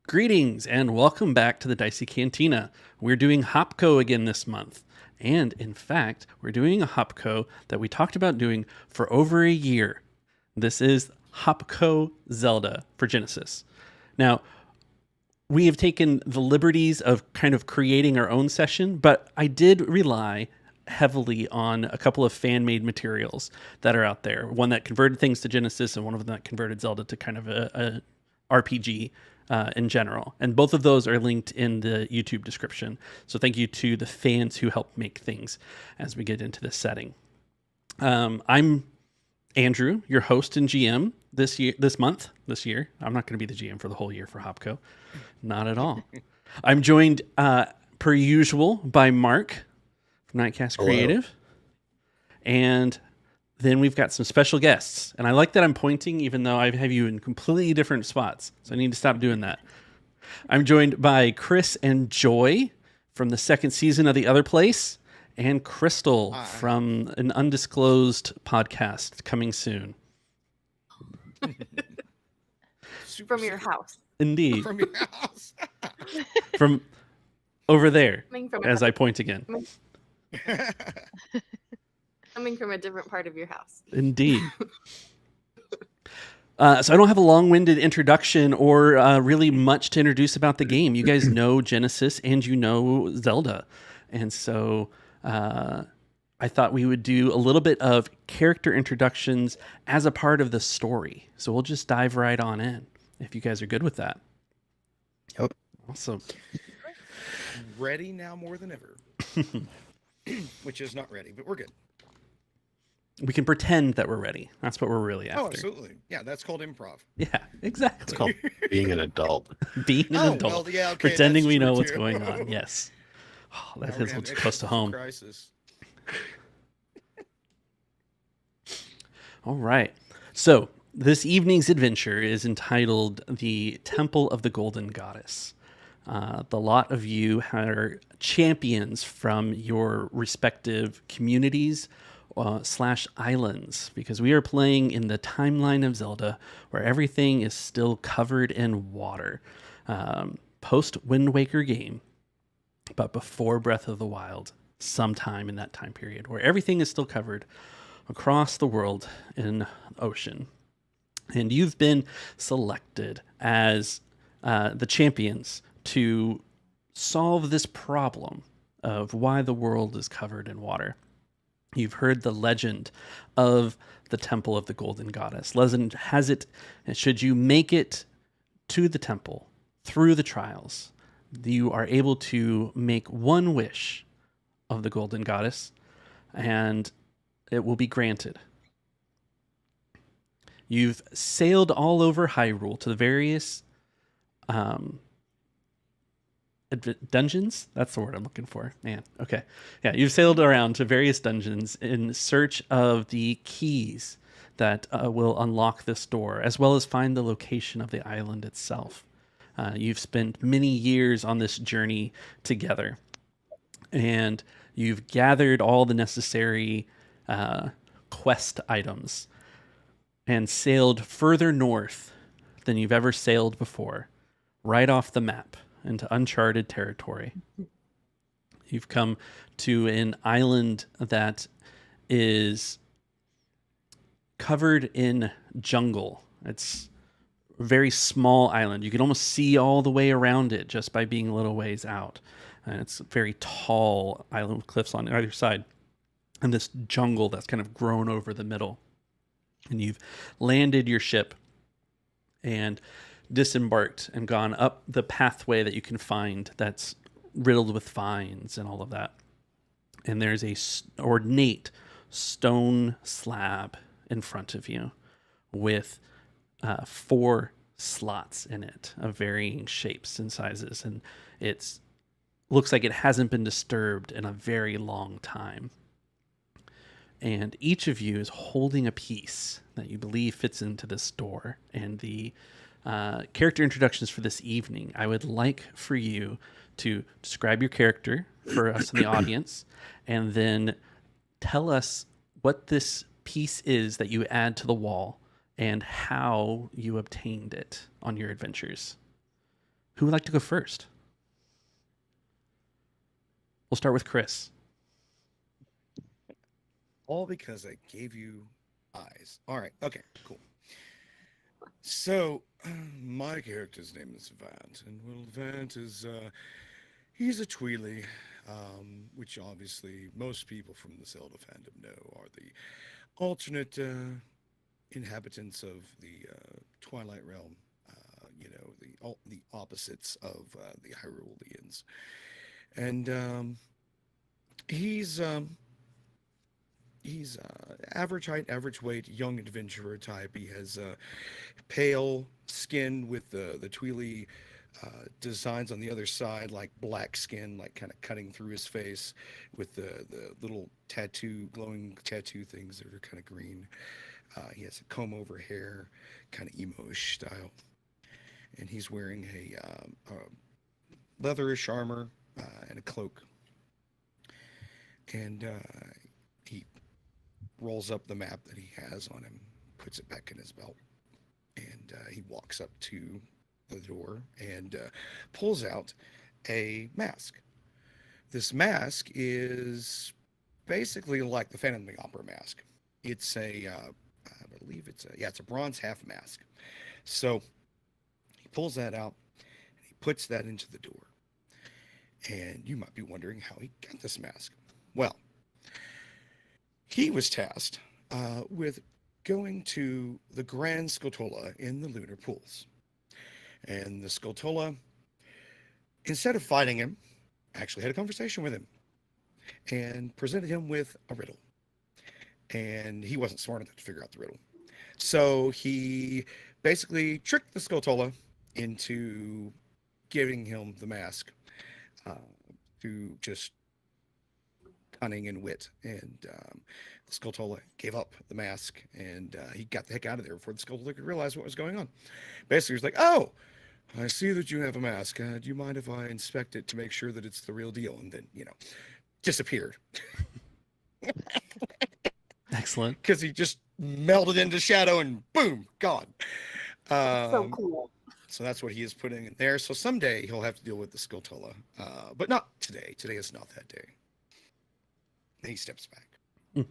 Greetings and welcome back to the Dicey Cantina. We're doing Hopco again this month. And in fact, we're doing a Hopco that we talked about doing for over a year. This is Hopco Zelda for Genesys. Now, we have taken the liberties of kind of creating our own session, but I did rely heavily on a couple of fan-made materials that are out there. One that converted things to Genesys and one of them that converted Zelda to kind of a RPG in general. And both of those are linked in the YouTube description. So thank you to the fans who helped make things as we get into this setting. I'm Andrew, your host and GM this year. I'm not going to be the GM for the whole year for Hopco. Not at all. I'm joined, per usual, by Mark from Nightcast Hello. Creative. And then we've got some special guests. And I like that I'm pointing, even though I have you in completely different spots. So I need to stop doing that. I'm joined by Chris and Joy from the second season of The Otherplace, and Crystal from an undisclosed podcast coming soon. From your house. Indeed. From your house. From over there, Coming as I point again. from a different part of your house. Indeed. So I don't have a long-winded introduction or really much to introduce about the game. You guys know Genesys and you know Zelda. And so I thought we would do a little bit of character introductions as a part of the story. So we'll just dive right on in, if you guys are good with that. Yep. Awesome. Ready now more than ever. Which is not ready, but we're good. We can pretend that we're ready. That's what we're really after. Oh, absolutely. Yeah, that's called improv. Yeah, exactly. It's called being an adult. Being an adult. Well, yeah, okay, pretending that's we know true, what's too. going on. Yes. Oh, that Now we're hits gonna what's have close to home. Crisis. All right. So this evening's adventure is entitled The Temple of the Golden Goddess. The lot of you are champions from your respective communities / islands, because we are playing in the timeline of Zelda where everything is still covered in water. Post Wind Waker game, but before Breath of the Wild, sometime in that time period where everything is still covered across the world in ocean. And you've been selected as the champions to solve this problem of why the world is covered in water. You've heard the legend of the Temple of the Golden Goddess. Legend has it, should you make it to the temple through the trials, you are able to make one wish of the Golden Goddess, and it will be granted. You've sailed all over Hyrule to the various dungeons? That's the word I'm looking for. Man, okay. Yeah, you've sailed around to various dungeons in search of the keys that will unlock this door, as well as find the location of the island itself. You've spent many years on this journey together, and you've gathered all the necessary quest items and sailed further north than you've ever sailed before, right off the map into uncharted territory. You've come to an island that is covered in jungle. It's a very small island. You can almost see all the way around it just by being a little ways out. And it's a very tall island with cliffs on either side, and this jungle that's kind of grown over the middle. And you've landed your ship and disembarked and gone up the pathway that you can find that's riddled with vines and all of that. And there's a ornate stone slab in front of you with 4 slots in it of varying shapes and sizes. And it's looks like it hasn't been disturbed in a very long time. And each of you is holding a piece that you believe fits into this door. And the character introductions for this evening, I would like for you to describe your character for us in the audience, and then tell us what this piece is that you add to the wall and how you obtained it on your adventures. Who would like to go first? We'll start with Chris. All because I gave you eyes. All right. Okay. Cool. So, my character's name is Vant, and well, Vant is he's a Tweely, which obviously most people from the Zelda fandom know are the alternate inhabitants of the Twilight Realm. The opposites of the Hyruleans, and he's average height, average weight, young adventurer type. He has pale skin with the Tweely designs on the other side, like black skin, like kind of cutting through his face, with the little glowing tattoo things that are kind of green. He has a comb over hair, kind of emo-ish style, and he's wearing a leatherish armor and a cloak, and he rolls up the map that he has on him, puts it back in his belt, and he walks up to the door and pulls out a mask. This mask is basically like the Phantom of the Opera mask. It's I believe it's a bronze half mask. So he pulls that out and he puts that into the door. And you might be wondering how he got this mask. Well, he was tasked with going to the Grand Scotola in the Lunar Pools. And the Scotola, instead of fighting him, actually had a conversation with him and presented him with a riddle. And he wasn't smart enough to figure out the riddle. So he basically tricked the Scotola into giving him the mask through just cunning and wit. And the Scotola gave up the mask, and he got the heck out of there before the Scotola could realize what was going on. Basically, he was like, "Oh, I see that you have a mask. Do you mind if I inspect it to make sure that it's the real deal?" And then, disappeared. Excellent. Because he just melted into shadow and boom, gone. So cool. So that's what he is putting in there. So someday he'll have to deal with the Scotola, but not today. Today is not that day. And he steps back.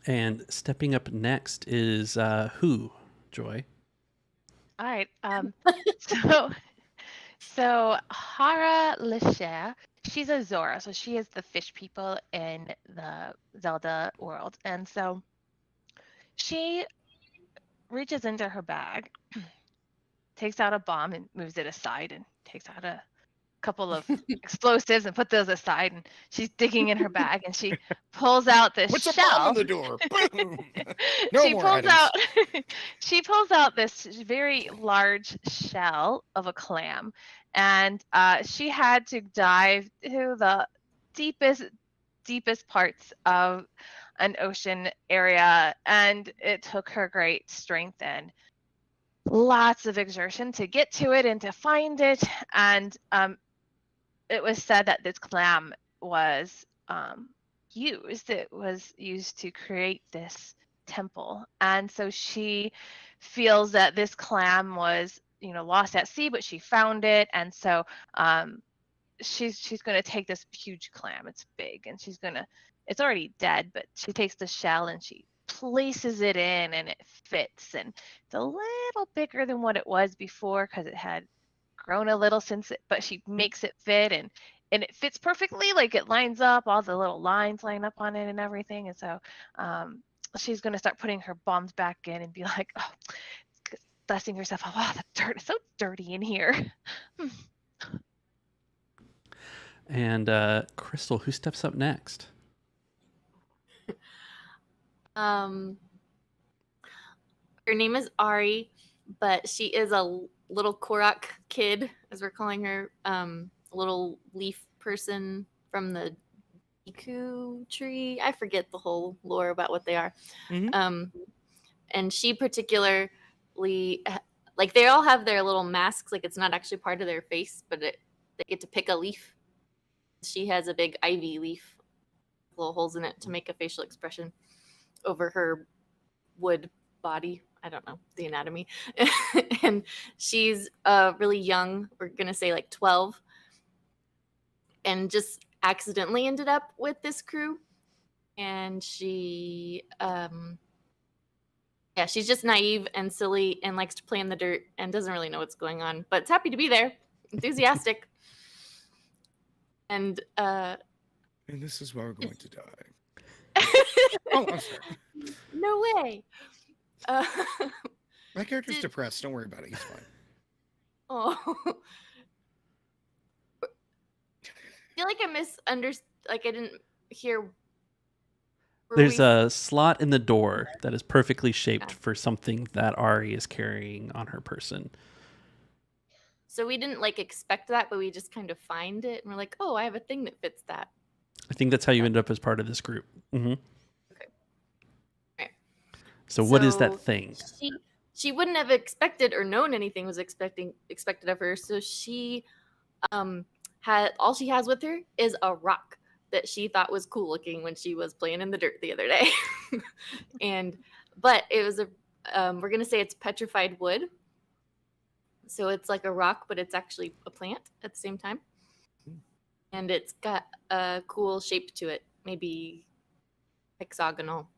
And stepping up next is who, Joy? All right. So Hara Lisher, she's a Zora, so she is the fish people in the Zelda world, and so she reaches into her bag, takes out a bomb and moves it aside, and takes out a couple of explosives and put those aside, and she's digging in her bag and she pulls out this What's shell. a bomb on the door? Boom! No more items. She pulls out this very large shell of a clam, and she had to dive to the deepest parts of an ocean area, and it took her great strength and lots of exertion to get to it and to find it. And it was said that this clam was used. It was used to create this temple. And so she feels that this clam was, lost at sea, but she found it. And so she's going to take this huge clam. It's big, and it's already dead, but she takes the shell and she places it in, and it fits. And it's a little bigger than what it was before because it had grown a little but she makes it fit, and it fits perfectly. Like, it lines up, all the little lines line up on it and everything. And so she's going to start putting her bombs back in and be like, dusting herself off. Oh, the dirt is so dirty in here. And Crystal, who steps up next? Her name is Ari, but she is a little Korok kid, as we're calling her, a little leaf person from the Iku tree. I forget the whole lore about what they are. Mhm. And she particularly, like, they all have their little masks, like it's not actually part of their face, but they get to pick a leaf. She has a big ivy leaf, little holes in it to make a facial expression over her wood body. I don't know the anatomy, and she's really young. We're gonna say like 12, and just accidentally ended up with this crew. And she, yeah, she's just naive and silly and likes to play in the dirt and doesn't really know what's going on, but it's happy to be there, enthusiastic, and And this is why we're going to die. Oh, I'm sorry. no way. Uh, My character's Did- depressed. Don't worry about it. He's fine. oh. I feel like I misunderstood. Like I didn't hear. were There's we- a slot in the door that is perfectly shaped Yeah. for something that Ari is carrying on her person. So we didn't like expect that, but we just kind of find it, and we're like, "Oh, I have a thing that fits that." I think that's how you end up as part of this group. Mm-hmm. Okay. Right. So what is that So thing? She wouldn't have expected or known anything was expected of her. So she had all she has with her is a rock that she thought was cool looking when she was playing in the dirt the other day. But it was we're gonna say it's petrified wood. So it's like a rock, but it's actually a plant at the same time. And it's got a cool shape to it, maybe hexagonal.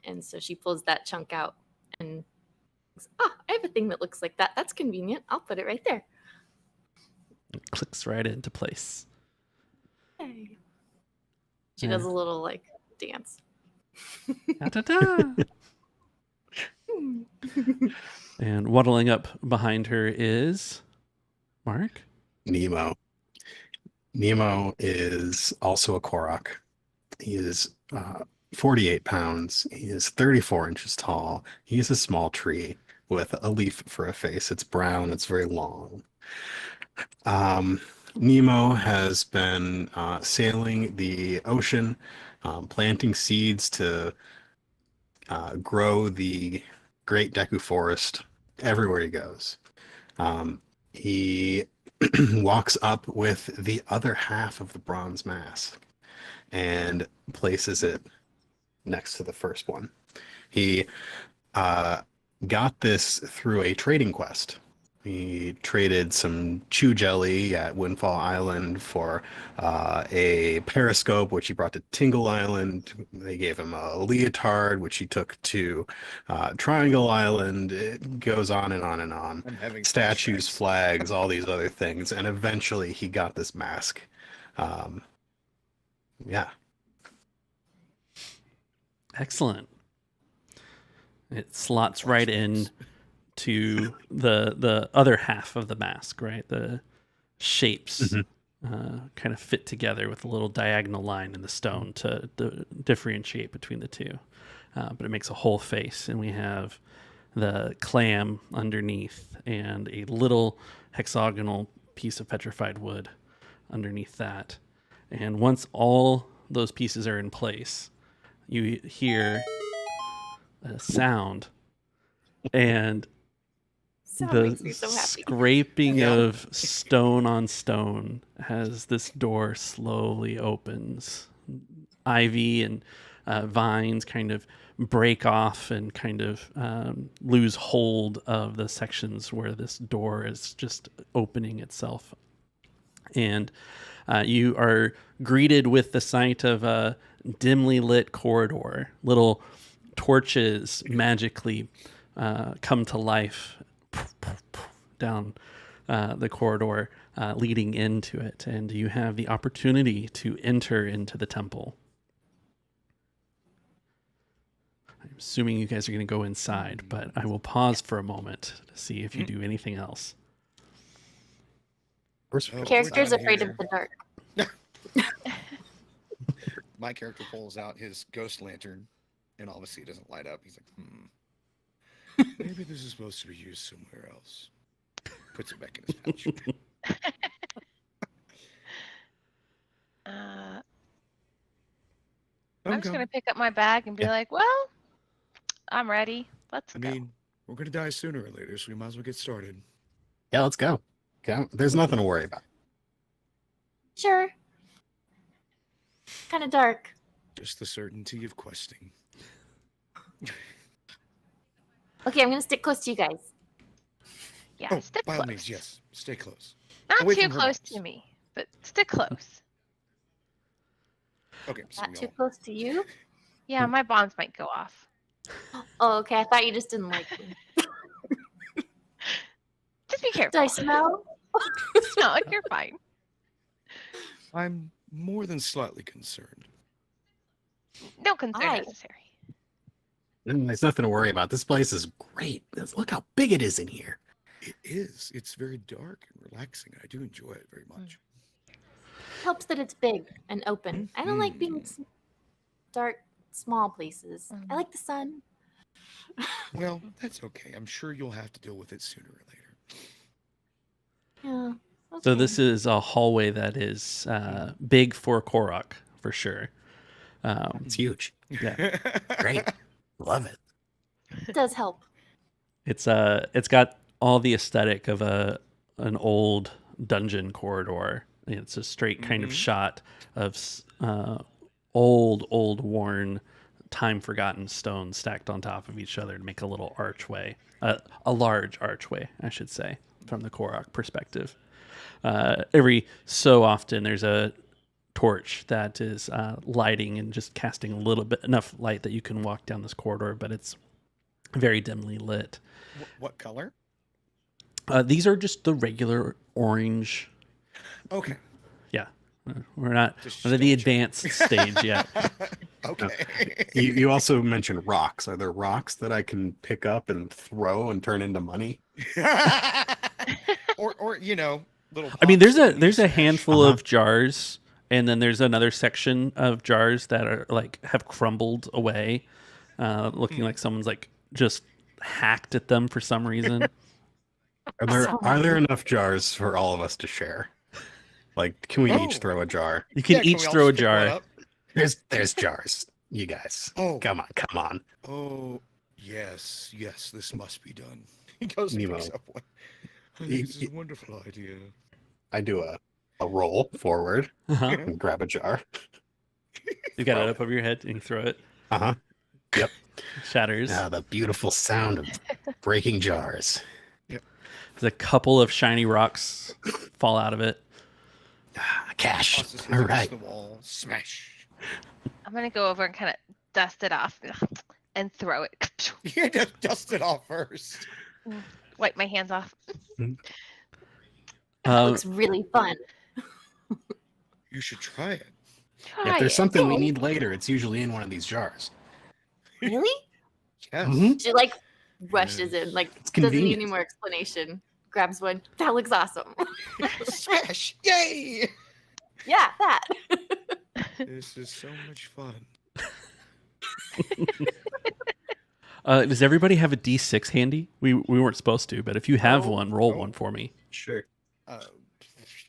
And so she pulls that chunk out and thinks, I have a thing that looks like that. That's convenient. I'll put it right there. It clicks right into place. Yay. She Yeah. does a little like dance. Da-da-da. And waddling up behind her is Mark. Nemo. Nemo is also a Korok. He is 48 pounds. He is 34 inches tall. He's a small tree with a leaf for a face. It's brown. It's very long. Nemo has been sailing the ocean, planting seeds to grow the Great Deku Forest everywhere he goes. He walks up with the other half of the bronze mask and places it next to the first one. He got this through a trading quest. He traded some chew jelly at Windfall Island for a periscope, which he brought to Tingle Island. They gave him a leotard, which he took to Triangle Island. It goes on and on and on. I'm having Statues, flashbacks. flags, all these other things. And eventually he got this mask. Yeah. Excellent. It slots right in to the other half of the mask, right? The shapes kind of fit together with a little diagonal line in the stone to differentiate between the two. But it makes a whole face, and we have the clam underneath and a little hexagonal piece of petrified wood underneath that. And once all those pieces are in place, you hear a sound, and Sound the makes me so happy. scraping Yeah. of stone on stone as this door slowly opens. Ivy and vines kind of break off and kind of lose hold of the sections where this door is just opening itself. And you are greeted with the sight of a dimly lit corridor. Little torches magically come to life down the corridor leading into it, and you have the opportunity to enter into the temple. I'm assuming you guys are going to go inside, but I will pause for a moment to see if you do anything else. Oh, Character's down afraid here. of the dark. My character pulls out his ghost lantern, and obviously it doesn't light up. He's like, maybe this is supposed to be used somewhere else. Puts it back in his pouch. I'm I'm just gonna going. pick up my bag and be Yeah. like, "Well, I'm ready. Let's I go." mean, we're gonna die sooner or later, so we might as well get started. Yeah, let's go. Okay. There's nothing to worry about. Sure. Kind of dark. Just the certainty of questing. Okay, I'm gonna stick close to you guys. Yeah, Oh, stick by close. all means, yes. Stay close. Not Away too from her close box. to me, but stick close. Okay, so Not we too all... close to you. Yeah, my bonds might go off. Oh, okay. I thought you just didn't like me. Just be careful. Do I smell? No, you're fine. I'm more than slightly concerned. No concern Hi. necessary. There's nothing to worry about. This place is great. Look how big it is in here. It is. It's very dark and relaxing. I do enjoy it very much. Helps that it's big and open. I don't like being Mhm. dark, small places. Mhm. I like the sun. Well, that's okay. I'm sure you'll have to deal with it sooner or later. Yeah. So okay. this is a hallway that is big for Korok, for sure. It's huge. Yeah. Great. Love it. It does help. It's got all the aesthetic of an old dungeon corridor. It's a straight kind of Mhm. shot of old worn, time forgotten stones stacked on top of each other to make a little archway, a large archway, I should say, from the Korok perspective. Every so often, there's a torch that is lighting and just casting a little bit enough light that you can walk down this corridor, but it's very dimly lit. What color? These are just the regular orange. Okay. Yeah, we're not Just at the double check. advanced stage yet. Okay. You also mentioned rocks. Are there rocks that I can pick up and throw and turn into money? or little. I mean, pops that there's you a smash. handful Uh-huh. of jars, and then there's another section of jars that are like have crumbled away, looking like someone's like just hacked at them for some reason. Are there enough jars for all of us to share? Like, can we each Oh. throw a jar? You can Yeah, each we all throw a just pick one jar. up? There's jars. You guys. Oh. Come on. Oh, yes, this must be done. He goes and Nemo. picks up one. Oh, He- this is a wonderful idea. I do a roll forward Uh-huh. and grab a jar. You got it up over your head and you throw it. Uh-huh. Shatters. Ah, the beautiful sound of breaking jars. There's a couple of shiny rocks fall out of it. Ah, cash. Tosses his All against right. the wall. Smash. I'm gonna go over and kind of dust it off and throw it. You had to dust it off first. Wipe my hands off. That looks really fun. You should try it. Try If there's it. something we need later, it's usually in one of these jars. Really? Yes. Mhm. She like rushes in, like It's doesn't need any convenient. more explanation. Grabs one. That looks awesome. Smash! Yay! Yeah, that. This is so much fun. Does everybody have a D6 handy? We weren't supposed to, but if you have Oh. one, roll Oh. one for me. Sure. Uh,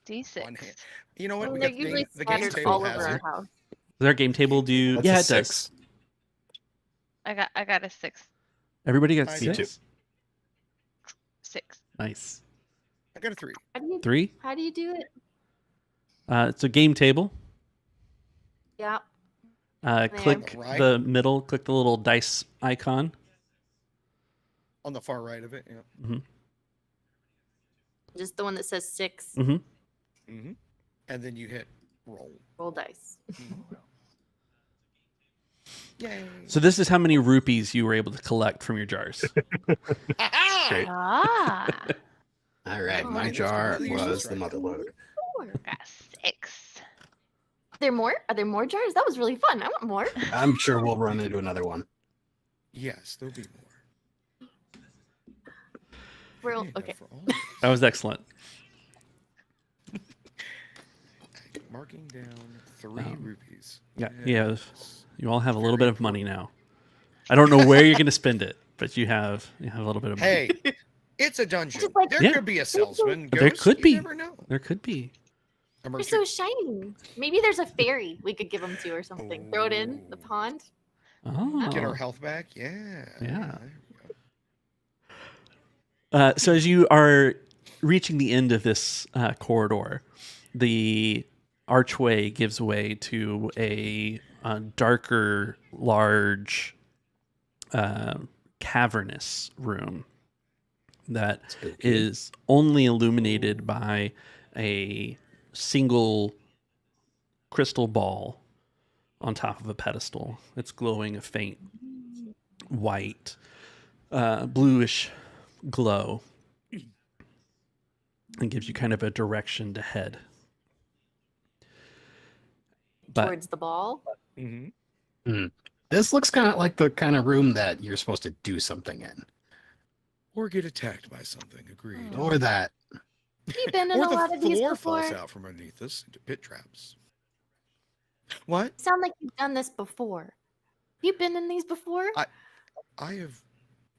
D6. One hand. you know what? And We they're got usually the game scattered table all has over our it. house. Does our game table do? That's Yeah, a it does. 6. I got a 6. Everybody got Me six. too. 6. Nice. I got a 3. Three. How do you do it? It's a game table. Yeah. Click Right. the middle. Click the little dice icon. On the far right of it. Yeah. Just the one that says 6. Mm-hmm. And then you hit roll. Roll dice. Yay. So this is how many rupees you were able to collect from your jars. Great. Ah, All right. Oh, My that's jar completely was useless the right mother lode. got 6. Are there more? Are there more jars? That was really fun. I want more. I'm sure we'll run into another one. Yes, there'll be more. We're Yeah, okay. for all That was excellent. marking down 3 rupees. Yeah, Yes. You all have a little Very bit of money now. I don't know where you're going to spend it, but you have a little bit of money. Hey, it's a dungeon. Just like- There Yeah. could be a salesman. There Ghost, could you be. Never know. There could be. A They're merchant. so shiny. Maybe there's a fairy we could give them to or something. Throw it in the Oh. pond. Oh. Get our health back. Yeah. Yeah. there we go. So as you are reaching the end of this corridor, the archway gives way to a darker, large cavernous room that Spooky. is only illuminated by a single crystal ball on top of a pedestal. It's glowing a faint white, bluish glow, and gives you kind of a direction to head. But Towards the ball. Mm-hmm. This looks kind of like the kind of room that you're supposed to do something in, Or get attacked by something. Agreed. Oh. or that. You've been in Or a the lot of these floor before. falls out from underneath us into pit traps. What? You sound like you've done this before. You've been in these before? I have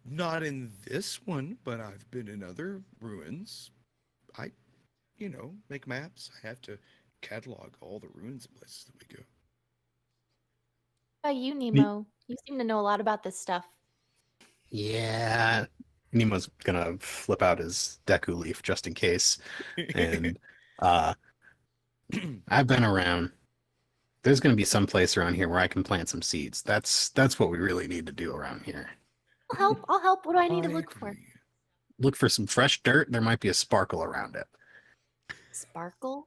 not in this one, but I've been in other ruins. I, make maps. I have to catalog all the ruins and places that we go. How about you, Nemo? You seem to know a lot about this stuff. Yeah. Nemo's gonna flip out his Deku leaf just in case. And I've been around. There's gonna be some place around here where I can plant some seeds. That's what we really need to do around here. I'll help. I'll help. What do I need to I look for? agree. Look for some fresh dirt. There might be a sparkle around it. Sparkle?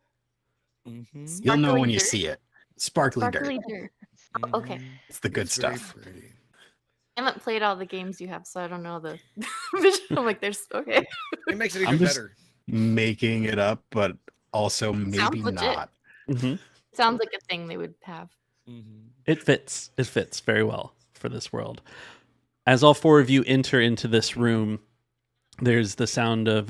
Mhm. You'll know Sparkly when you dirt? see it. Sparkly Sparkly dirt. dirt. Oh, okay. Mhm. It's the good It's very stuff. pretty. I haven't played all the games you have, so I don't know the vision. I'm like, there's okay. It makes it I'm even just- better. Making it up, but also maybe legit. not. Mhm. Sounds like a thing they would have. Mhm. It fits. It fits very well for this world. As all four of you enter into this room, there's the sound of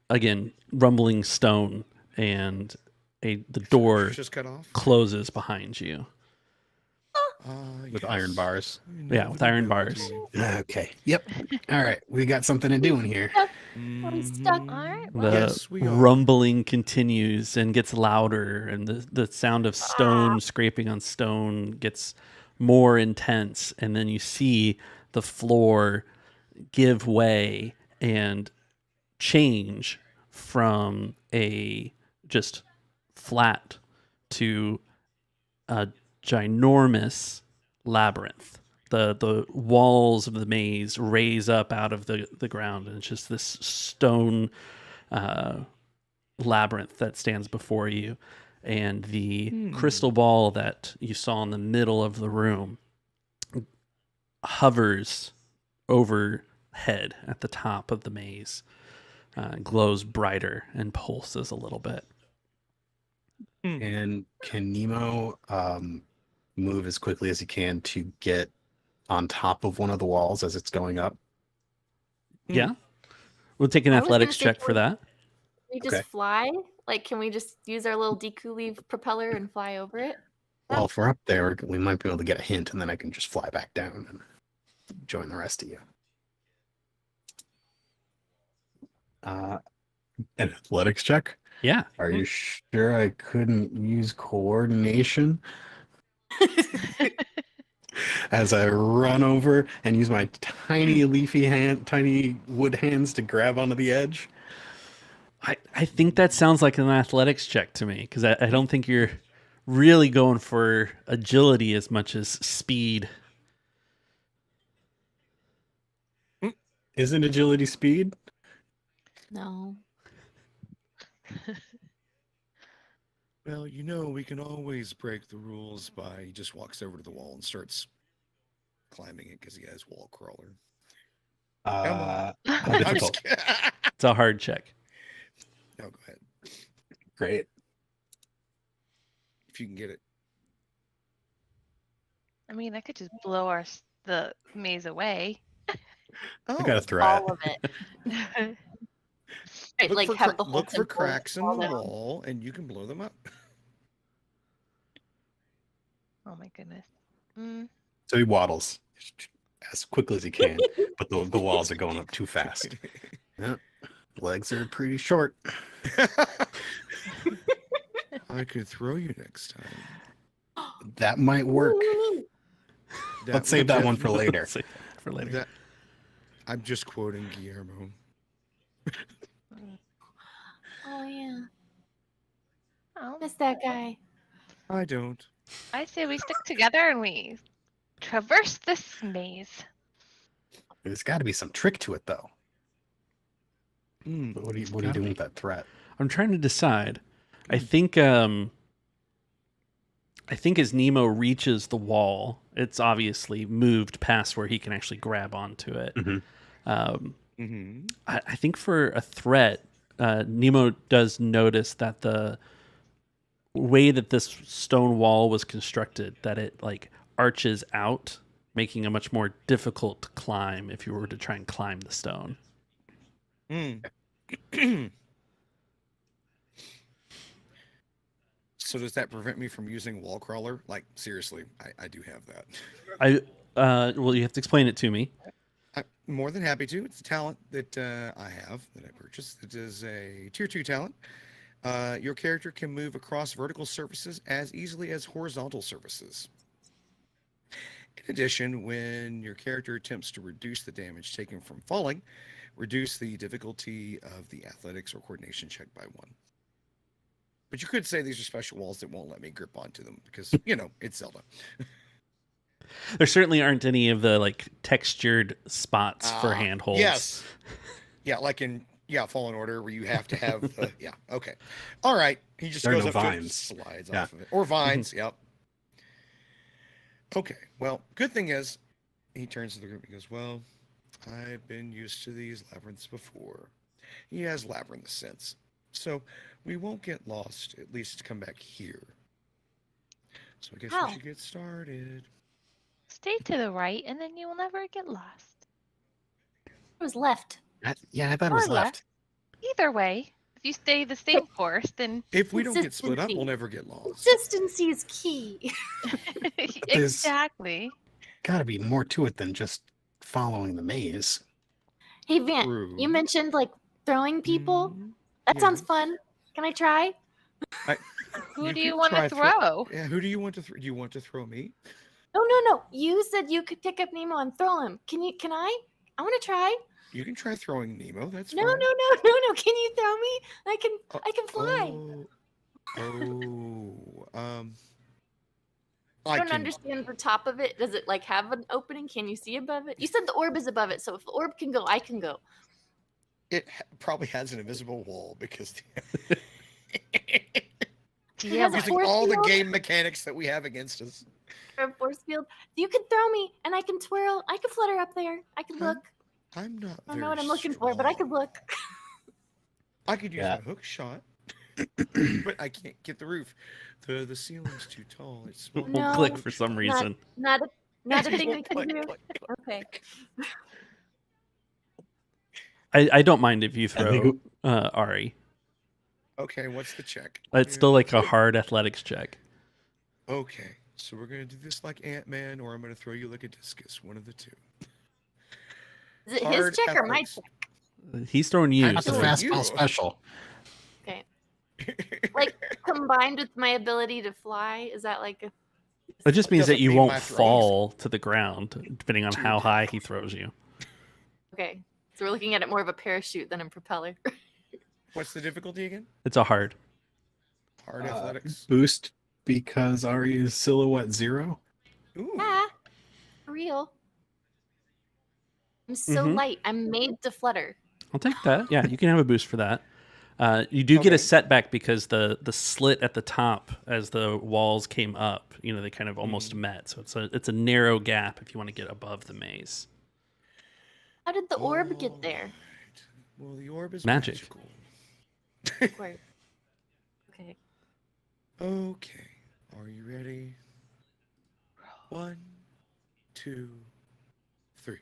again rumbling stone, and the door Just cut off. closes behind you. With iron bars. Yeah, with iron bars. Okay. Yep. All right. We got something to do in here. I'm stuck. Mhm. All right. The Well, Yes, we are. rumbling continues and gets louder, and the sound of stone scraping on stone gets more intense, and then you see the floor give way and change from a just flat to a ginormous labyrinth. The walls of the maze raise up out of the ground, and it's just this stone labyrinth that stands before you. And the crystal ball that you saw in the middle of the room hovers overhead at the top of the maze, glows brighter and pulses a little bit. And can Nemo move as quickly as he can to get on top of one of the walls as it's going up? Yeah. We'll take an I was gonna athletics say, check for that. Can we just Okay. fly? Like, can we just use our little Deku leaf propeller and fly over it? Well, if we're up there, we might be able to get a hint, and then I can just fly back down and join the rest of you. An athletics check? Yeah. Are you sure I couldn't use coordination? As I run over and use my tiny tiny wood hands to grab onto the edge. I think that sounds like an athletics check to me, because I don't think you're really going for agility as much as speed. Isn't agility speed? No. Well, we can always break the rules by he just walks over to the wall and starts climbing it because he has wall crawler. How I'm difficult? just kidding. It's a hard check. No, go ahead. Great. If you can get it. I mean, I could just blow the maze away. I got a threat. All of it. Right, like have the whole look for temple cracks in fall the down. wall, and you can blow them up. Oh my goodness. Mm. So he waddles as quickly as he can, but the walls are going up too fast. Yeah. Legs are pretty short. I could throw you next time. That might work. Let's save that one for later. Save that for later. I'm just quoting Guillermo. Oh yeah, Oh, miss that guy. I don't. I say we stick together and we traverse this maze. There's got to be some trick to it, though. Mm, What are you gotta doing be. with that threat? I'm trying to decide. I think as Nemo reaches the wall, it's obviously moved past where he can actually grab onto it. Mhm. mm-hmm. I think for a threat, Nemo does notice that the way that this stone wall was constructed, that it like arches out, making a much more difficult climb if you were to try and climb the stone. Mm. So does that prevent me from using wall crawler? Like seriously, I do have that. Well, you have to explain it to me. I'm more than happy to. It's a talent that I have that I purchased. It is a tier 2 talent. Your character can move across vertical surfaces as easily as horizontal surfaces. In addition, when your character attempts to reduce the damage taken from falling, reduce the difficulty of the athletics or coordination check by 1. But you could say these are special walls that won't let me grip onto them because, it's Zelda. There certainly aren't any of the like textured spots for handholds. Yes. Yeah, like in Fallen Order where you have to have okay. All right. He just There are goes no up to it and vines. slides Yeah. off of it. Or vines, yep. Okay. Well, good thing is he turns to the group and goes, well, I've been used to these labyrinths before. He has labyrinth sense. So we won't get lost, at least to come back here. So I guess How? we should get started. Stay to the right, and then you will never get lost. It was left. I thought it was Or left. left. Either way, if you stay the same course, then If we don't get split up, Consistency. we'll never get lost. Consistency is key. exactly. Got to be more to it than just following the maze. Hey, Vant, True. you mentioned like throwing people. Mhm. That sounds Yes. fun. Can I try? Who do can you want try to throw? Yeah, who do you want to throw? Do you want to throw me? No. You said you could pick up Nemo and throw him. Can I? I want to try. You can try throwing Nemo. That's No. fine. Can you throw me? I can fly. I don't understand the top of it. Does it like have an opening? Can you see above it? You said the orb is above it, so if the orb can go, I can go. It probably has an invisible wall because It has a using force all the field game mechanics that we have against us. or a force field. You can throw me, and I can twirl. I can flutter up there. I can Huh? look. I'm not. I don't know what I'm looking for, but I could look. I could use Yeah. a hook shot, but I can't get the roof. The ceiling's too tall. It's We'll No, click for some reason. Not a thing we can Click, do. click, click. Okay. I don't mind if you I throw think Ari. Okay, what's the check? It's still like a hard athletics check. Okay, so we're gonna do this like Ant-Man, or I'm gonna throw you like a discus. One of the two. Is it Hard his check or my athletics. check? He's throwing you. That's a so- fastball You. special. Okay. Like combined with my ability to fly, is that like a? It just means that Doesn't you mean won't my throws. fall to the ground, depending on how high he throws you. Okay, so we're looking at it more of a parachute than a propeller. What's the difficulty again? It's a hard. Hard athletics. Boost because Ari is silhouette 0. Ooh. Ah, for real. I'm so Mhm. light. I'm made to flutter. I'll take that. Yeah, you can have a boost for that. You do get a Okay. setback because the slit at the top, as the walls came up, they kind of almost met. So it's a narrow gap if you want to get above the maze. How did the orb get there? Alright. Well, the orb is Magic. magical. Where? Okay. Okay. Are you ready? 1, 2, 3.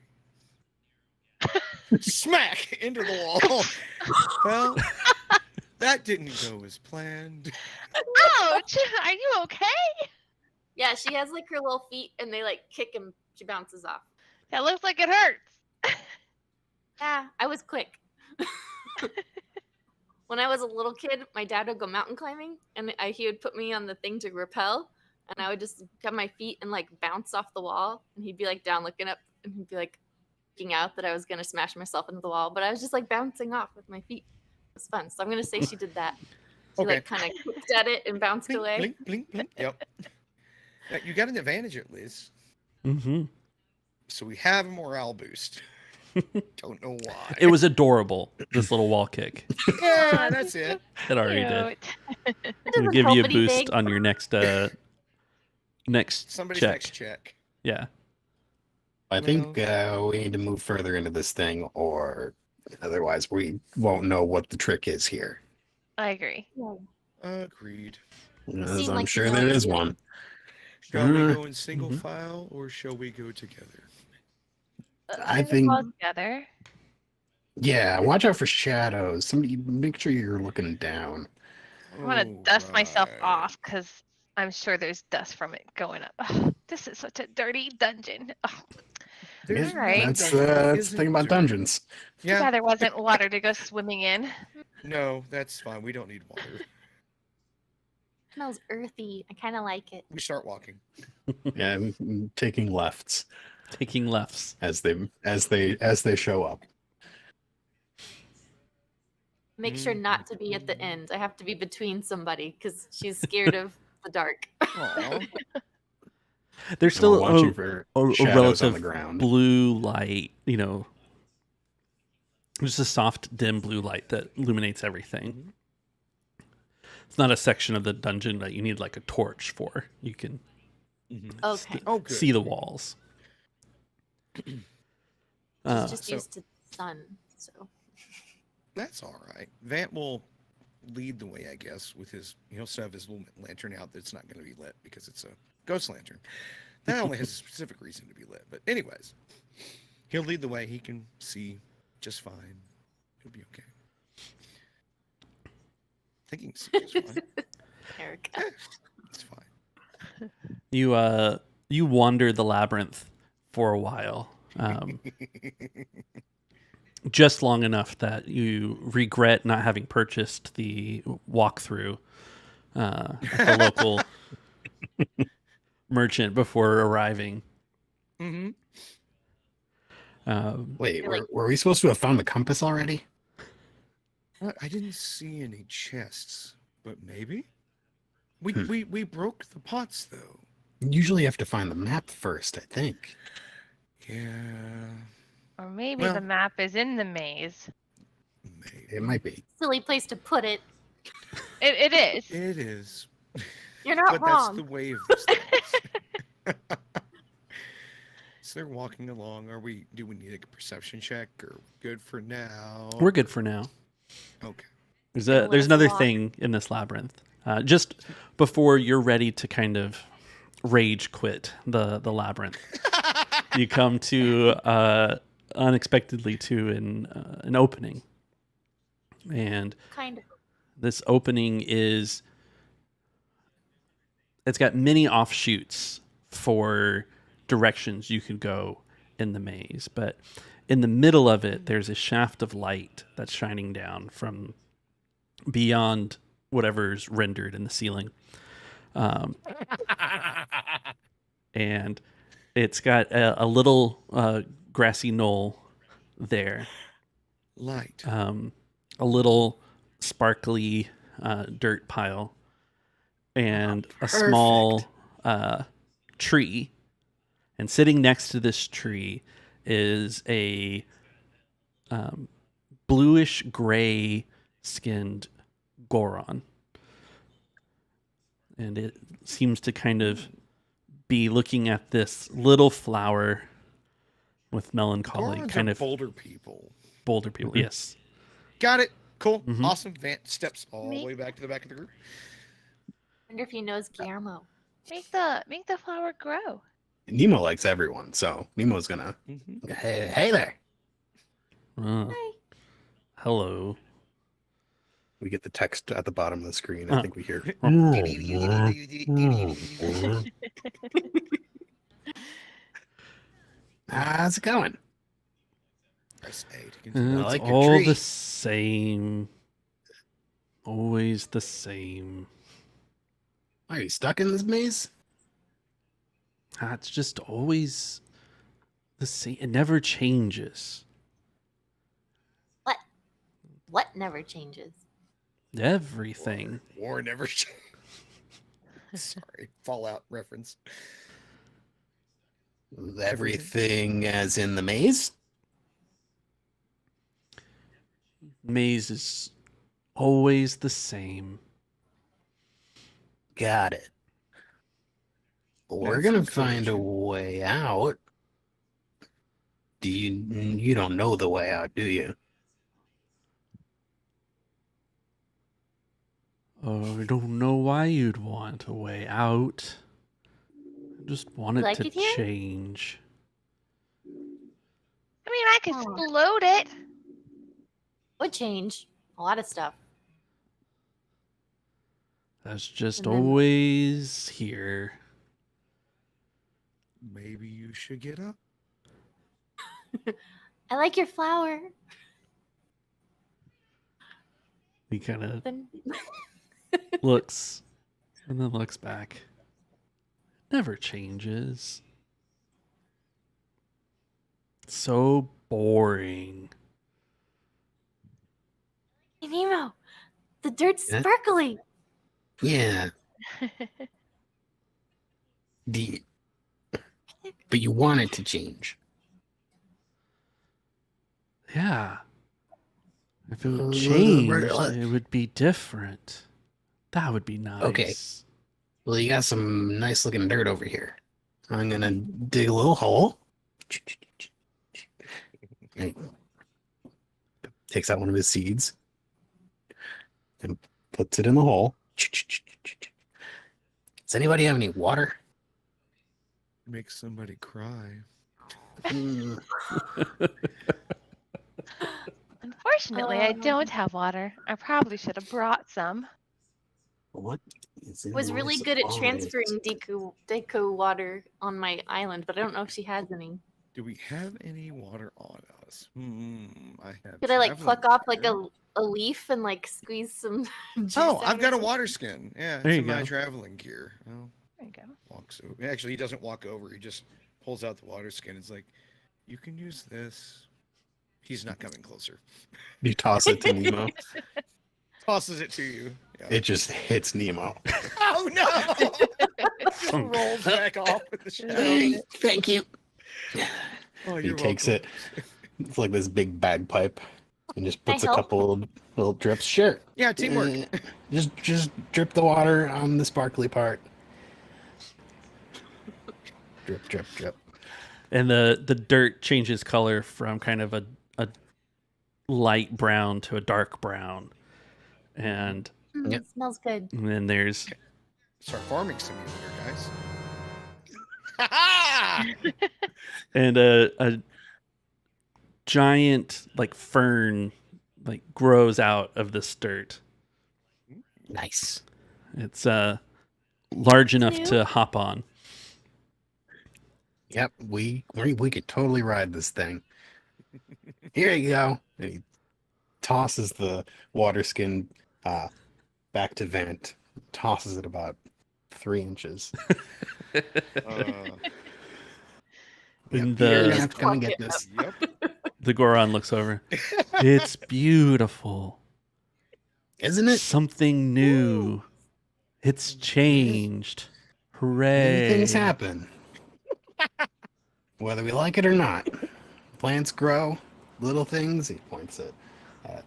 Smack into the wall. Well, that didn't go as planned. Ouch! Are you okay? Yeah, she has like her little feet, and they like kick and she bounces off. That looks like it hurts. Yeah, I was quick. When I was a little kid, my dad would go mountain climbing, and he would put me on the thing to rappel, and I would just have my feet and like bounce off the wall, and he'd be like down looking up, and he'd be like freaking out that I was gonna smash myself into the wall, but I was just like bouncing off with my feet. It was fun, so I'm gonna say she did that. She Okay. like kind of kicked at it and bounced Blink, away. blink, blink, blink. Yep. Yeah, you got an advantage at least. Mm-hmm. So we have a morale boost. Don't know why. It was adorable. This little wall kick. Yeah, that's it. It already did. Cute. It It'll doesn't give help you a anything. boost on your next Somebody's check. next check. Yeah. I think we need to move further into this thing, or otherwise we won't know what the trick is here. I agree. Agreed. As seem I'm like sure you know there what is you're doing. one. Shall we Uh, go in single mhm. file or shall we go together? I Maybe we'll think- go together. Yeah, watch out for shadows. Somebody make sure you're looking down. I'm gonna dust myself Alright. off because I'm sure there's dust from it going up. Ugh, this is such a dirty dungeon. Ugh. There's Yeah, Alright. That's no dungeon that that's the isn't thing about dirty. dungeons. Too Yeah, bad there wasn't water to go swimming in. no, that's fine. We don't need water. smells earthy. I kind of like it. We start walking. Yeah, I'm taking lefts Taking lefts. as they show up. Make sure not to be at the end. I have to be between somebody because she's scared of the dark. Aw. There's So we're still watching for a shadows on relative the ground. blue light, just a soft, dim blue light that illuminates everything. It's not a section of the dungeon that you need like a torch for. You can Okay. Oh, good. see the walls. She's just So- used to sun, so That's all right. Vant will lead the way, I guess, with his. He'll still have his little lantern out that's not going to be lit because it's a ghost lantern. That only has a specific reason to be lit. But anyways, he'll lead the way. He can see just fine. He'll be okay. I think he can see just fine. Erica. It's fine. You wander the labyrinth for a while, just long enough that you regret not having purchased the walkthrough at the local merchant before arriving. Mm-hmm. Wait, You're like- were we supposed to have found the compass already? I didn't see any chests, but maybe we Hmm. we broke the pots though. Usually you have to find the map first, I think. Yeah, Or maybe Well- the map is in the maze. maybe It might be. Silly place to put it. It is. it is. You're not But that's wrong. the way of these things. So they're walking along. Do we need a perception check or good for now? We're good for now. Okay. There's Let there's us another walk. thing in this labyrinth. Just before you're ready to kind of rage quit the labyrinth, you come to unexpectedly to an opening, and Kind of. this opening it's got many offshoots for directions you could go in the maze, but in the middle of it there's a shaft of light that's shining down from beyond whatever's rendered in the ceiling, and it's got a little grassy knoll there, Light. a little sparkly dirt pile, and a small tree. And sitting next to this tree is a bluish gray skinned Goron. And it seems to kind of be looking at this little flower with melancholy, Gorons kind are of boulder people. boulder people. Mhm. Yes. Got it. Cool. Mhm. Awesome. Vant steps all the Me- way back to the back of the group. Wonder if he knows Guillermo. Make the flower grow. Nemo likes everyone, so Nemo's gonna. Mm-hmm. Hey there. Hi. Hello. We get the text at the bottom of the screen. Uh. I think we hear. How's it going? Press A to continue. I It's like your all tree. the same. Always the same. Are you stuck in this maze? It's just always the same. It never changes. What never changes? Everything. War never changes. Sorry. Fallout reference. Everything as in the maze? Maze is always the same. Got it. We're That's gonna find a encouraging. way out. You don't know the way out, do you? I don't know why you'd want a way out. I just want You it like to it here? change. I mean, I could Oh. explode it. Would change a lot of stuff. That's just And then- always here. Maybe you should get up. I like your flower. He kind of Then looks and then looks back. Never changes. So boring. Hey, Nemo, the dirt's Yeah? sparkly. Yeah. But you want it to change. Yeah. If it Uh, would change, what- it would be different. That would be nice. Okay. Well, you got some nice looking dirt over here. I'm gonna dig a little hole. Hey. Takes out one of his seeds and puts it in the hole. Does anybody have any water? Make somebody cry. Mm, Unfortunately, I Um, don't have water. I probably should have brought some. what is in Was really those good at eyes? transferring Deku water on my island, but I don't know if she has any. Do we have any water on us? I have. Could I like pluck traveling off like gear. a leaf and like squeeze some? Juice Oh, out I've or got a something? water skin. Yeah, There it's you in my go. traveling gear. Oh, There you go. walks over. Actually, he doesn't walk over. He just pulls out the water skin. It's like, you can use this. He's not coming closer. You toss it to Nemo. Tosses it to you. Yeah. It just hits Nemo. Oh no! Just rolls back off with the shell. Thank you. Oh, He you're takes welcome. it. It's like this big bagpipe, and just Can I puts a help? couple of little drips. Sure. Yeah, teamwork. Just drip the water on the sparkly part. Drip, drip, drip. And the dirt changes color from kind of a light brown to a dark brown. And Yep. Smells good. then there's Start farming simulator, guys. Ha and a giant like fern like grows out of this dirt. Nice. It's large enough Cute. to hop on. Yep, we could totally ride this thing. Here you go. And he tosses the water skin back to Vent. Tosses it about 3 inches. And You're gonna the have to come and get this. Yep. the Goron looks over. It's beautiful. Isn't it? Something new. It's changed. Hooray. Many things happen. Whether we like it or not. Plants grow, little things, he points at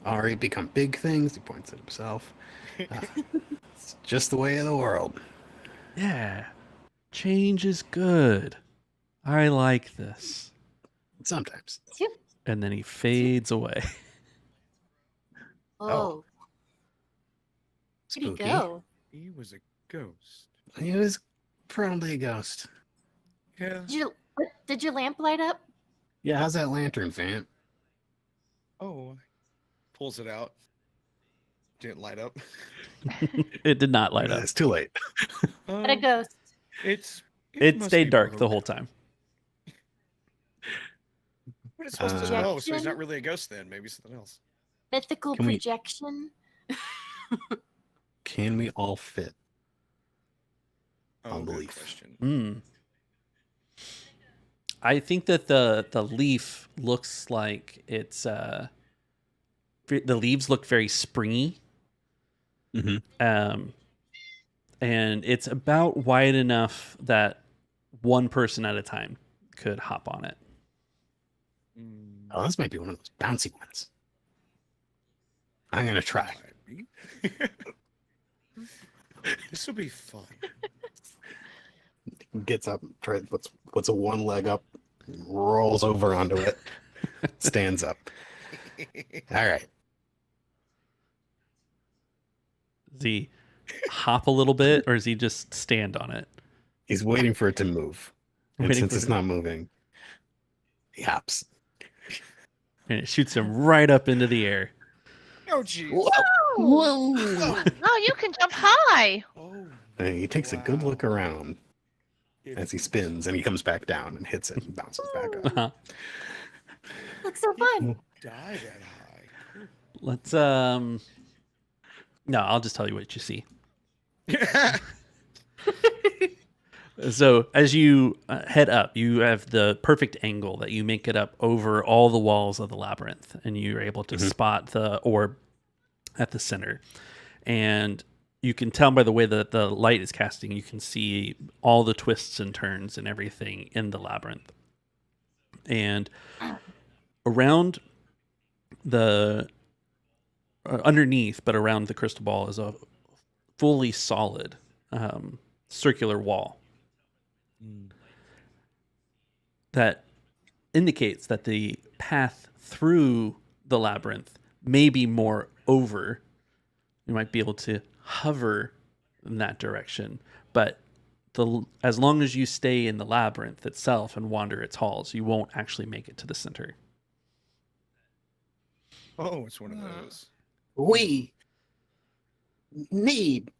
Ari become big things, he points at himself. It's just the way of the world. Yeah. Change is good. I like this. Sometimes. And then he fades away. Oh, where'd he Spooky. go? He was a ghost. He was probably a ghost. Yeah. Did your lamp light up? Yeah, how's that lantern, Vant? Oh. Pulls it out. Didn't light up. It did not light up. It's too late. What a ghost. It must stayed be dark the broke. whole time. But it's supposed to Uh, know, so he's not Projection? really a ghost then. Maybe something else. Mythical Can we- projection. Can we all fit? Oh, good Unbelief. question. Mm. I think that the leaf looks like it's the leaves look very springy. Mhm. And it's about wide enough that one person at a time could hop on it. Mm, Oh, this might be one of those bouncy ones. I'm gonna try. This will be fun. Gets up, puts a one leg up, rolls over onto it, stands up. All right. Does he hop a little bit, or does he just stand on it? He's waiting for it to move. And Waiting since for it's it- not moving, he hops. And it shoots him right up into the air. Oh, jeez. Whoa! Oh, you can jump high. Oh, And he takes a good look wow. around as he spins, and he comes back down and hits it and bounces back up. Uh-huh. Looks so fun. Die that high. Let's no, I'll just tell you what you see. So as you head up, you have the perfect angle that you make it up over all the walls of the labyrinth, and you're able to spot the orb at the center. And you can tell by the way that the light is casting, you can see all the twists and turns and everything in the labyrinth. And around the underneath, but around the crystal ball, is a fully solid circular wall that indicates that the path through the labyrinth may be more over. You might be able to hover in that direction, but as long as you stay in the labyrinth itself and wander its halls, you won't actually make it to the center. Oh, it's one of those. We need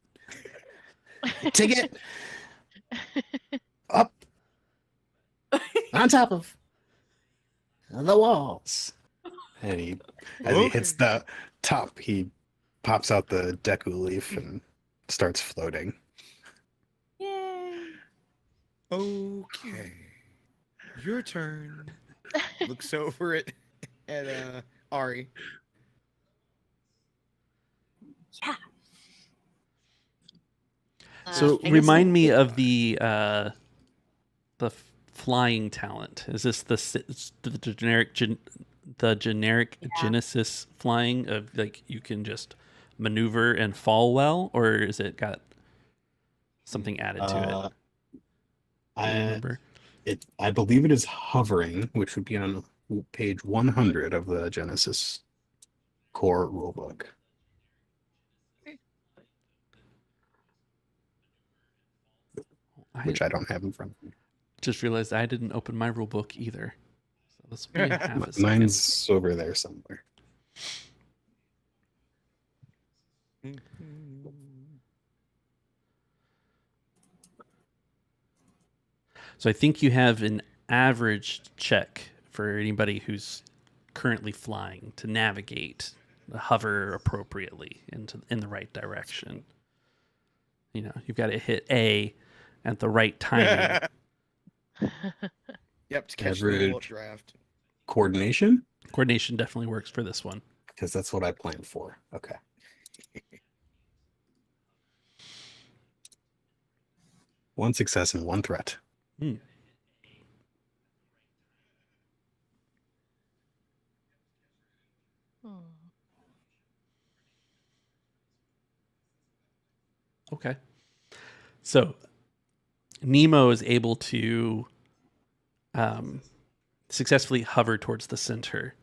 to get up on top of the walls. And as he hits the top, he pops out the Deku leaf and starts floating. Yay. Okay. Your turn. Looks over at Ari. Yeah. So I guess remind I'll- me of the flying talent. Is this the generic Genesys flying of like you can just maneuver and fall well, or is it got something added to it? Do you I remember? I believe it is hovering, which would be on page 100 of the Genesis core rulebook. Which I don't have in front of me. Just realized I didn't open my rule book either. So this will be in half a second. Mine's over there somewhere. So I think you have an average check for anybody who's currently flying to navigate, hover appropriately in the right direction. You know, you've got to hit A at the right timing. Yep, to catch the little Average. draft. Coordination? Coordination definitely works for this one. Because that's what I planned for. Okay. One success and one threat. Okay. So Nemo is able to successfully hover towards the center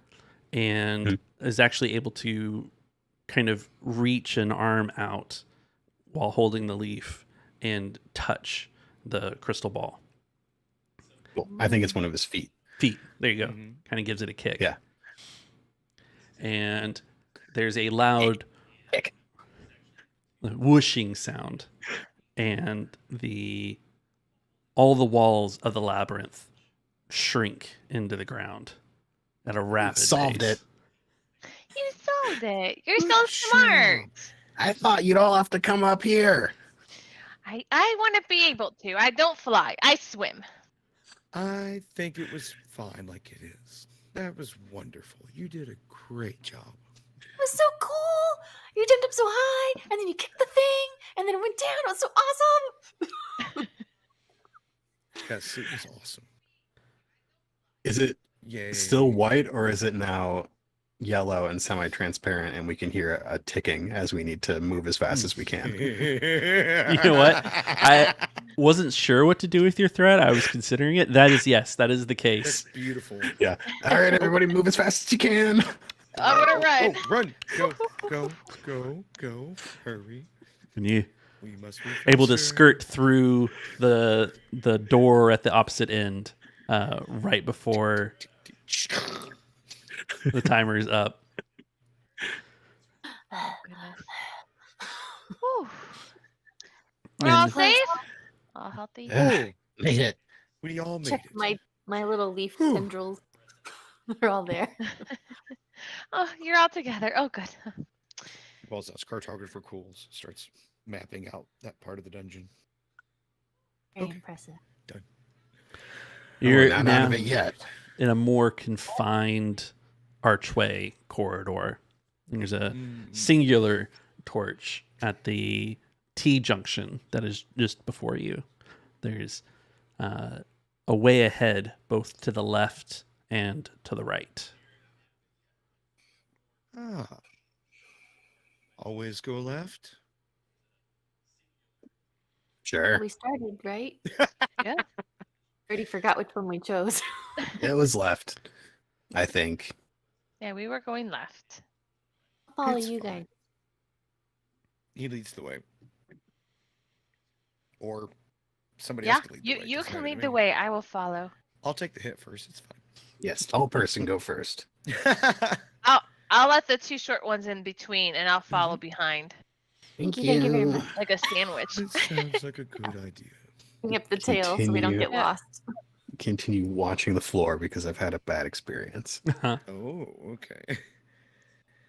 and is actually able to kind of reach an arm out while holding the leaf and touch the crystal ball. Cool. I think it's one of his feet. Feet. There you go. Mhm. Kind of gives it a kick. Yeah. And there's a loud Kick. whooshing sound, and all the walls of the labyrinth shrink into the ground at a rapid Solved pace. it. You solved it. You're so Good smart. job. I thought you'd all have to come up here. I want to be able to. I don't fly. I swim. I think it was fine like it is. That was wonderful. You did a great job. It was so cool. You jumped up so high, and then you kicked the thing, and then it went down. It was so awesome. Yes, it was awesome. Is it Yay. still white or is it now yellow and semi-transparent, and we can hear a ticking as we need to move as fast as we can. You know what? I wasn't sure what to do with your threat. I was considering it. That is that is the That's case. beautiful. Yeah. All right, everybody, move as fast as you can. I'm gonna run. Oh, run! Go! Hurry! And you We must be able to faster. skirt through the door at the opposite end right before the timer is up. Goodness. Whew. We're all And- safe. All healthy. Yeah, made it. We all made Check it. my little leaf Whew. tendrils. They're all there. Oh, you're all together. Oh, good. Balls out. Cartographer Cools starts mapping out that part of the dungeon. Very Okay. impressive. You're We're not now out of it yet. in a more confined archway corridor. And there's a singular torch at the T junction that is just before you. There's a way ahead, both to the left and to the right. Ah. Always go left. Sure. We started, right? Yeah. Already forgot which one we chose. It was left, I think. Yeah, we were going left. I'll follow It's you fine. guys. He leads the way. Or somebody Yeah, else can lead the way. you doesn't can matter to lead the me. way. I will follow. I'll take the hit first. It's Yes, tall person go first. fine. I'll let the two short ones in between, and I'll follow behind Thank you very much. like a sandwich. It sounds like a good idea. Bring up the tail so we don't Continue. get Yeah. lost. Continue watching the floor because I've had a bad experience. Oh, okay.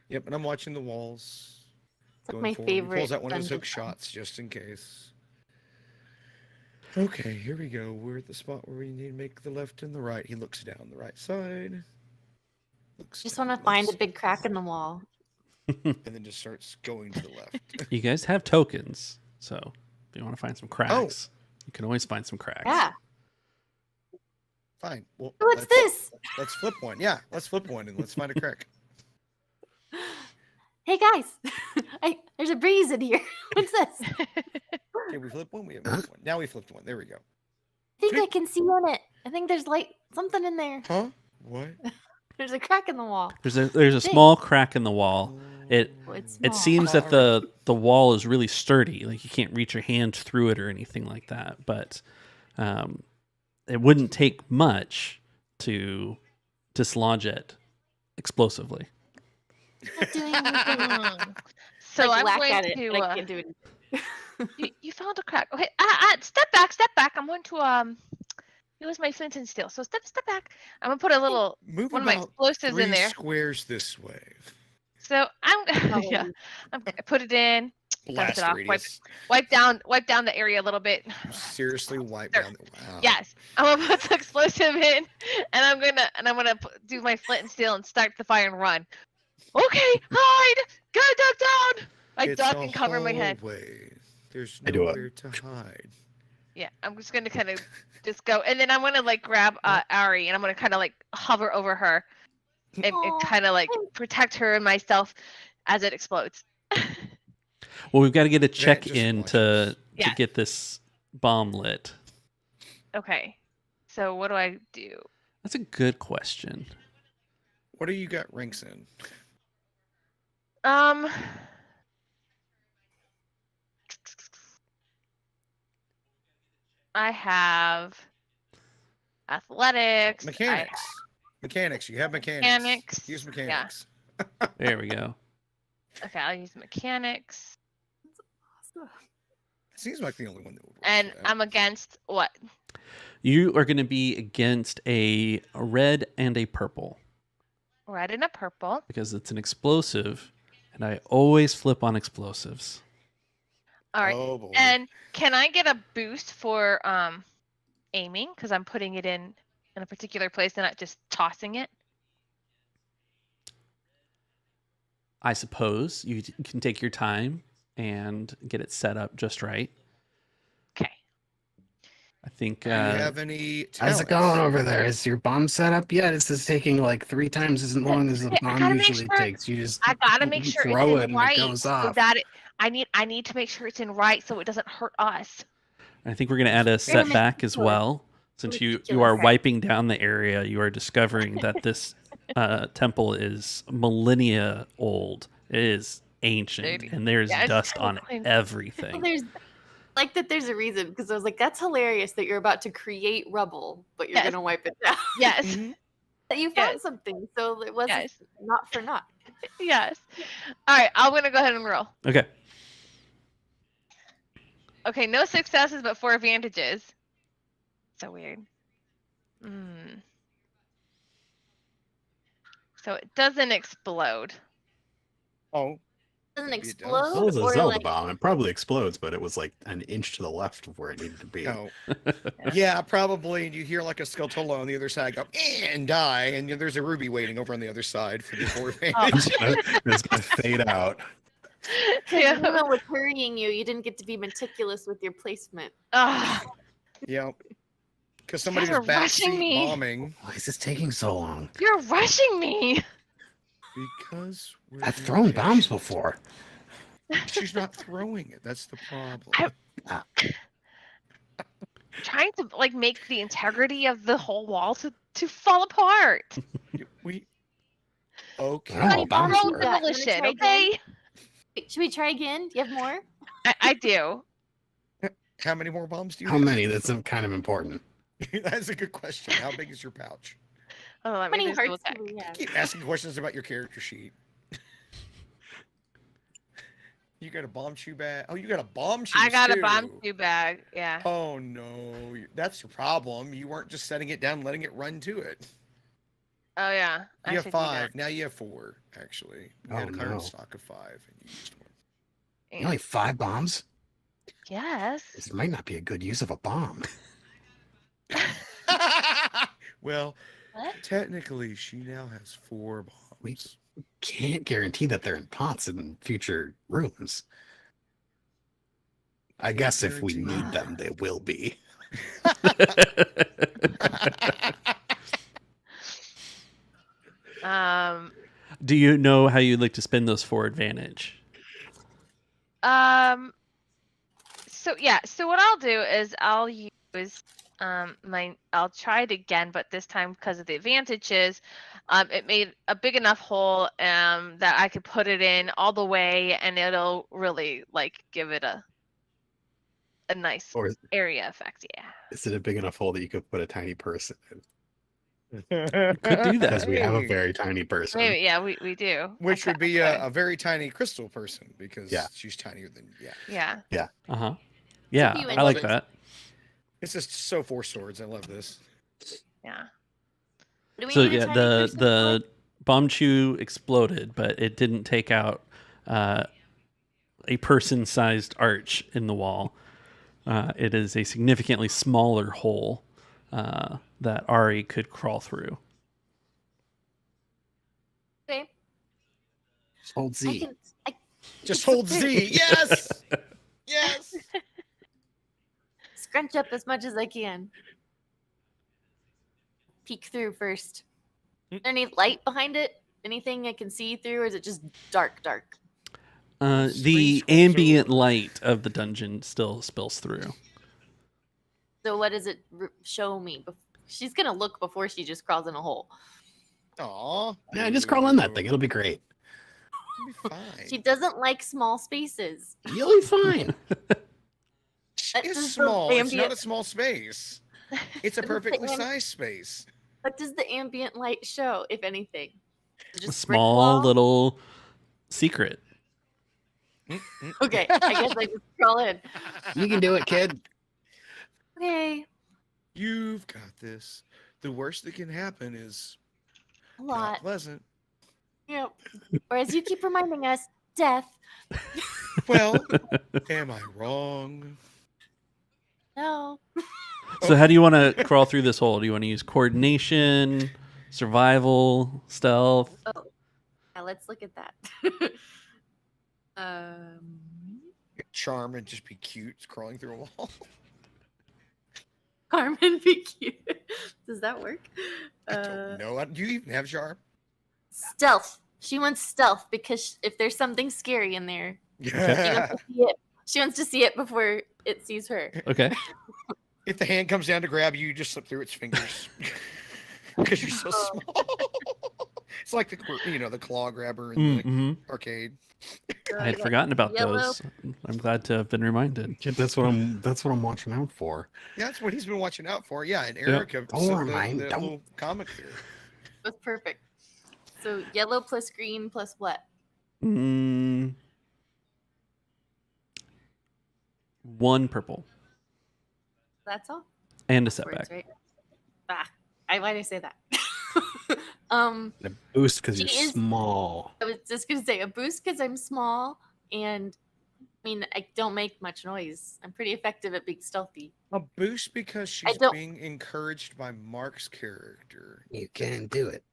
Yep, and I'm watching the walls. It's like going my forward. He pulls favorite out one of his dungeon hook shots just in case. Okay, here we go. We're at the spot where we need to make the left and the right. He looks down the right side. Looks Just down want to the find a left big crack in the wall. side, and then just starts going to the left. You guys have tokens, so if you want to find some cracks, you can always find some cracks. Yeah. Fine. Well, What's let's- this? Let's flip one. Yeah, let's flip one and let's find a crack. Hey guys, there's a breeze in here. What's this? Okay, we flip one. We have one. Now we flipped one. There we go. I think I can see on it. I think there's something in there. Huh? What? There's a crack in the wall. There's a Big. small crack in the wall. It Oh, it's It small. seems that the wall is really sturdy, like you can't reach your hand through it or anything like that. But it wouldn't take much to dislodge it explosively. Not doing anything. So Like, I'm whack going at it, to. but I can't do it. You found a crack. Okay, step back. I'm going to use my flint and steel. So step back. I'm gonna put a little Move one of my about explosives three in there. squares this way. So I'm Oh. yeah, I'm gonna put it in. Blast it off, radius. Wipe down the area a little bit. Seriously, wipe Sure. down. Wow. Yes, I'm gonna put the explosive in, and I'm gonna do my flint and steel and start the fire and run. Okay, hide. Go duck down. I It's duck a and cover my head. hallway. There's I do it. nowhere to hide. Yeah, I'm just gonna kind of just go, and then I'm gonna like grab Ari, and I'm gonna kind of like hover over her, and Aw, kind of like protect her and myself as it explodes. Well, we've got to get a check just in watch to Yes. get this bomb lit. Okay, so what do I do? That's a good question. What do you got ranks in? I have athletics. Mechanics. Mechanics. You have mechanics. Mechanics, Use yeah. mechanics. There we go. Okay, I'll use mechanics, Seems like the only one that would work. and for that. I'm against what? You are going to be against a red and a purple Red and a purple. because it's an explosive, and I always flip on explosives. All right. Oh boy. And can I get a boost for aiming because I'm putting it in a particular place and not just tossing it? I suppose you can take your time and get it set up just right. Okay. I think Do you have any How's it talents? going over there? Is your bomb set up yet? This is taking like 3 times as long as a Okay, I bomb gotta make usually sure- takes. You just I gotta make sure it's throw in it and right it goes so off. that I need to make sure it's in right so it doesn't hurt us. I think we're going to add a We're gonna make setback it as ridiculous. well. Since you Ridiculous. are Okay. wiping down the area, you are discovering that this temple is millennia old. It is ancient, Dirty. and there's Yeah, it's dust kinda on clean. Well, everything. there's like that. There's a reason because I was like, that's hilarious that you're about to create rubble, but you're Yes. gonna wipe it down. Yes. Mhm. That you found Yes. something, so it wasn't Yes. not for naught. Yes. All right, I'm gonna go ahead and roll. Okay. Okay, no successes but 4 advantages. So weird. So it doesn't explode. Oh, Doesn't Maybe it does. explode, Well, it was a or Zelda like bomb. It probably explodes, but it was like an inch to the left of where it needed to be. no. Yeah, probably. And you hear like a Skulltula on the other side go and die, and there's a ruby waiting over on the other side for the four advantage. It's gonna fade out. because Luna was hurrying you. You didn't get to be meticulous with your placement. Ugh. Yeah. Because somebody guys was are rushing backseat me. bombing. Why is this taking so long? You're rushing me. Because we're I've thrown bombs impatient. before. She's not throwing it. That's the problem. Trying to like make the integrity of the whole wall to fall apart. We okay. Oh, Like bombs roll work. You wanna demolition, try okay? Wait, should we try again? Do you have more? I do. How many more bombs do you How have? many? That's kind of important. That's a good question. How big is your pouch? Oh, let How me many just double hearts check. do we have? Keep asking questions about your character sheet. You got a bomb shoe bag. Oh, you got a bomb shoe. I got a bomb shoe bag. Yeah. Oh no, that's your problem. You weren't just setting it down, and letting it run to it. Oh yeah. I You have should do that. 5. Now you have 4. Actually, you Oh, had a current no. stock of 5, and you used one. You only 5 bombs? Yes. This might not be a good use of a bomb. Well, What? technically, she now has 4 bombs. Wait. Can't guarantee that they're in pots in future rooms. I guess if we guarantee. need them, they will be. Do you know how you'd like to spend those for advantage? So yeah, so what I'll do is I'll use I'll try it again, but this time because of the advantages, it made a big enough hole that I could put it in all the way and it'll really like give it a nice Or is area effect. Yeah. it a big enough hole that you could put a tiny person in? Could do that. Because we have a very tiny person. Maybe, yeah, we do. Which I would be could. a very tiny crystal person because Yeah. she's tinier than Yeah. Uh-huh. Yeah, few I like inches. that. It's just so 4 swords. I love this. Yeah. Do we So need a yeah, tiny the person the bomb chew exploded, but it didn't take out a person-sized arch in the wall. It is a significantly smaller hole that Ari could crawl through. Okay. Just hold I Z. can. Just hold Z. Yes. Yes. Scrunch up as much as I can. Peek through first. Is there any light behind it? Anything I can see through, or is it just dark? The Screen scrolls ambient over. light of the dungeon still spills through. So what does it show me? She's gonna look before she just crawls in a hole. Aw. Yeah, just crawl in that thing. It'll be great. It'll be fine. She doesn't like small spaces. You'll be fine. That It's is the small. It's not ambient- a small space. It's a That's the perfectly am- sized space. What does the ambient light show, if anything? Is it A just brick small wall? little secret. Okay, I guess I just crawl in. You can do it, kid. Okay, You've got this. The worst that can happen is a not lot. pleasant. Yep. Or as you keep reminding us, death. Well, am I wrong? No. So how do you want to crawl through this hole? Do you want to use coordination, survival, stealth? Yeah, let's look at that. um, Charm and just be cute crawling through a wall. charm and be cute. Does that work? I don't know. Do you even have charm? Stealth. She wants stealth because if there's something scary in there, she wants Yeah. to see it. She wants to see it before it sees her. Okay. If the hand comes down to grab you, you just slip through its fingers because you're so Oh. small. It's like the claw grabber in the Mm-hmm. arcade. I had forgotten about Yellow. those. I'm glad to have been reminded. Yeah, that's what I'm watching out for. Yeah, that's what he's been watching out for. Yeah, and Erica, Don't so remind- the don't- little comic here. That's perfect. So yellow plus green plus what? One purple That's all. and a Words, setback. right? Why did I say that? A boost because you're She is- small. I was just gonna say a boost because I'm small, and I mean I don't make much noise. I'm pretty effective at being stealthy. A boost because she's don't- being encouraged by Mark's character. You can do it.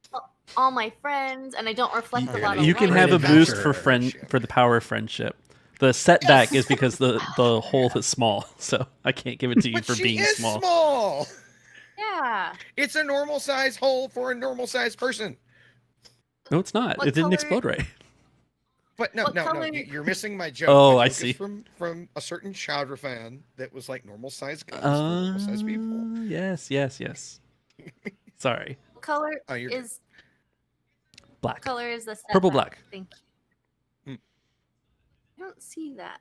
All my friends, and I don't reflect a You- lot of You can light. have a Adventure. boost for the power of friendship. The setback is because the hole is small, so I can't give it to you But for she being is small. Yeah. It's a normal size hole for a normal size person. No, it's not. What It didn't color- explode right. But no, What no, color- you're missing my joke. Oh, My I joke is see. From a certain Chowder fan that was like normal size guns for normal size people. Yes. Sorry. What color Oh, you're good. is Black. what color is the setback? Purple black. Thank you. Hmm. I don't see that.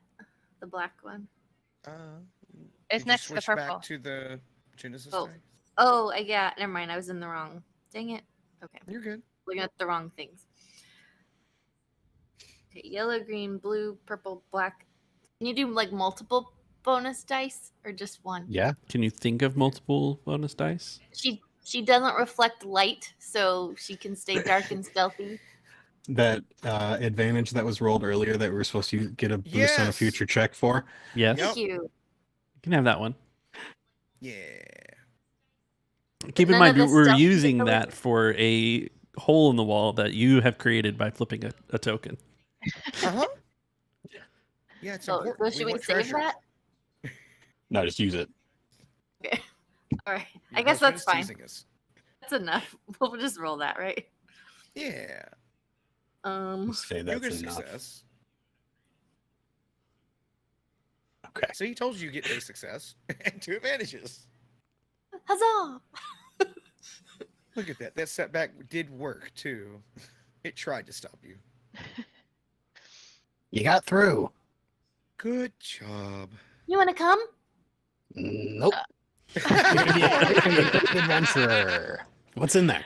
The black one. It's Did you next to the switch purple. Back to the Genesys Oh. dice? Oh, yeah. Never mind. I was in the wrong. Dang it. Okay. You're good. Looking at the wrong things. Okay, yellow, green, blue, purple, black. Can you do like multiple bonus dice or just one? Yeah. Can you think of multiple bonus dice? She doesn't reflect light, so she can stay dark and stealthy. That advantage that was rolled earlier that we were supposed to get a boost on a Yes. future check for. Yes. Yep. Thank you. You can have that one. Yeah. Keep in none mind, of the we're stealth using ability- that for a hole in the wall that you have created by flipping a token. Uh-huh. Yeah, it's So, important. should we want save treasure. that? No, just use it. Okay. All right. I Your guess husband that's is fine. teasing us. That's enough. We'll just roll that, right? Yeah. Say You that's get enough. success. Okay. So he told you get a success and 2 advantages. Huzzah! Look at that. That setback did work too. It tried to stop you. You got through. Good job. You want to come? Nope. Adventurer. What's in there?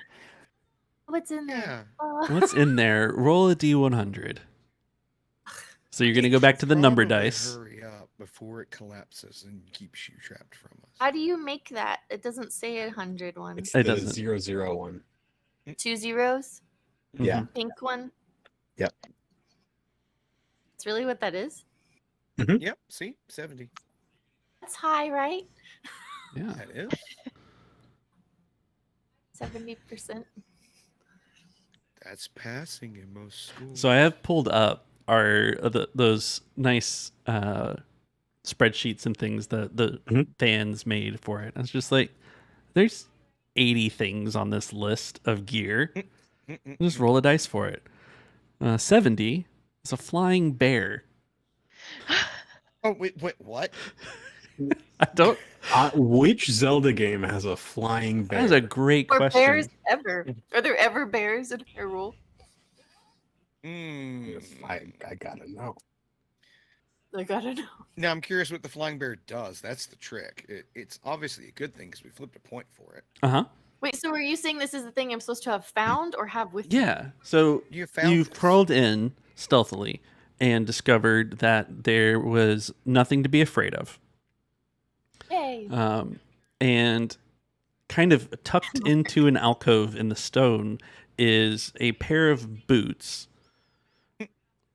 What's in Yeah. there? What's in there? Roll a d100. So you're going to go back to the number Probably dice. Hurry up before it collapses and keeps you trapped from us. How do you make that? It doesn't say 100 one. It's It the doesn't. 001. 2 zeros? Yeah. Mhm. Pink one? Yep. That's really what that is? Yep. See, 70. That's high, right? Yeah. That is. 70%. That's passing in most schools. So I have pulled up those nice spreadsheets and things that the Mhm. fans made for it. I was just like, there's 80 things on this list of gear. Just roll a dice for it. 70 is a flying bear. Oh wait, what? I don't. Which Zelda game has a flying bear? That is a great Or question. bears ever? Are there ever bears in Hyrule? I gotta know. I gotta know. Now I'm curious what the flying bear does. That's the trick. It's obviously a good thing because we flipped a point for it. Uh huh. Wait, so are you saying this is the thing I'm supposed to have found or have with me? Yeah. So You found you've this. crawled in stealthily and discovered that there was nothing to be afraid of. Yay. And kind of tucked into an alcove in the stone is a pair of boots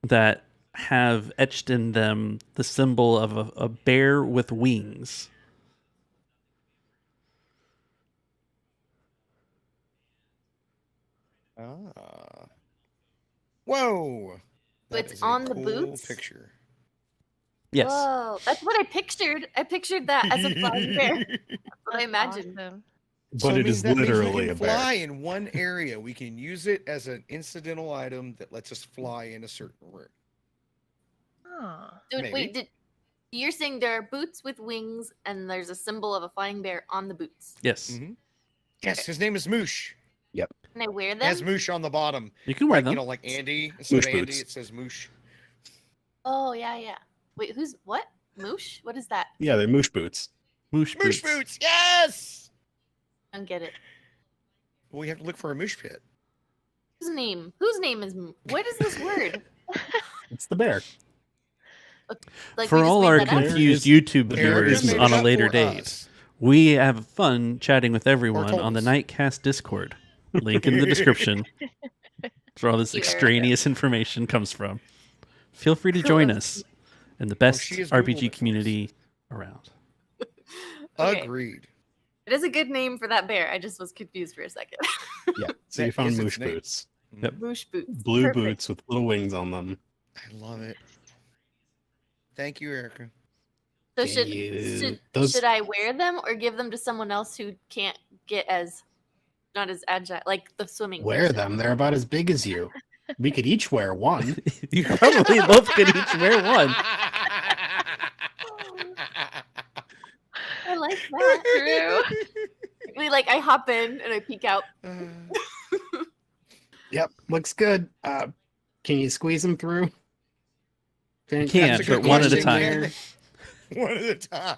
that have etched in them the symbol of a bear with wings. Ah. Whoa. So That it's is a on the cool boots? Picture. Yes. Whoa, that's what I pictured. I pictured that as a flying bear. That's what I imagined. Awesome. But it is that means we literally can a bear. fly in one area. We can use it as an incidental item that lets us fly in a certain room. Oh. So, Maybe. wait, you're saying there are boots with wings, and there's a symbol of a flying bear on the boots? Yes. Mhm. Yes, his name is Moosh. Can I wear It them? has Moosh on the bottom. You can wear Like, them. you know, like Andy. Instead Moosh of Andy, boots. it says Moosh. Oh yeah. Wait, who's what? Moosh? What is that? Yeah, they're moosh boots. Moosh Moosh boots. Yes. I don't get it. Well, we have to look for a Moosh pit. Whose name? Whose name is? What is this word? It's the bear. Like For we just all made our that up? confused There is- YouTube there viewers is on a Moosh. later For date, us. we have fun chatting with everyone told on the us. Nightcast Discord. Link in the description. That's where all this Thank you, Erica. extraneous information comes from. Feel free to Cool. join us in the best she has Googled it RPG for us. community around. Okay. Agreed. It is a good name for that bear. I just was confused for a second. Yeah. So That you found is its moosh name. boots. Yep. Moosh boots. Blue Perfect. boots with little wings on them. I love it. Thank you, Erica. So Can you- those- should I wear them or give them to someone else who can't get as not as agile, like the swimming? Wear person? them. They're about as big as you. We could each wear one. You probably both could each wear one. I like that. I hop in and I peek out. Yep, looks good. Can you squeeze them through? Can, That's a good but one at a question. time. One at a time.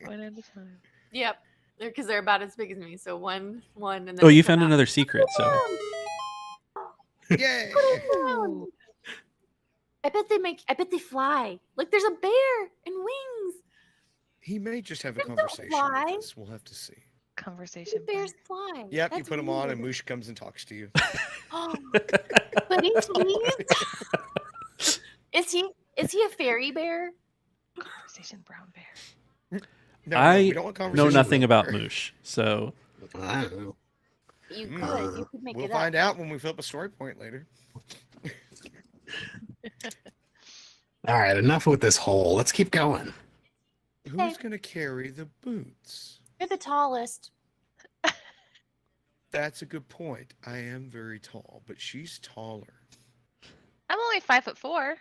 One at a time. Yep, because they're about as big as me. So one, and then Oh, they you come found out. another secret. So Yay! Down. I bet they fly. Look, there's a bear and wings. He may just have a They don't conversation fly. with us. We'll have to see. Conversation. Bears fly. Yep, you That's put him on, weird. and Moosh comes and talks to you. Oh, but he's is he a fairy bear? Conversation brown bear. No, I we don't want know conversation nothing with about her. Moosh. So I don't know. You Mm. could make We'll it find up. out when we fill up a story point later. All right, enough with this hole. Let's keep going. Who's gonna carry the boots? You're the tallest. That's a good point. I am very tall, but she's taller. I'm only 5'4".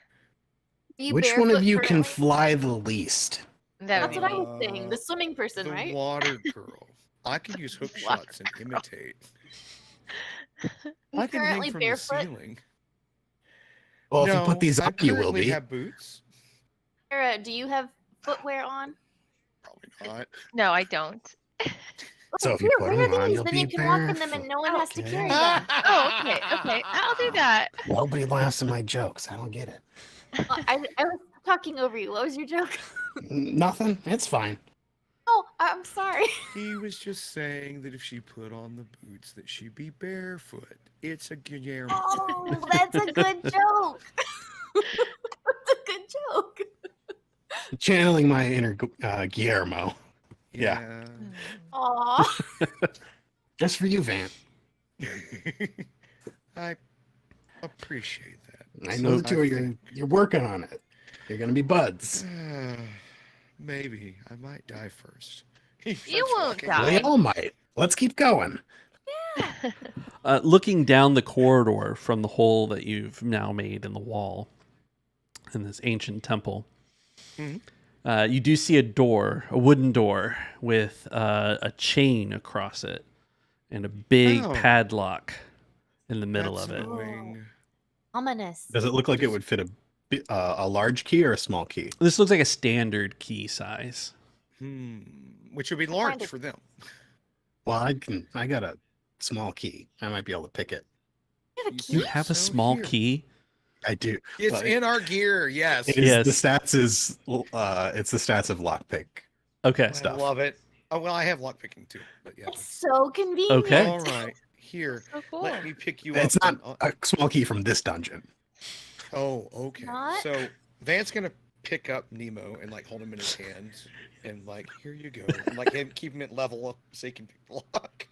You Which one of barefoot you can currently? fly the least? That would That's be what I me. was saying. The swimming person, The right? water girl. I can use hook Water shots and imitate. You I can currently hang from barefoot? the ceiling. Well, if no, you put these I up, you will currently be. have boots. Sarah, do you have footwear on? Probably not. No, I don't. So Oh, if you here, put wear them on, these, you'll then be you can walk in them and no one has to barefoot. carry them. Oh, okay, okay. I'll do that. Nobody laughs at my jokes. I don't get it. I was talking over you. What was your joke? Nothing. It's fine. Oh, I'm sorry. He was just saying that if she put on the boots, that she'd be barefoot. It's a Guillermo. Oh, that's a good joke. That's a good joke. Channeling my inner Guillermo. Yeah. Aw. Just for you, Van. I appreciate that. I know So- the two of you. You're working on it. You're gonna be buds. Maybe I might die first. You won't die. We all might. Let's keep going. looking down the corridor from the hole that you've now made in the wall in this ancient temple, Mhm. You do see a door, a wooden door with a chain across it and a big Oh. padlock in the middle That's of it. annoying. Ominous. Does it look like it would fit a large key or a small key? This looks like a standard key size. Which would be find large it. for them. Well, I got a small key. I might be able to pick it. You have a You key? You have a So small here. key? I do. It's But in our gear, yes. It is, Yes. The stats is it's the stats of lockpick. Okay. I stuff. love it. Oh well, I have lockpicking too, but yeah. That's so convenient. Okay. All right, here. So cool. Let me pick you It's up. not a small key from this dungeon. Oh, okay. Not? So Van's gonna pick up Nemo and like hold him in his hands and like, here you go, and like keep him at level up so he can block.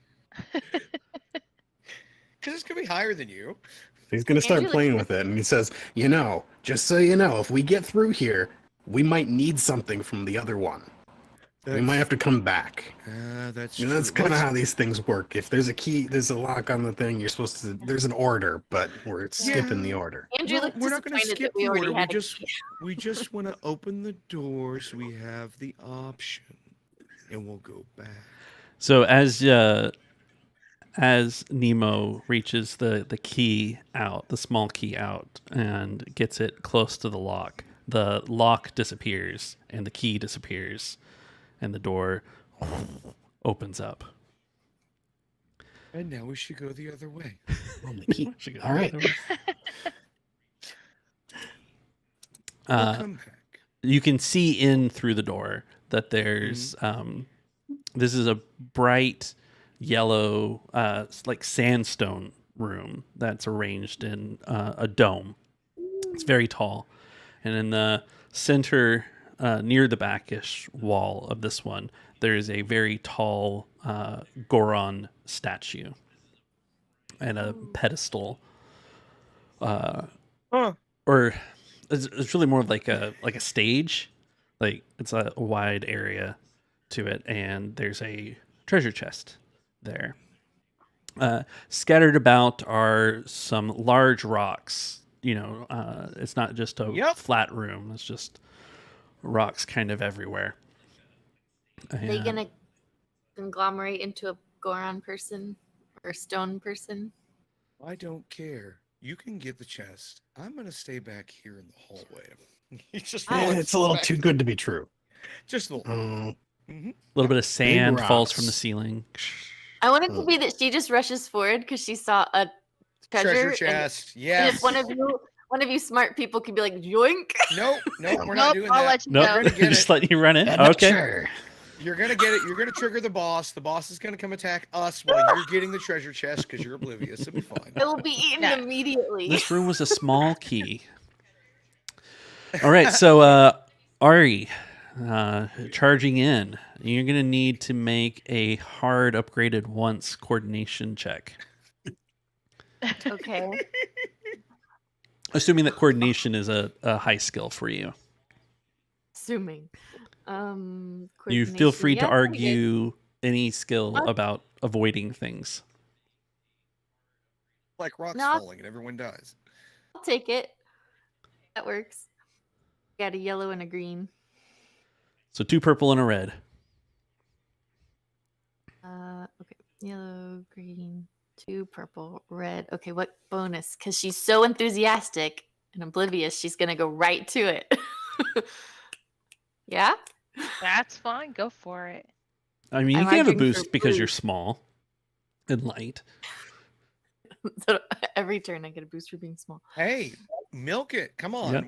Because it's gonna be higher than you. He's gonna start Andrew, playing like- with it, and he says, "You know, just so you know, if we get through here, we might need something from the other one. We might have to come back. That's You know, that's true. kind of how these things work. If there's a key, there's a lock on the thing, you're supposed to. There's an order, but we're skipping the order. Andrew Well, looked we're not going to disappointed skip that we the already order. We had a just key. we just want to open the door so we have the option, and we'll go back. So as Nemo reaches the key out, the small key out, and gets it close to the lock disappears, and the key disappears, and the door opens up. And now we should go the other way. Oh, the key. All right. We'll come back. You can see in through the door that there's this is a bright yellow like sandstone room that's arranged in a dome. It's very tall, and in the center near the backish wall of this one there is a very tall Goron statue and a pedestal or it's really more like a stage. Like it's a wide area to it, and there's a treasure chest there. Scattered about are some large rocks. You know, it's not just a flat room. It's just rocks kind of everywhere. Are they gonna conglomerate into a Goron person or stone person? I don't care. You can get the chest. I'm going to stay back here in the hallway. It's a little too good to be true. Just a little. A little bit of sand falls from the rocks. ceiling. I want it to be that she just rushes forward because she saw a treasure chest. And Yes. if one of you smart people could be like, yoink. No, we're not doing I'll that. let you No, know. We're gonna get just it. letting you run in. Okay. You're gonna get it. You're gonna trigger the boss. The boss is gonna come attack us while you're getting the treasure chest because you're oblivious. It'll be fine. It will be eaten Yeah. immediately. This room was a small key. All right, so Ari, charging in. You're gonna need to make a hard upgraded once coordination check. Okay. Assuming that coordination is a high skill for you. Assuming. You feel free to coordination. Yeah, argue any skill about avoiding things. Like rocks No. falling and everyone dies. I'll take it. That works. Got a yellow and a green. So 2 purple and a red. Okay. Yellow, green, 2 purple, red. Okay, what bonus? Because she's so enthusiastic and oblivious, she's gonna go right to it. Yeah? That's fine. Go for it. I mean, you I'm can have a arguing for boost because blue. you're small and light. So every turn I get a boost for being small. Hey, milk it! Come on, Yep.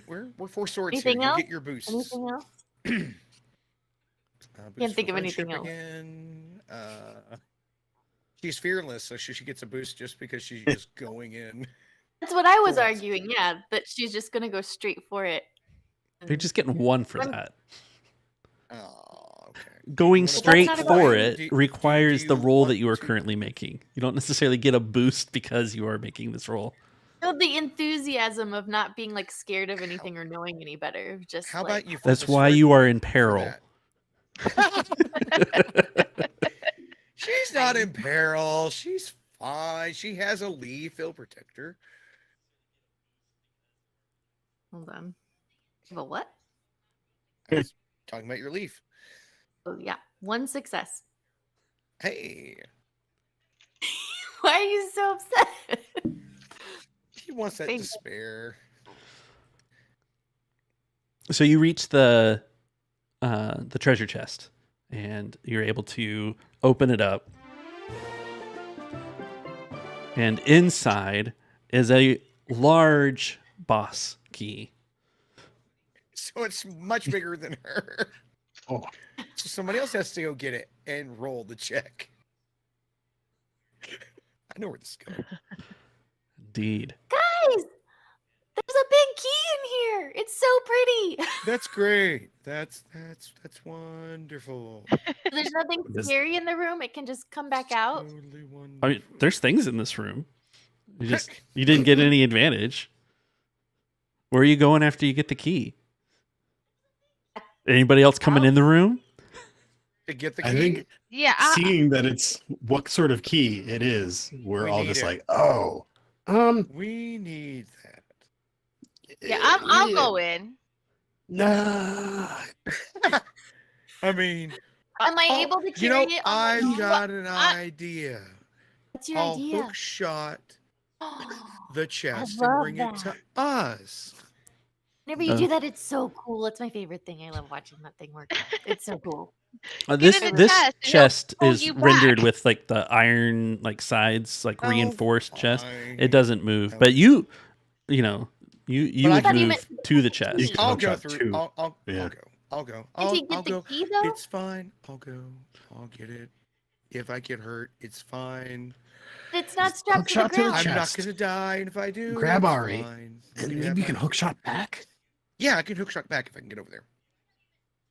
we're 4 swords Anything here. else? You get your boosts. Anything else? Boost Can't think for of anything friendship else. Again. She's fearless, so she gets a boost just because she's just going in. That's what I was Correct. arguing, yeah, that she's just gonna go straight for it. You're just getting 1 for that. Oh, okay. Going Well, that's straight not for about- it requires the roll that you are want to- currently making. You don't necessarily get a boost because you are making this roll. No, the enthusiasm of not being like scared of anything or knowing any better. Just How like, about you? flip That's a why sword you are in for peril. that? She's not in peril. She's fine. She has a leaf. It'll protect her. hold on. But what? I was talking about your leaf. Oh yeah. 1 success. Hey, Why are you so upset? he wants that Thank you. despair. So you reach the treasure chest, and you're able to open it up. And inside is a large boss key. So it's much bigger than her. Oh. So somebody else has to go get it and roll the check. I know where this is going. Indeed. Guys, there's a big key in here. It's so pretty. That's great. That's wonderful. There's nothing This- scary in the room. It can just come back out. Totally wonderful. I mean, there's things in this room. You didn't get any advantage. Where are you going after you get the key? Anybody else coming in the room? To get the key. I think Yeah. seeing that it's what sort of key it is, we're We all need just it. like, oh, We need that. Yeah, I'll go in. Nah. I mean, Am I able to you carry know, it on my I've own? got an idea. What's your I'll idea? hook shot the chest and love bring it to that. us. Whenever you Uh, do that, it's so cool. It's my favorite thing. I love watching that thing work. It's so cool. This in the this chest, and he'll chest pull is you rendered back. with like the iron like sides, like Oh, reinforced chest. fine. It doesn't move, Oh. but you know, you But I would thought he move meant to the You chest. can I'll hook go shot through. two. I'll Yeah. go. I'll go. Did he I'll get go. the key though? It's fine. I'll go. I'll get it. If I get hurt, it's fine. It's not Just strapped hook to the shot to the ground. I'm not chest. gonna die, and if I do, Grab it's Ari, fine. and can maybe have you can my- hook shot back. Yeah, I can hook shot back if I can get over there.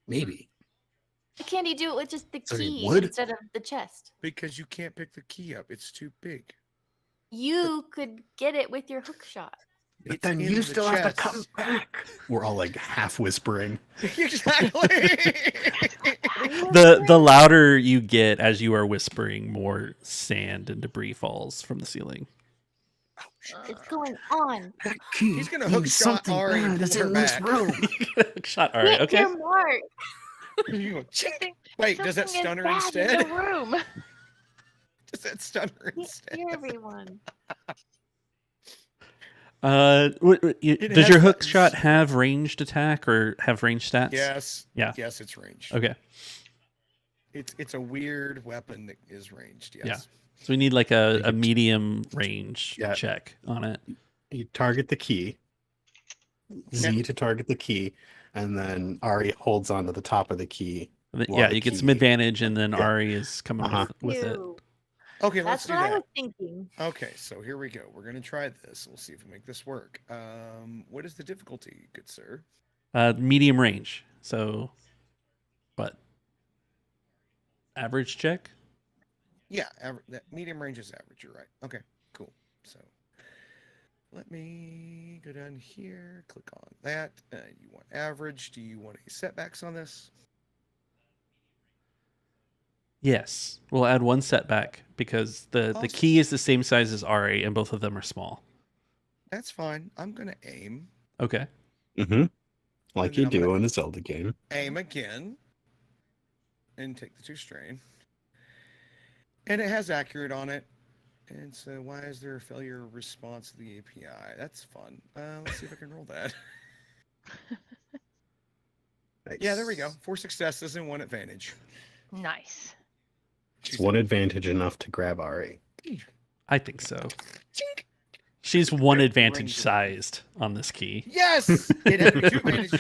Maybe. Why can't he do it with just the So he key would? instead of the chest? Because you can't pick the key up; it's too big. You could get it with your hook shot. But It's then in you the still have to chest. come back. We're all like half whispering. Exactly. The louder you get as you are whispering, more sand and debris falls from the ceiling. It's going on. That key He's gonna hook means shot something Ari and bad is pull her in this back. room. Shot. All right. Hit Okay. your mark. You go, "Ching." Wait, does that Something stun is her bad instead? in the room. Does that stun her Hit instead? everyone. It Does your has hook buttons. shot have ranged attack or have ranged stats? Yes. Yeah. Yes, it's ranged. Okay. It's a weird weapon that is ranged. Yes. Yeah. So we need like a Like a- medium range Yeah. check on it. You target the key. Z to target the key, and then Ari holds onto the top of the key. Well, Yeah, the you get some key- advantage, and then Yeah. Ari is coming Uh-huh. with it. Ew. Okay, let's That's do what I that. was thinking. Okay, so here we go. We're gonna try this. We'll see if we make this work. What is the difficulty, good sir? Medium range. So, what? Average check? Yeah, that medium range is average. You're right. Okay, cool. So let me go down here. Click on that. You want average? Do you want any setbacks on this? Yes. We'll add one setback because the Awesome. key is the same size as Ari, and both of them are small. That's fine. I'm gonna aim. Okay. Mm-hmm. Like And you then I'm do gonna- in a Zelda game. Aim again. And take the 2 strain. And it has accurate on it. And so why is there a failure response to the API? That's fun. Let's see if I can roll that. Yeah, there we go. 4 successes and 1 advantage. Nice. It's one advantage enough to grab Ari. I think so. Chink. She's one Ring advantage it. sized on this key. Yes, it had 2 advantages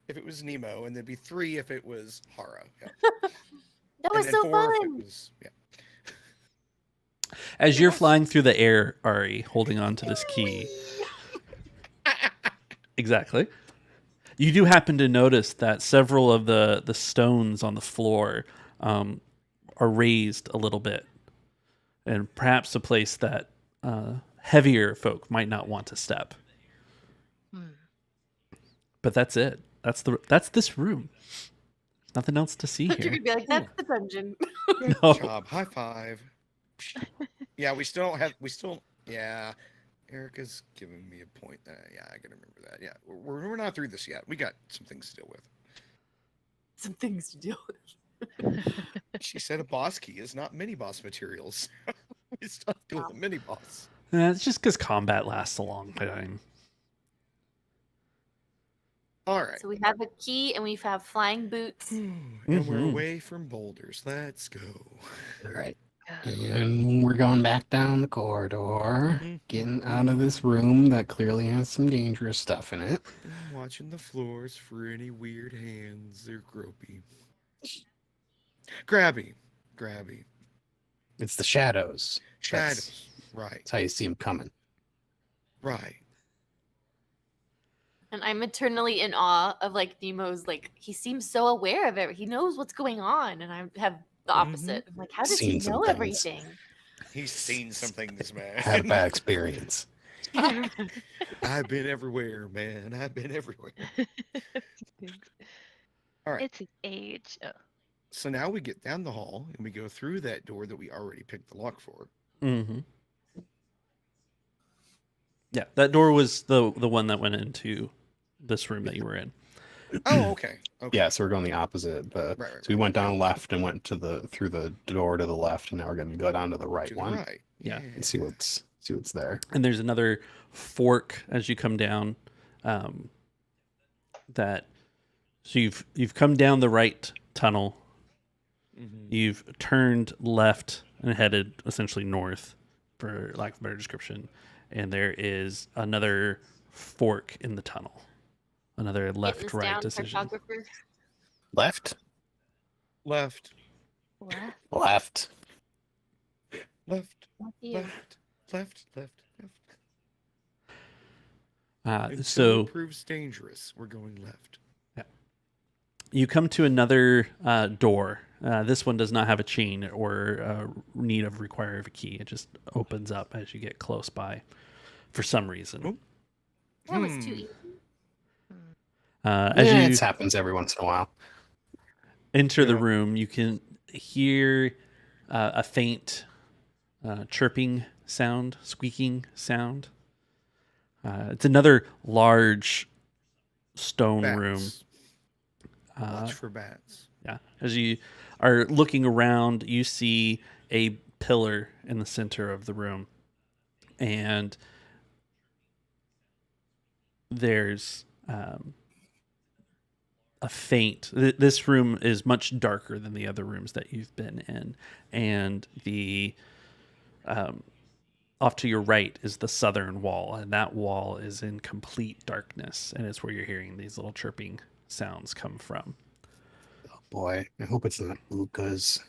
if it was Nemo, and there'd be 3 if it was Hara. Yeah. That And was then so 4 if it fun. was- yeah. As you're flying through the air, Ari, holding on to this key. Exactly. You do happen to notice that several of the stones on the floor are raised a little bit, and perhaps a place that heavier folk might not want to step. Hmm. But that's it. That's this room. Nothing else to see You're here. gonna be like, that's the dungeon. Good No. job. High five. Yeah, we still don't have. Yeah. Erica's giving me a point. Yeah, I gotta remember that. Yeah, we're not through this yet. We got some things to deal with. Some things to deal with. She said a boss key is not mini boss materials. We still have to deal with a mini boss. It's just because combat lasts a long time. All right. So we have a key and we have flying boots. And we're Mhm. away from boulders. Let's go. All right. Good. And we're going back down the corridor, getting out of this room that clearly has some dangerous stuff in it. I'm watching the floors for any weird hands. They're gropey. Grabby. It's the shadows. Shadows. Right. That's how you see them coming. Right. And I'm eternally in awe of like Nemo's like he seems so aware of it. He knows what's going on. And I have the opposite. I'm like, how does he Seen some know things. everything? He's seen some things, man. Had a bad experience. I've been everywhere, man. I've been everywhere. right. It's his age. Oh. So now we get down the hall and we go through that door that we already picked the lock for. Mm-hmm. Yeah, that door was the one that went into this room that you were in. Oh, okay. Okay. Yeah, so we're going the opposite. Right. So we went down left and went through the door to the left, and now we're going to go down to the right To the one right. Yeah. and see what's there. And there's another fork as you come down. So you've come down the right tunnel. Mhm. You've turned left and headed essentially north, for lack of a better description. And there is another fork in the tunnel. Another left-right down, decision. cartographer. Left, Left. What? left. Left. Fuck you. Left. Left. Until So it proves dangerous, we're going left. you come to another door. This one does not have a chain or need of require of a key. It just opens up as you get close by, for some reason. Oh. That was too easy. As Yeah, you it happens every once in a while. enter the Yeah. room, you can hear a faint chirping sound, squeaking sound. It's another large stone room. Bats. Watch for bats. Yeah. As you are looking around, you see a pillar in the center of the room. And there's a faint... This room is much darker than the other rooms that you've been in. And the... off to your right is the southern wall. And that wall is in complete darkness. And it's where you're hearing these little chirping sounds come from. Oh boy, I hope it's not Ukas.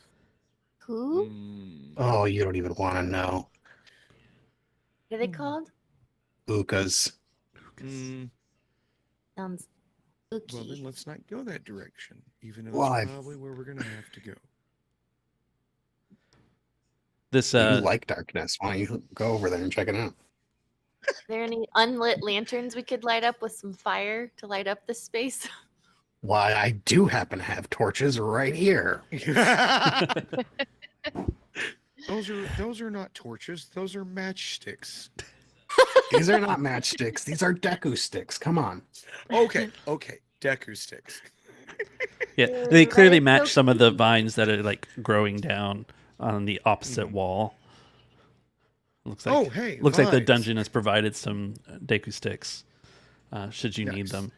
Who? Mm. Oh, you don't even want to know. What are they called? Ukas. Mm. Sounds Well, spooky. then let's not go that direction, even though Well, it's probably where we're going to have to go. This You like darkness. Why don't you go over there and check it out? Are there any unlit lanterns we could light up with some fire to light up this space? Why, I do happen to have torches right here. Those are not torches. Those are matchsticks. These are not matchsticks. These are Deku sticks. Come on. Okay. Deku sticks. Yeah, Dude, they that clearly is so match some of the creepy. vines that are like growing down on the opposite Mhm. wall. Looks like Oh, hey. looks like the vines. dungeon has provided some Deku sticks, should you need Nice. them.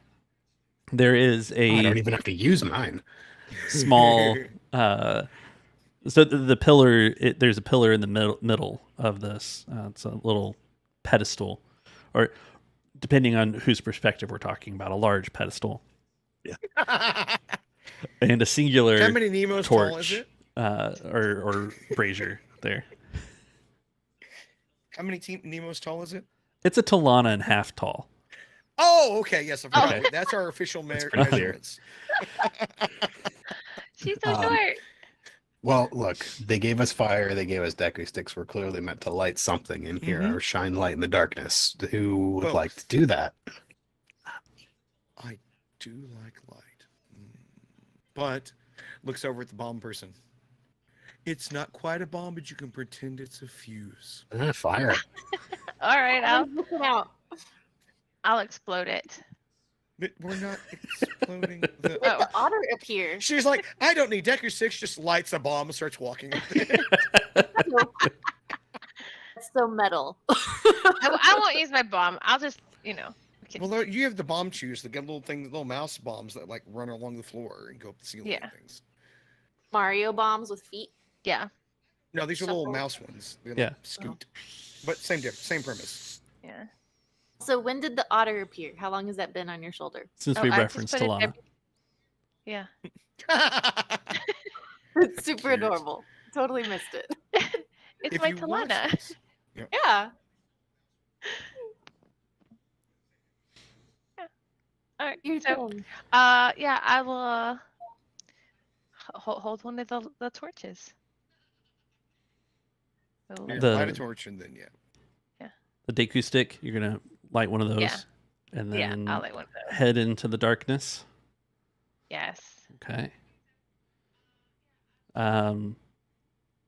There is I don't a even have to use mine. small. So the pillar, there's a pillar in the middle of this. It's a little pedestal, or depending on whose perspective we're talking about, a large pedestal and a singular How many Nemos tall is torch it? or brazier there. How many Nemos tall is it? It's a Talana and half tall. Oh, okay. Yes, I forgot. Okay. That's our official pretty clear. measurements. She's so Um, short. Well, look, they gave us fire. They gave us Deku sticks. We're clearly meant to light something in here Mhm. or shine light in the darkness. Who would Both. like to do that? I do like light. But looks over at the bomb person. It's not quite a bomb, but you can pretend it's a fuse. Fire. All right, I'll I'm looking out. I'll explode it. But we're not exploding the. Let Oh. the otter appear. She's like, I don't need Deku 6, just lights a bomb and starts walking. with it. That's so metal. I won't use my bomb. I'll just, we can- Well, no, you have the bomb chews, the little things, little mouse bombs that like run along the floor and go up the ceiling Yeah. and things. Mario bombs with feet. yeah, No, these are little Shuffle. mouse ones. They like Yeah. scoot. But same premise. yeah. So when did the otter appear? How long has that been on your shoulder? Since Oh, we I just referenced put it Talana. Yeah. It's super Cute. adorable. Totally missed it. It's If my you watch Talana. this- Yeah. All right. Your So, turn. yeah, I will hold one of the torches. So, Yeah, The- light a torch and then The Deku stick, you're going to light one of those Yeah. and yeah, then I'll light one of those. head into the darkness. Yes. Okay.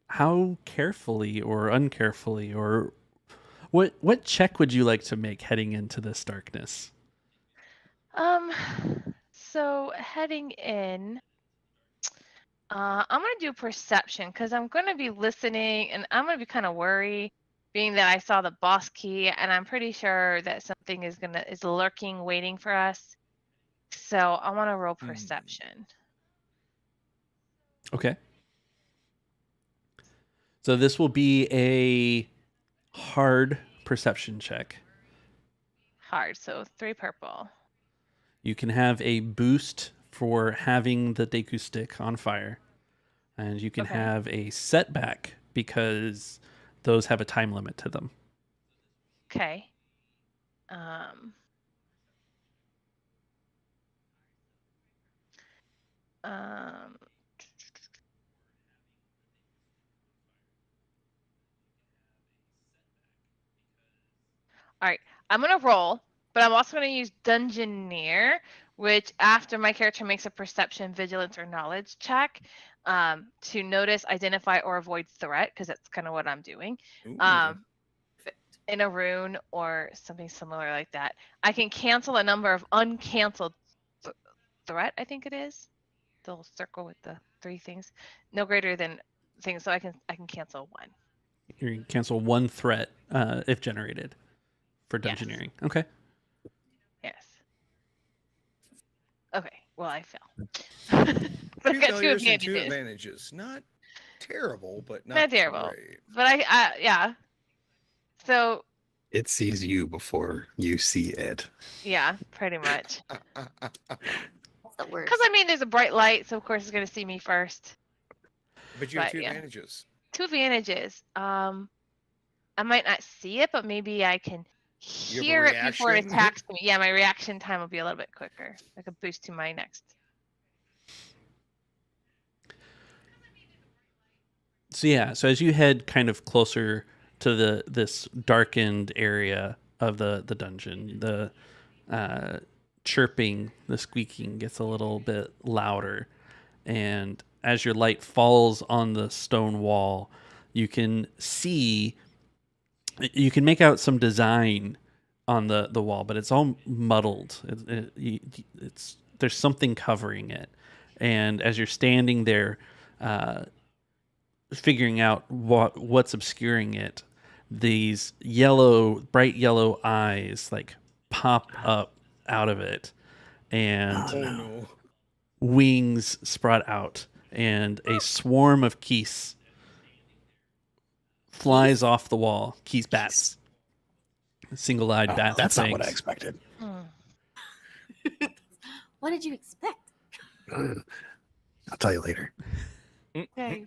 How carefully or uncarefully, or what check would you like to make heading into this darkness? So heading in, I'm gonna do perception because I'm gonna be listening, and I'm gonna be kind of worried, being that I saw the boss key, and I'm pretty sure that something is lurking, waiting for us. So I want to roll perception. Okay. So this will be a hard perception check. Hard, so 3 purple. You can have a boost for having the Deku stick on fire, and you can Okay. have a setback because those have a time limit to them. Okay. Um. Um. All right, I'm gonna roll, but I'm also gonna use Dungeoneer, which after my character makes a perception, vigilance, or knowledge check, to notice, identify, or avoid threat, because that's kind of what I'm doing. Ooh. In a rune or something similar like that, I can cancel a number of uncanceled threat. I think it is the little circle with the 3 things, no greater than things. So I can cancel 1. You can cancel 1 threat if generated for Yes. dungeoneering. Okay. Yes. Okay. Well, I fail. But I got 2 failures and advantages. 2 advantages. Not terrible, but Not terrible. great. But I yeah. So It sees you before you see it. yeah, pretty much. That's the worst. Because I mean, there's a bright light, so of course it's gonna see me first. But you have But, 2 yeah. advantages. 2 advantages. I might not see it, but maybe I can You have a hear it before it reaction? attacks me. Yeah, my reaction time will be a little bit quicker. Like a boost to my next. So yeah, so as you head kind of closer to this darkened area of the dungeon, the chirping, the squeaking gets a little bit louder, and as your light falls on the stone wall, you can make out some design on the wall, but it's all muddled. It's there's something covering it, and as you're standing there, figuring out what's obscuring it, these bright yellow eyes like pop up out of it, and Oh no. wings sprout out, and a swarm of geese flies off the wall. Bats. Single-eyed bats. That's with not what I fangs. expected. What did you expect? I'll tell you later. Okay.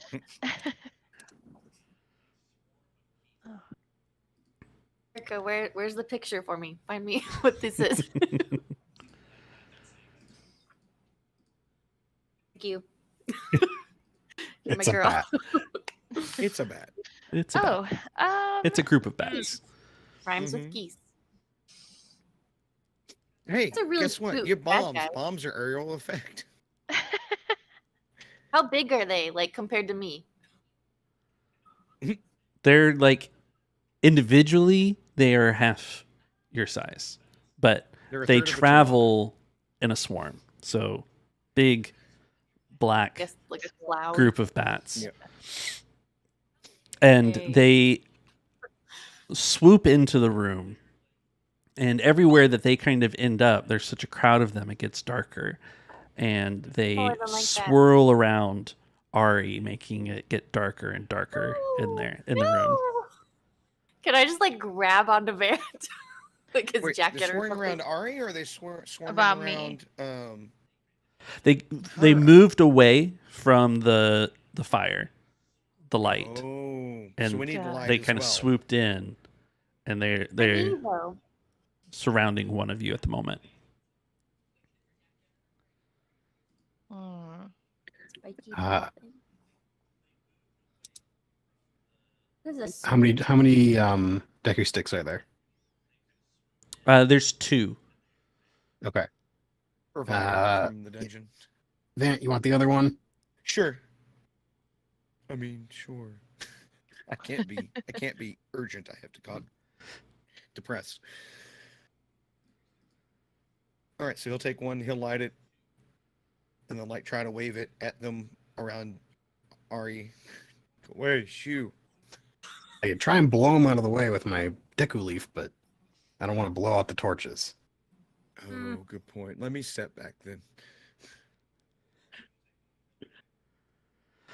Erica, where's the picture for me? Find me what this is. Thank you. You're my It's a girl. bat. It's a bat. It's a bat. It's a group of bats. Rhymes Mhm. with geese. Hey, It's a really guess what? cute You have bad bombs. guy. Bombs are aerial effect. How big are they, like, compared to me? They're like individually they are half your size, but They're a they third of a travel in a swarm. So big black Just like a cloud. group of bats. Yep. And Okay. they swoop into the room, and everywhere that they kind of end up, there's such a crowd of them, it gets darker, and they I don't like that. swirl around Ari, making it get darker and darker in there in the room. Can I just like grab onto Van? Like his Wait, jacket they're or swarming something? around Ari, or are they swarming About me. around? They Huh. moved away from the fire, the light. Oh, And so we need Yeah. light They as kind of well. swooped in, and Me they're though. surrounding one of you at the moment. Spiky Uh, thing. What is this? How many Deku sticks are there? There's 2. Okay. Provided Uh, from the dungeon. Vant, you want the other one? Sure. I mean, sure. I can't be urgent. I have to cog depressed. All right, so he'll take one, he'll light it, and then like try to wave it at them around Ari. Go away, shoo. I could try and blow them out of the way with my Deku Leaf, but I don't want to blow out the torches. Oh, good point. Let me step back then.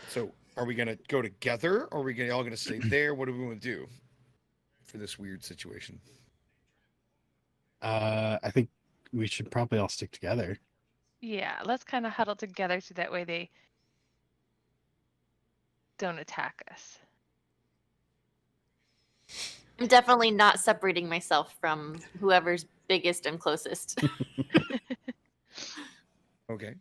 So, are we gonna go together, or are we all gonna stay there? What do we want to do for this weird situation? I think we should probably all stick together. Yeah, let's kind of huddle together so that way they don't attack us. I'm definitely not separating myself from whoever's biggest and closest. Okay.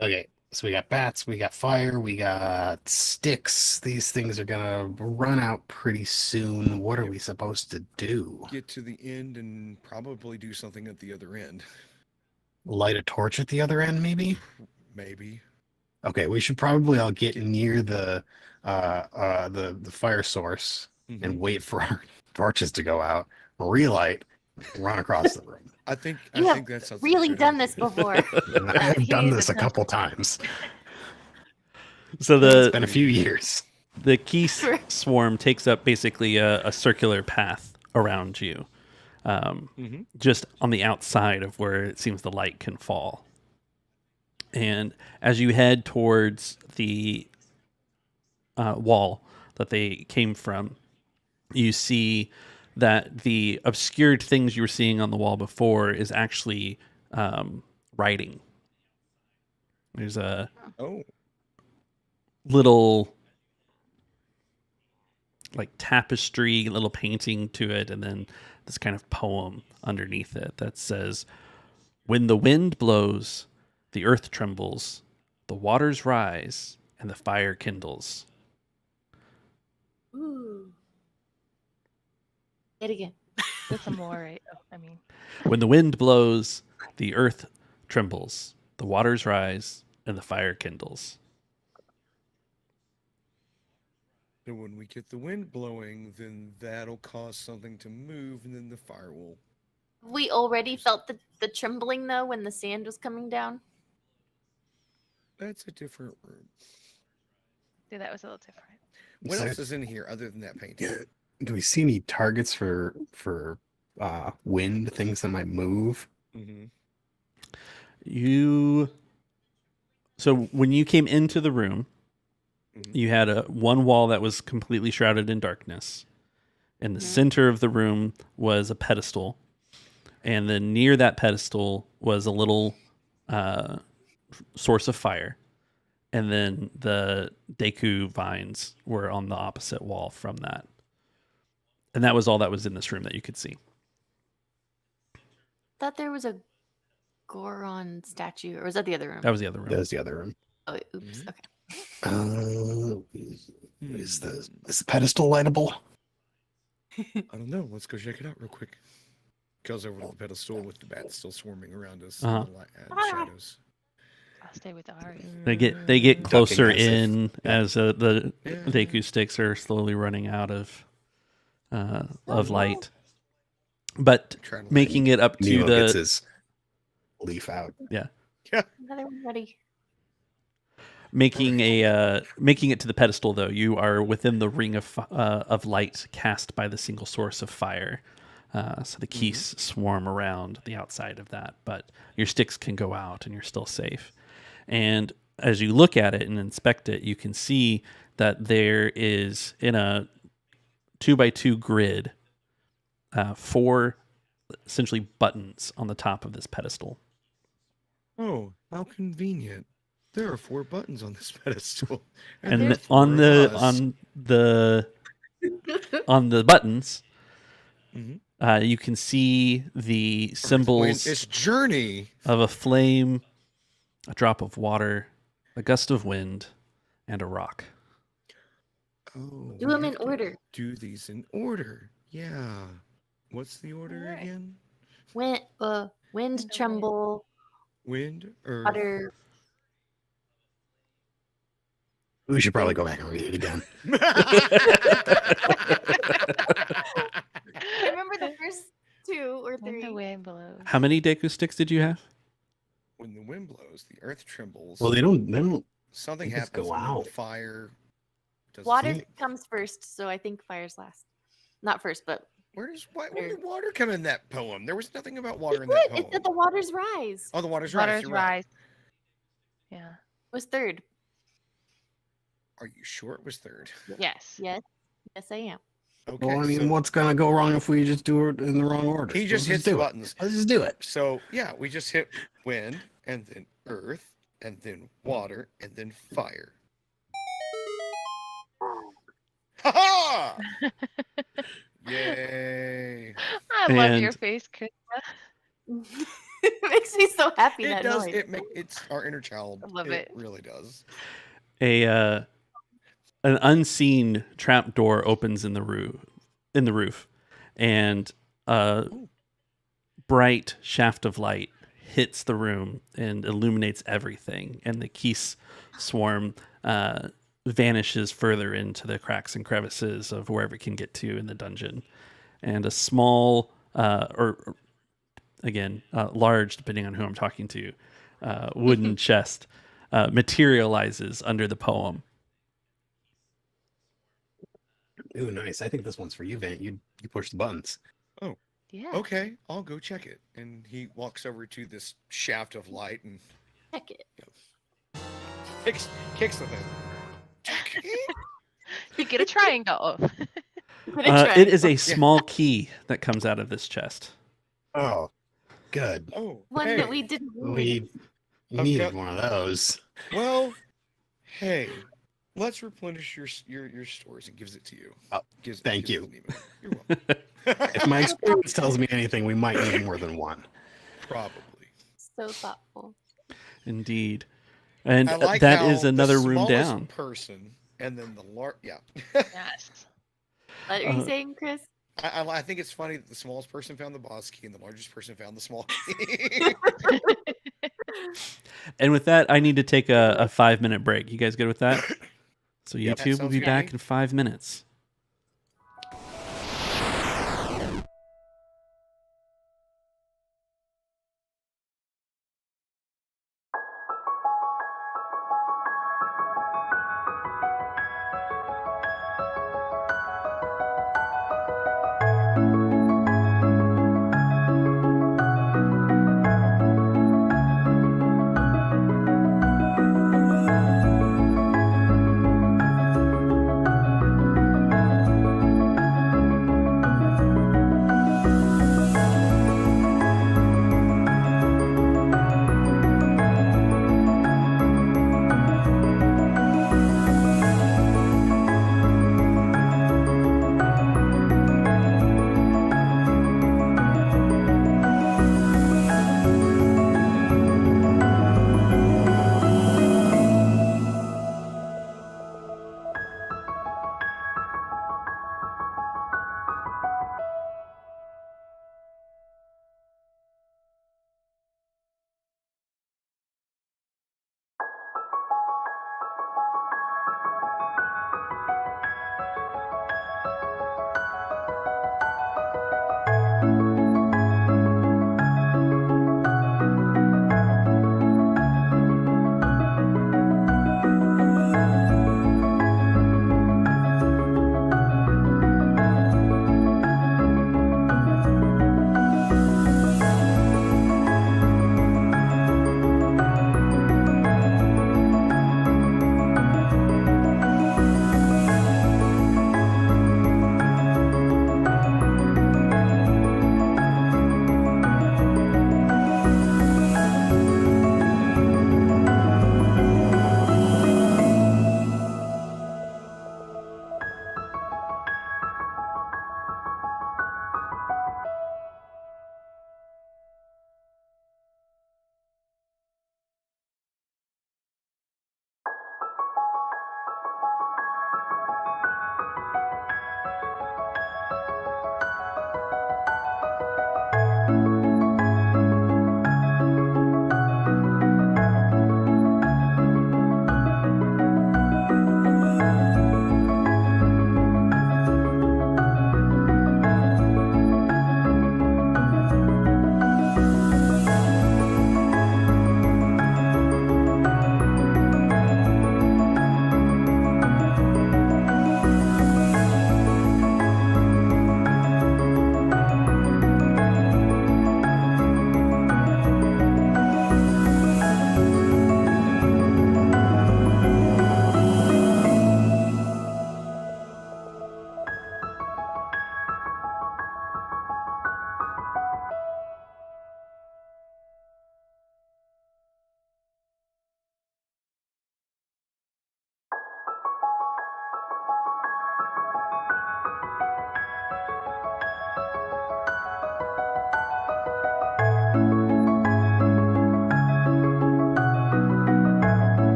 Okay, so we got bats, we got fire, we got sticks. These things are gonna run out pretty soon. What are we supposed to do? Get to the end and probably do something at the other end. Light a torch at the other end, maybe? Maybe. Okay, we should probably all get near the fire source and Mhm. wait for our torches to go out, relight, run across the room. I think that sounds Really good done idea. this before. And I have done He's this a a couple times. So It's been a few years. the key swarm takes up basically a circular path around you, Mhm. just on the outside of where it seems the light can fall. And as you head towards the wall that they came from, you see that the obscured things you were seeing on the wall before is actually writing. There's a Oh. little like tapestry, little painting to it, and then this kind of poem underneath it that says, "When the wind blows, the earth trembles, the waters rise, and the fire kindles." Ooh. It again. That's some more, right? Oh, I mean, When the wind blows, the earth trembles, the waters rise, and the fire kindles. So when we get the wind blowing, then that'll cause something to move, and then the fire will. We already felt the trembling though when the sand was coming down. That's a different room. yeah, that was a little different. What So- else is in here other than that painting? Do we see any targets for wind, things that might move? Mm-hmm. So when you came into the room, Mhm. you had one wall that was completely shrouded in darkness. In the Mhm. center of the room was a pedestal, and then near that pedestal was a little source of fire, and then the Deku vines were on the opposite wall from that, and that was all that was in this room that you could see. Thought there was a Goron statue, or was that the other room? That was the other room. There's the other room. Oh, oops. Mhm. Okay. Is the pedestal lightable? I don't know. Let's go check it out real quick. Goes over to the pedestal with the bats still swarming around us in the shadows. I'll stay with Ari. They get closer as if- in yeah. as the Yeah. Deku sticks are slowly running out of light, but Trying to making it up to Nemo gets the his leaf out. Another one ready. making it to the pedestal. Though you are within the ring of light cast by the single source of fire, so the keys swarm around the outside of that, but your sticks can go out and you're still safe. And as you look at it and inspect it, you can see that there is, in a 2x2 grid, 4 essentially buttons on the top of this pedestal. Oh, how convenient! There are 4 buttons on this pedestal, And there's on 4 of us. on the buttons, Mhm. you can see the symbols It's journey. of a flame, a drop of water, a gust of wind, and a rock. Oh, Do we them in have to order. Do these in order. Yeah. What's the order Alright. again? Wind Wind, tremble, Wind, earth, water, We should probably go back and read it again. I remember the first 2 or When 3. the wind blows. How many Deku sticks did you have? When the wind blows, the earth trembles. Well, they don't. Something they just happens. go and then out. Fire. Does Water something- comes first, so I think fire's last. Not first, but Where did water come in that poem? There was nothing about water in that it poem. said the waters rise. Oh, the water's rise. Waters You're right. rise. Yeah. Was 3rd. Are you sure it was 3rd? Yes. Yes, I am. Okay. Well, I mean, so what's gonna go wrong if we just do it in the wrong order? he just hits do it. buttons. Let's just do it. So yeah, we just hit wind, and then earth, and then water, and then fire. Ha ha! Yay! I love your And- face, Chris. It makes me so happy. It that does. noise. It's our inner child. I love it. Really does. An unseen trap door opens in the roof, and a bright shaft of light hits the room and illuminates everything, and the Keese swarm vanishes further into the cracks and crevices of wherever it can get to in the dungeon, and a small or again large, depending on who I'm talking to, wooden chest materializes under the poem. Ooh, nice. I think this one's for you, Vant. You push the buttons. Yeah. Okay, I'll go check it. And he walks over to this shaft of light and Check it. kicks the thing. You get a triangle. Put a try. It is a small key that comes out of this chest. Oh, good. Oh, One hey. that we didn't need. We I've needed got- one of those. Well, hey, let's replenish your stores and gives it to you. Oh, thank gives you. it to Nemo. You're welcome. If my experience tells me anything, we might need more than one. Probably. So thoughtful. Indeed. And I like that how is another the room smallest down. person, and then the yeah. Yes. What are you Uh, saying, Chris? I think it's funny that the smallest person found the boss key and the largest person found the small key. And with that, I need to take a 5-minute break. You guys good with that? So Yep. That YouTube will sounds be good. back in 5 minutes.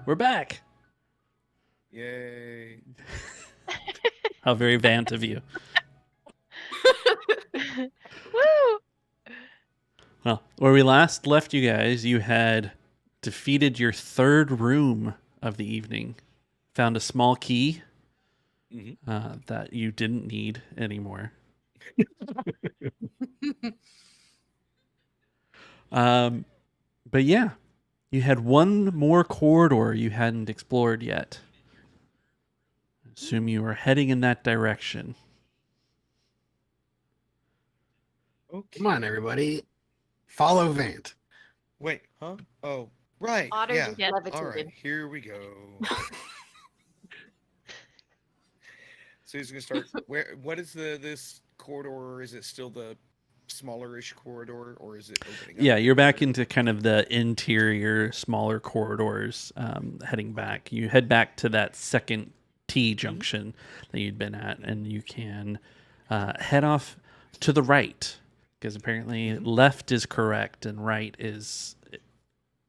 we're back. Yay. How very Vant of you. Woo! Well, where we last left you guys, you had defeated your third room of the evening, found a small key that you didn't need anymore. But yeah, you had one more corridor you hadn't explored yet. Assume you were heading in that direction. Okay. Come on, everybody. Follow Vant. Wait, huh? Oh, right. Otter yeah. just Yeah. All levitated. right, here we go. So he's gonna start. What is this corridor? Is it still the smaller-ish corridor, or is it opening up? Yeah, you're back into kind of the interior, smaller corridors, heading back. You head back to that second T junction that you'd been at, and you can head off to the right, because apparently left is correct and right is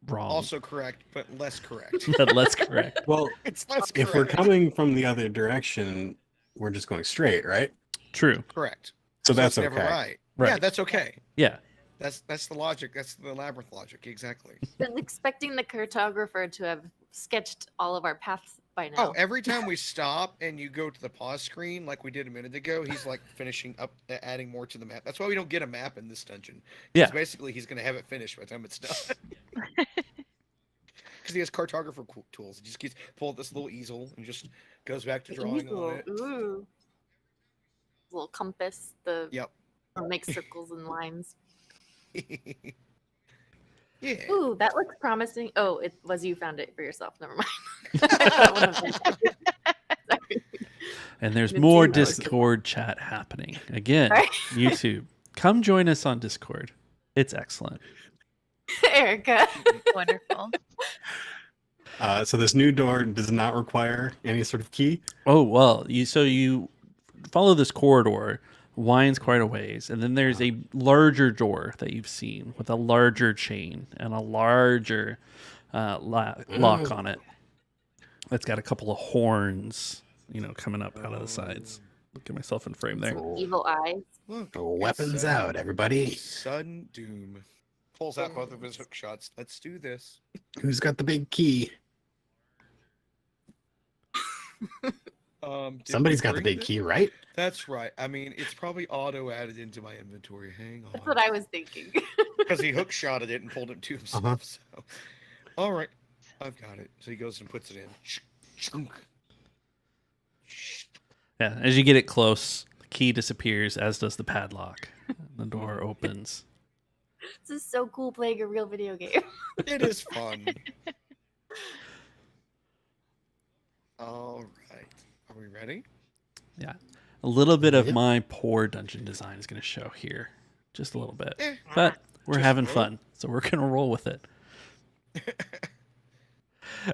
wrong. Also correct, but less correct. But less correct. Well, It's less if correct. we're coming from the other direction, we're just going straight, right? True. Correct. So that's it's never okay. right. Right. Yeah, that's okay. Yeah. That's the logic. That's the labyrinth logic. Exactly. Been expecting the cartographer to have sketched all of our paths by now. Oh, every time we stop and you go to the pause screen, like we did a minute ago, he's like finishing up, adding more to the map. That's why we don't get a map in this dungeon. Yeah. Basically, he's gonna have it finished by the time it's done. Because he has cartographer tools. He just keeps pull this little easel and just goes back to drawing on it. Ooh. Little compass. Yep. Or make circles and lines. Yeah. Ooh, that looks promising. Oh, it was you found it for yourself. Never mind. I thought one of them- Sorry. And there's Didn't more see that was good. Discord chat happening. Again, Sorry. YouTube. Come join us on Discord. It's excellent. Erica. Wonderful. So this new door does not require any sort of key. Oh, well, you follow this corridor, winds quite a ways, and then there's a larger door that you've seen with a larger chain and a larger lock on it. It's got a couple of horns, coming up out of the sides. Look at myself in frame there. Evil eyes. Look, Weapons it's, out, everybody. Sudden doom. Pulls out both of his hook shots. Let's do this. Who's got the big key? Did Somebody's we got the bring big key, right? That's right. I mean, it's probably auto added into my inventory. Hang on. That's what I was thinking. Because he hook shotted it and pulled it to himself. Uh-huh. So, all right, I've got it. So he goes and puts it in. Yeah, as you get it close, the key disappears, as does the padlock. The door opens. This is so cool playing a real video game. It is fun. All right, are we ready? Yeah. A little bit of Yep. my poor dungeon design is going to show here. Just a little bit. Eh, But we're Just having roll. fun, so we're going to roll with it.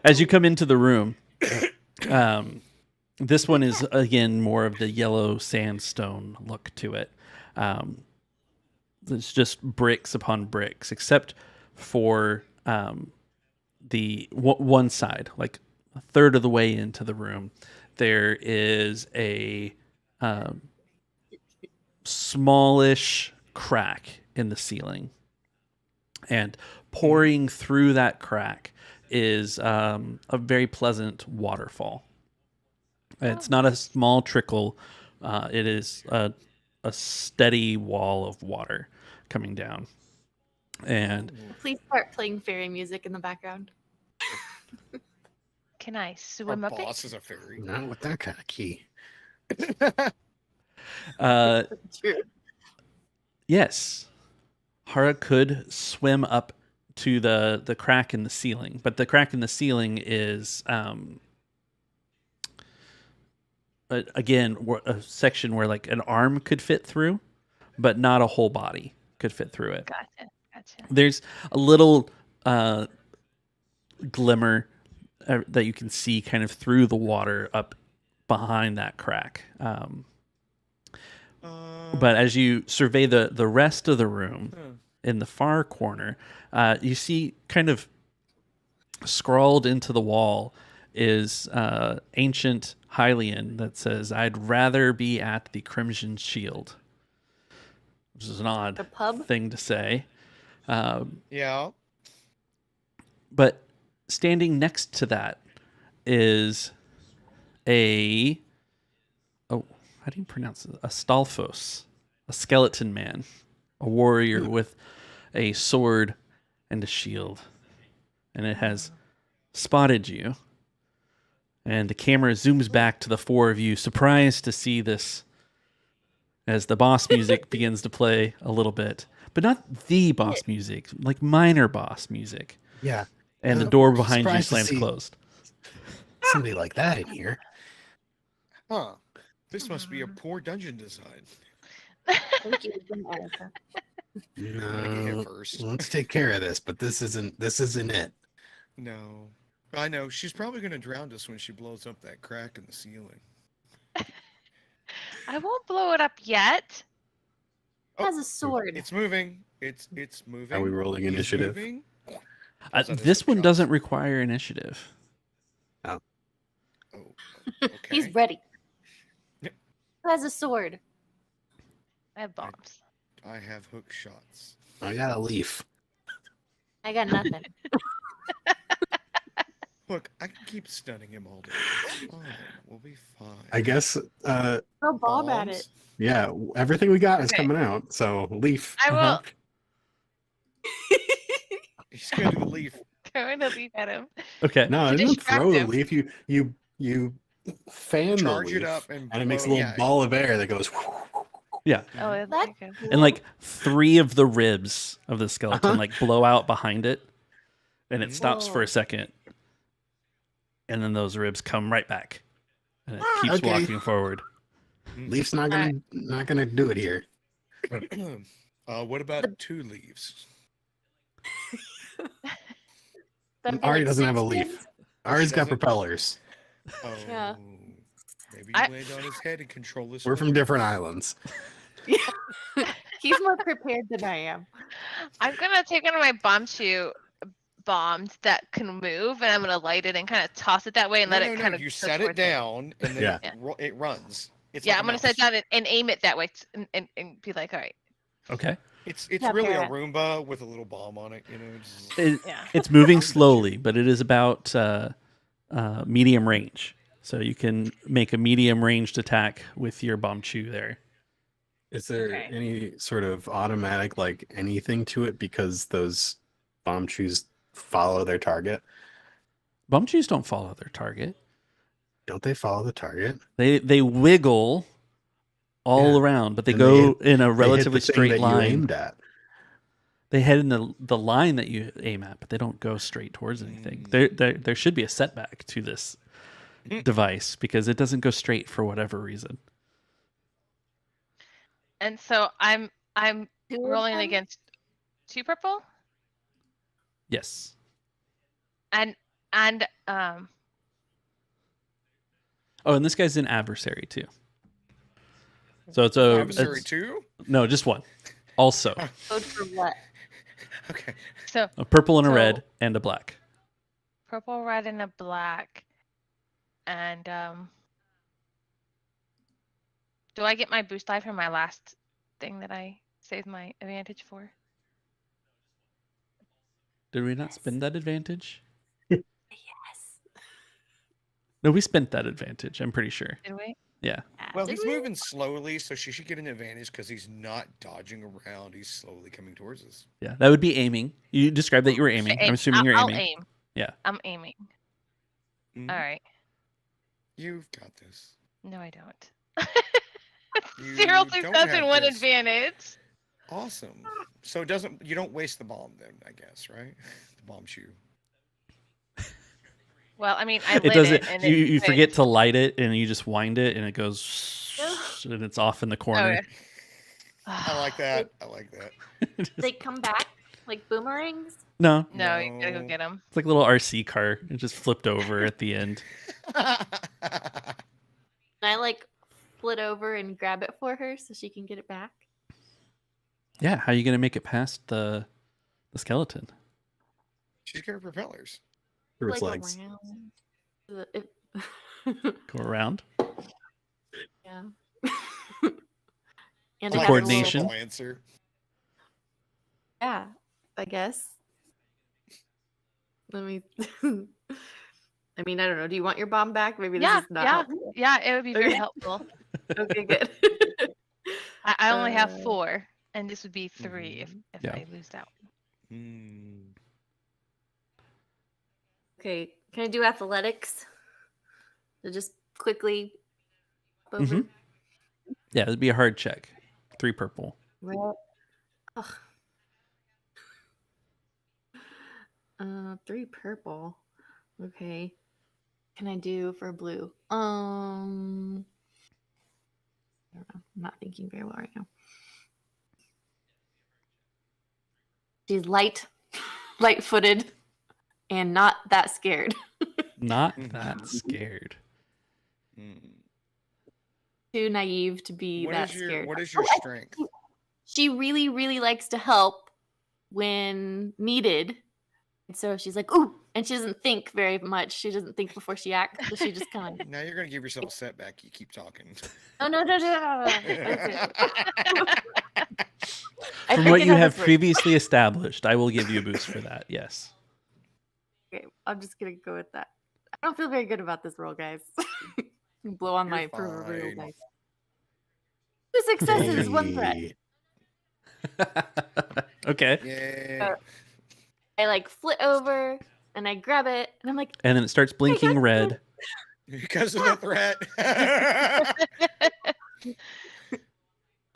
As you come into the room, this one is, again, more of the yellow sandstone look to it. It's just bricks upon bricks, except for the one side, like a third of the way into the room, there is a smallish crack in the ceiling. And pouring through that crack is a very pleasant waterfall. It's not a small trickle. It is a steady wall of water coming down. And Please start playing fairy music in the background. Can I Our swim up it? boss is a fairy. Not with that kind of key. True. yes, Hara could swim up to the crack in the ceiling, but the crack in the ceiling is again a section where like an arm could fit through, but not a whole body could fit through it. Gotcha. There's a little glimmer that you can see kind of through the water up behind that crack. But as you survey the rest of the room in the far corner, you see kind of scrawled into the wall is ancient Hylian that says, "I'd rather be at the Crimson Shield," which is an odd The pub? thing to say. Yeah. But standing next to that is a how do you pronounce it? A Stalfos, a skeleton man, a warrior with a sword and a shield, and it has spotted you. And the camera zooms back to the four of you, surprised to see this as the boss music begins to play a little bit, but not the boss music, like minor boss music. Yeah. And the door behind you Surprised to slams see closed. somebody like that in here. Huh. This must be a poor dungeon design. Thank you, Erica. No, first. let's take care of this, but this isn't it. No. I know. She's probably going to drown us when she blows up that crack in the ceiling. I won't blow it up yet. It has a sword. It's moving. It's moving. Are we rolling It's initiative? moving. This one doesn't require initiative. Oh, okay. He's ready. Yeah. Who has a sword? I have bombs. I have hook shots. I got a leaf. I got nothing. Look, I can keep stunning him all day. It's fine. We'll be fine. I guess, Throw bomb at it. yeah, everything we got is Okay. coming out. So, leaf. I will He's going to do the leaf. throw in a leaf at him. Okay. No, I To didn't distract throw the him. leaf. You fan Charge the it leaf, up and it makes a blow- little yeah. ball of air that goes. Yeah. Oh, that's That- okay. And like 3 of the ribs of the skeleton Uh-huh. like blow out behind it, and it stops for Whoa. a second, and then those ribs come right back, and it keeps Okay. walking forward. Leaf's not gonna do it here. What about 2 leaves? That'd be Ari like doesn't have a 6 leaf. kids. Ari's got doesn't? propellers. Oh, Yeah. maybe I- you laid on his head and control this. We're from different islands. He's more prepared than I am. I'm gonna take one of my bomb shoe bombs that can move, and I'm gonna light it and kind of toss it that way and let it kind of. You go set it towards down and then Yeah. it runs. It's Yeah, like a I'm gonna set it mouse. down and aim it that way and be like, all right. Okay. It's Yeah, really a parrot. Roomba with a little bomb on it. You know. Just... Yeah. It's moving slowly, but it is about medium range. So you can make a medium ranged attack with your bomb chew there. Is there Okay. any sort of automatic like anything to it because those bomb chews follow their target? Bomb chews don't follow their target. Don't they follow the target? They wiggle all Yeah. around, but they And go they in a They hit relatively the thing straight that you line. aimed at. They head in the line that you aim at, but they don't go straight towards anything. There should be a setback to this device because it doesn't go straight for whatever reason. And so I'm 2 of rolling them? against 2 purple Yes. and Oh, and this guy's an adversary too. So it's a Adversary it's- 2? no, just one. Also, Code for what? Okay. so a purple and a So- red and a black. purple, red, and a black. And do I get my boost die from my last thing that I saved my advantage for? Did we not spend that advantage? Yes. No, we spent that advantage. I'm pretty sure. Did we? Yeah. Well, Did he's we? moving slowly, so she should get an advantage because he's not dodging around. He's slowly coming towards us. Yeah. That would be aiming. You described that you were aiming. I'm assuming you're I'll aiming. aim. Yeah. I'm aiming. Mhm. All right. You've got this. No, I don't. You 0 don't success have and 1 this. advantage. Awesome. So you don't waste the bomb then, I guess, right? The bomb shoe. Well, I mean, I lit It doesn't. it. And You it forget to light it, and you just wind it, and it goes, and it's off in the corner. Okay. I like that. I like that. They come back like boomerangs. No, No, you gotta go No. get him. it's like a little RC car. It just flipped over at the end. And I like flit over and grab it for her so she can get it back. Yeah. How are you gonna make it past the skeleton? She's got her propellers. Through its like legs. around. Go around. Yeah. I And Some it has a coordination. little, simple answer. yeah, I guess. Let me. I mean, I don't know. Do you want your bomb back? Maybe this Yeah, is not yeah, helpful. yeah. It would be very Okay. helpful. Okay, good. I only have Uh, 4, and this would be 3 if Yeah. I lose out. Hmm. Okay, can I do athletics? To just quickly hop over. Mhm. Yeah, it'd be a hard check. 3 purple. Red. Ugh. 3 purple. Okay. Can I do for blue? I don't know. I'm not thinking very well right now. She's light-footed, and not that scared. Not Mhm. that scared. Too naive to be that scared. What is your Oh, I- strength? She really, really likes to help when needed. And so she's like, ooh, and she doesn't think very much. She doesn't think before she acts. So she just kind of, Now you're gonna give yourself a setback. You keep talking. no. That's it. I From what forget you how have this works. previously established, I will give you a boost for that. Yes. Okay, I'm just gonna go with that. I don't feel very good about this roll, guys. Blow on You're my proverbial fine. dice. 2 successes, 1 threat. Hey. Okay. Yay. I like flit over and I grab it and I'm like, And then it starts blinking red. Because of the threat.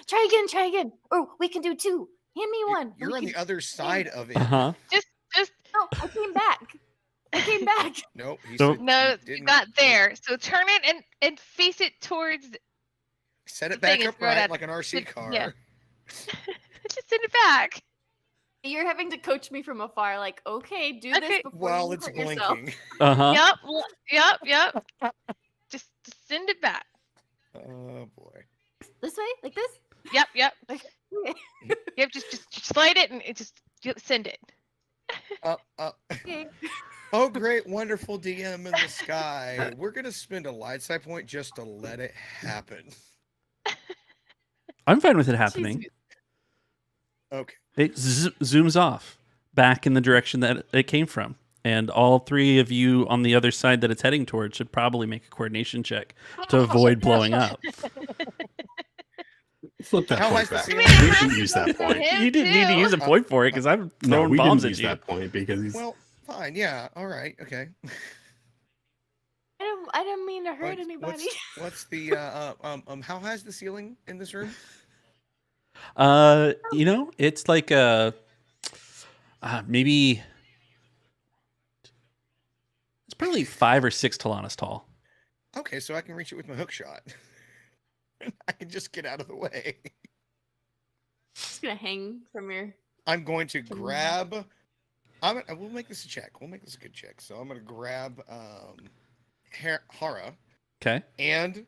try again. Oh, we can do 2. Hand me one. You're We on can- the other side of it. Uh-huh. Just No, I came back. Nope. He Nope. said no, he didn't. not Nope. there. So turn it and face it towards. Set it The thing back is throw it upright at- like an RC car. yeah. Just send it back. You're having to coach me from afar, like, okay, do Okay. this before While you it's hurt yourself. blinking. Uh-huh. Yep. Just send it back. Oh boy. This way, like this. Yep. Okay. Yep. Just slide it and send it. Okay. Oh, great, wonderful DM in the sky. We're gonna spend a light side point just to let it happen. I'm fine with it happening. Okay. It zooms off back in the direction that it came from. And all 3 of you on the other side that it's heading towards should probably make a coordination check to avoid blowing up. Flip that How point high's the back. ceiling? We didn't use that point. Him You didn't need to too. use a point for it because I'm No, throwing we bombs didn't at use you. that point because he's Well, fine. Yeah. All right. Okay. I didn't mean to hurt anybody. What's the how high's the ceiling in this room? It's like maybe it's probably 5 or 6 Talanas tall. Okay, so I can reach it with my hook shot. I can just get out of the way. Just gonna hang from your. I'm going to grab. We'll make this a check. We'll make this a good check. So I'm going to grab Hara Okay. and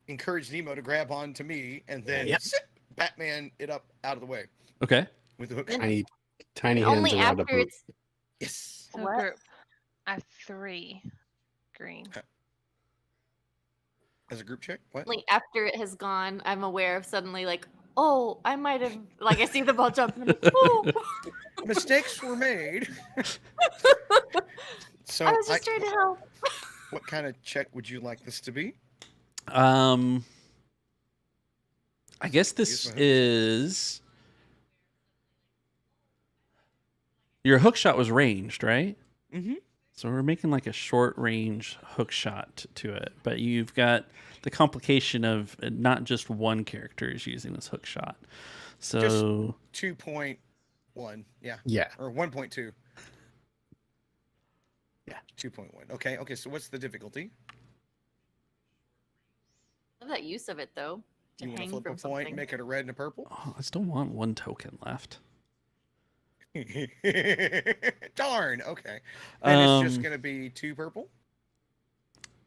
encourage Nemo to grab on to me, and then Yep. zip, Batman it up out of the way Okay. with the hook And- shot. tiny hands Only around a after boot. it's Yes. So What? group. I have 3 green. As a group check. What? like after it has gone, I'm aware of suddenly like, oh, I might have like I see the ball jump and I'm like, oh. Mistakes were made. So I was just trying to help. what kind of check would you like this to be? I guess Use this my hook. is your hook shot was ranged, right? Mm-hmm. So we're making like a short range hook shot to it, but you've got the complication of not just one character is using this hook shot. So 2.1. Yeah. Yeah. Or 1.2. Yeah. 2.1. Okay. Okay. So what's the difficulty? I love that use of it though. To You want to hang flip a from point, something. make it a red and a purple? I still want 1 token left. Darn. Okay. Then it's just Um, going to be 2 purple?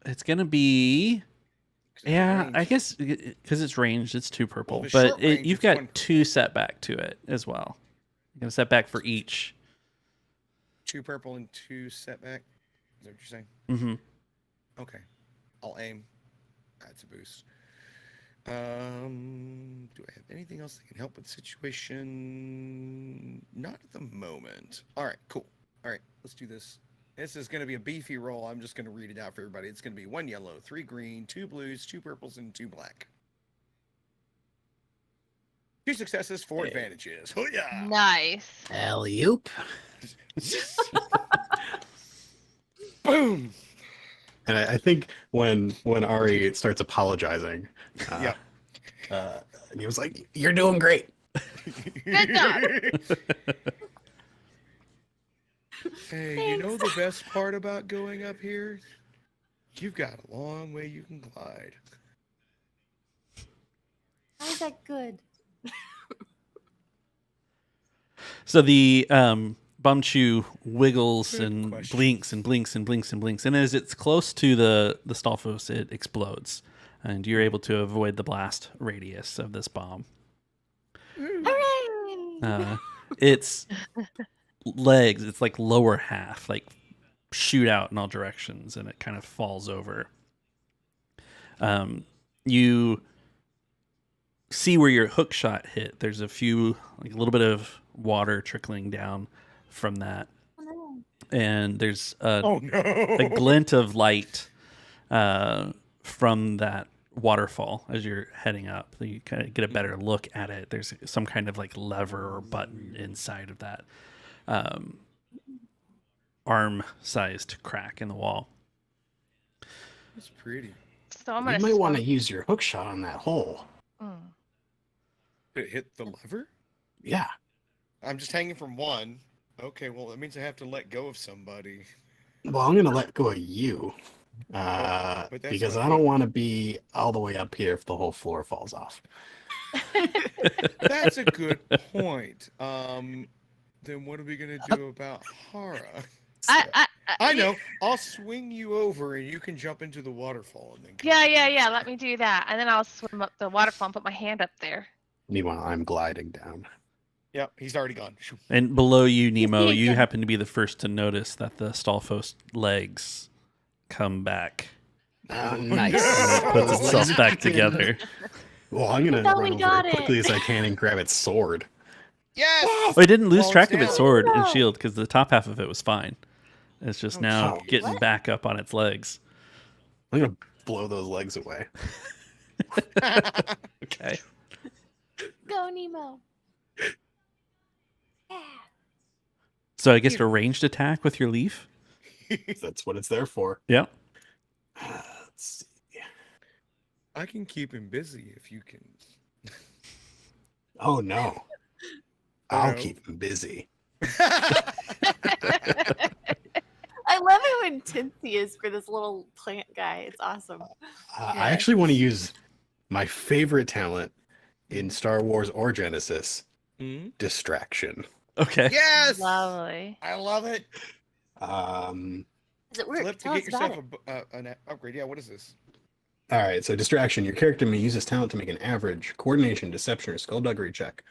It's gonna be 'Cause it's yeah, I ranged. guess because it's ranged, it's 2 purple, if it's but short range, you've it's got 1 2 setback to it as well. You're gonna set back for each. 2 purple and 2 setback. Is that what you're saying? Mm-hmm. Okay. I'll aim. That's a boost. Do I have anything else that can help with the situation? Not at the moment. All right, cool. All right, let's do this. This is going to be a beefy roll. I'm just going to read it out for everybody. It's going to be 1 yellow, 3 green, 2 blues, 2 purples, and 2 black. 2 successes, 4 advantages. Oh yeah! Nice. Alley-oop. Boom! And I think when Ari starts apologizing, Yep. and he was like, "You're doing great." Good job. Hey, you know the best part about going up here? You've got a long way you can glide. How's that good? So the Bumchu wiggles Good and question. blinks and blinks and blinks and blinks, and as it's close to the Stalfos, it explodes, and you're able to avoid the blast radius of this bomb. Hooray! Its legs, its like lower half, like shoot out in all directions, and it kind of falls over. You see where your hook shot hit. There's a few, like a little bit of water trickling down from that, Oh, no. and there's a Oh no! glint of light from that waterfall as you're heading up. You kind of get a better look at it. There's some kind of like lever or button inside of that arm-sized crack in the wall. That's pretty. So I'm You gonna might want to swim- use your hook shot on that hole. Mm. Did it hit the lever? Yeah. I'm just hanging from one. Okay, well, that means I have to let go of somebody. Well, I'm gonna let go of you, but that's because not I don't fair. want to be all the way up here if the whole floor falls off. That's a good point. Then what are we gonna do about Hara? I know. I'll swing you over, and you can jump into the waterfall, and then. come Yeah. back. Let me do that, and then I'll swim up the waterfall and put my hand up there. Meanwhile, I'm gliding down. Yep, he's already gone. Shoo. And below you, Nemo, you Yeah. happen to be the first to notice that the Stalfos legs come back. Oh, nice. And it puts itself back together. Well, I'm gonna thought run we over got as it. quickly as I can and grab its sword. Yes. Oh, it didn't lose Well, track it's of its down. sword and No. shield because the top half of it was fine. It's just Oh, now shit. getting What? back up on its legs. I'm gonna blow those legs away. Okay. Go, Nemo. Yeah. So I guess a ranged attack with your leaf? That's what it's there for. Yeah. Let's see. I can keep him busy if you can. Oh no. I'll no. keep him busy. I love how intense he is for this little plant guy. It's awesome. I actually want to use my favorite talent in Star Wars or Genesis, Hmm? distraction. Okay. Yes. Lovely. I love it. Does it work? Flip to Tell get us about yourself it. an upgrade. Yeah. What is this? All right, so distraction. Your character may use this talent to make an average coordination, deception, or skullduggery check.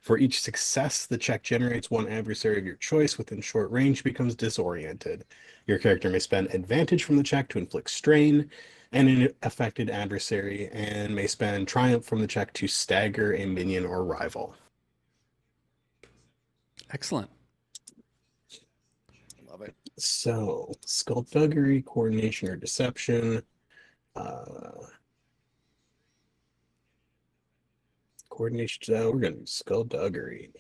For each success, the check generates one adversary of your choice within short range becomes disoriented. Your character may spend advantage from the check to inflict strain and an affected adversary, and may spend triumph from the check to stagger a minion or rival. Excellent. Love it. So, skullduggery, coordination, or deception. Coordination, we're going to do skullduggery.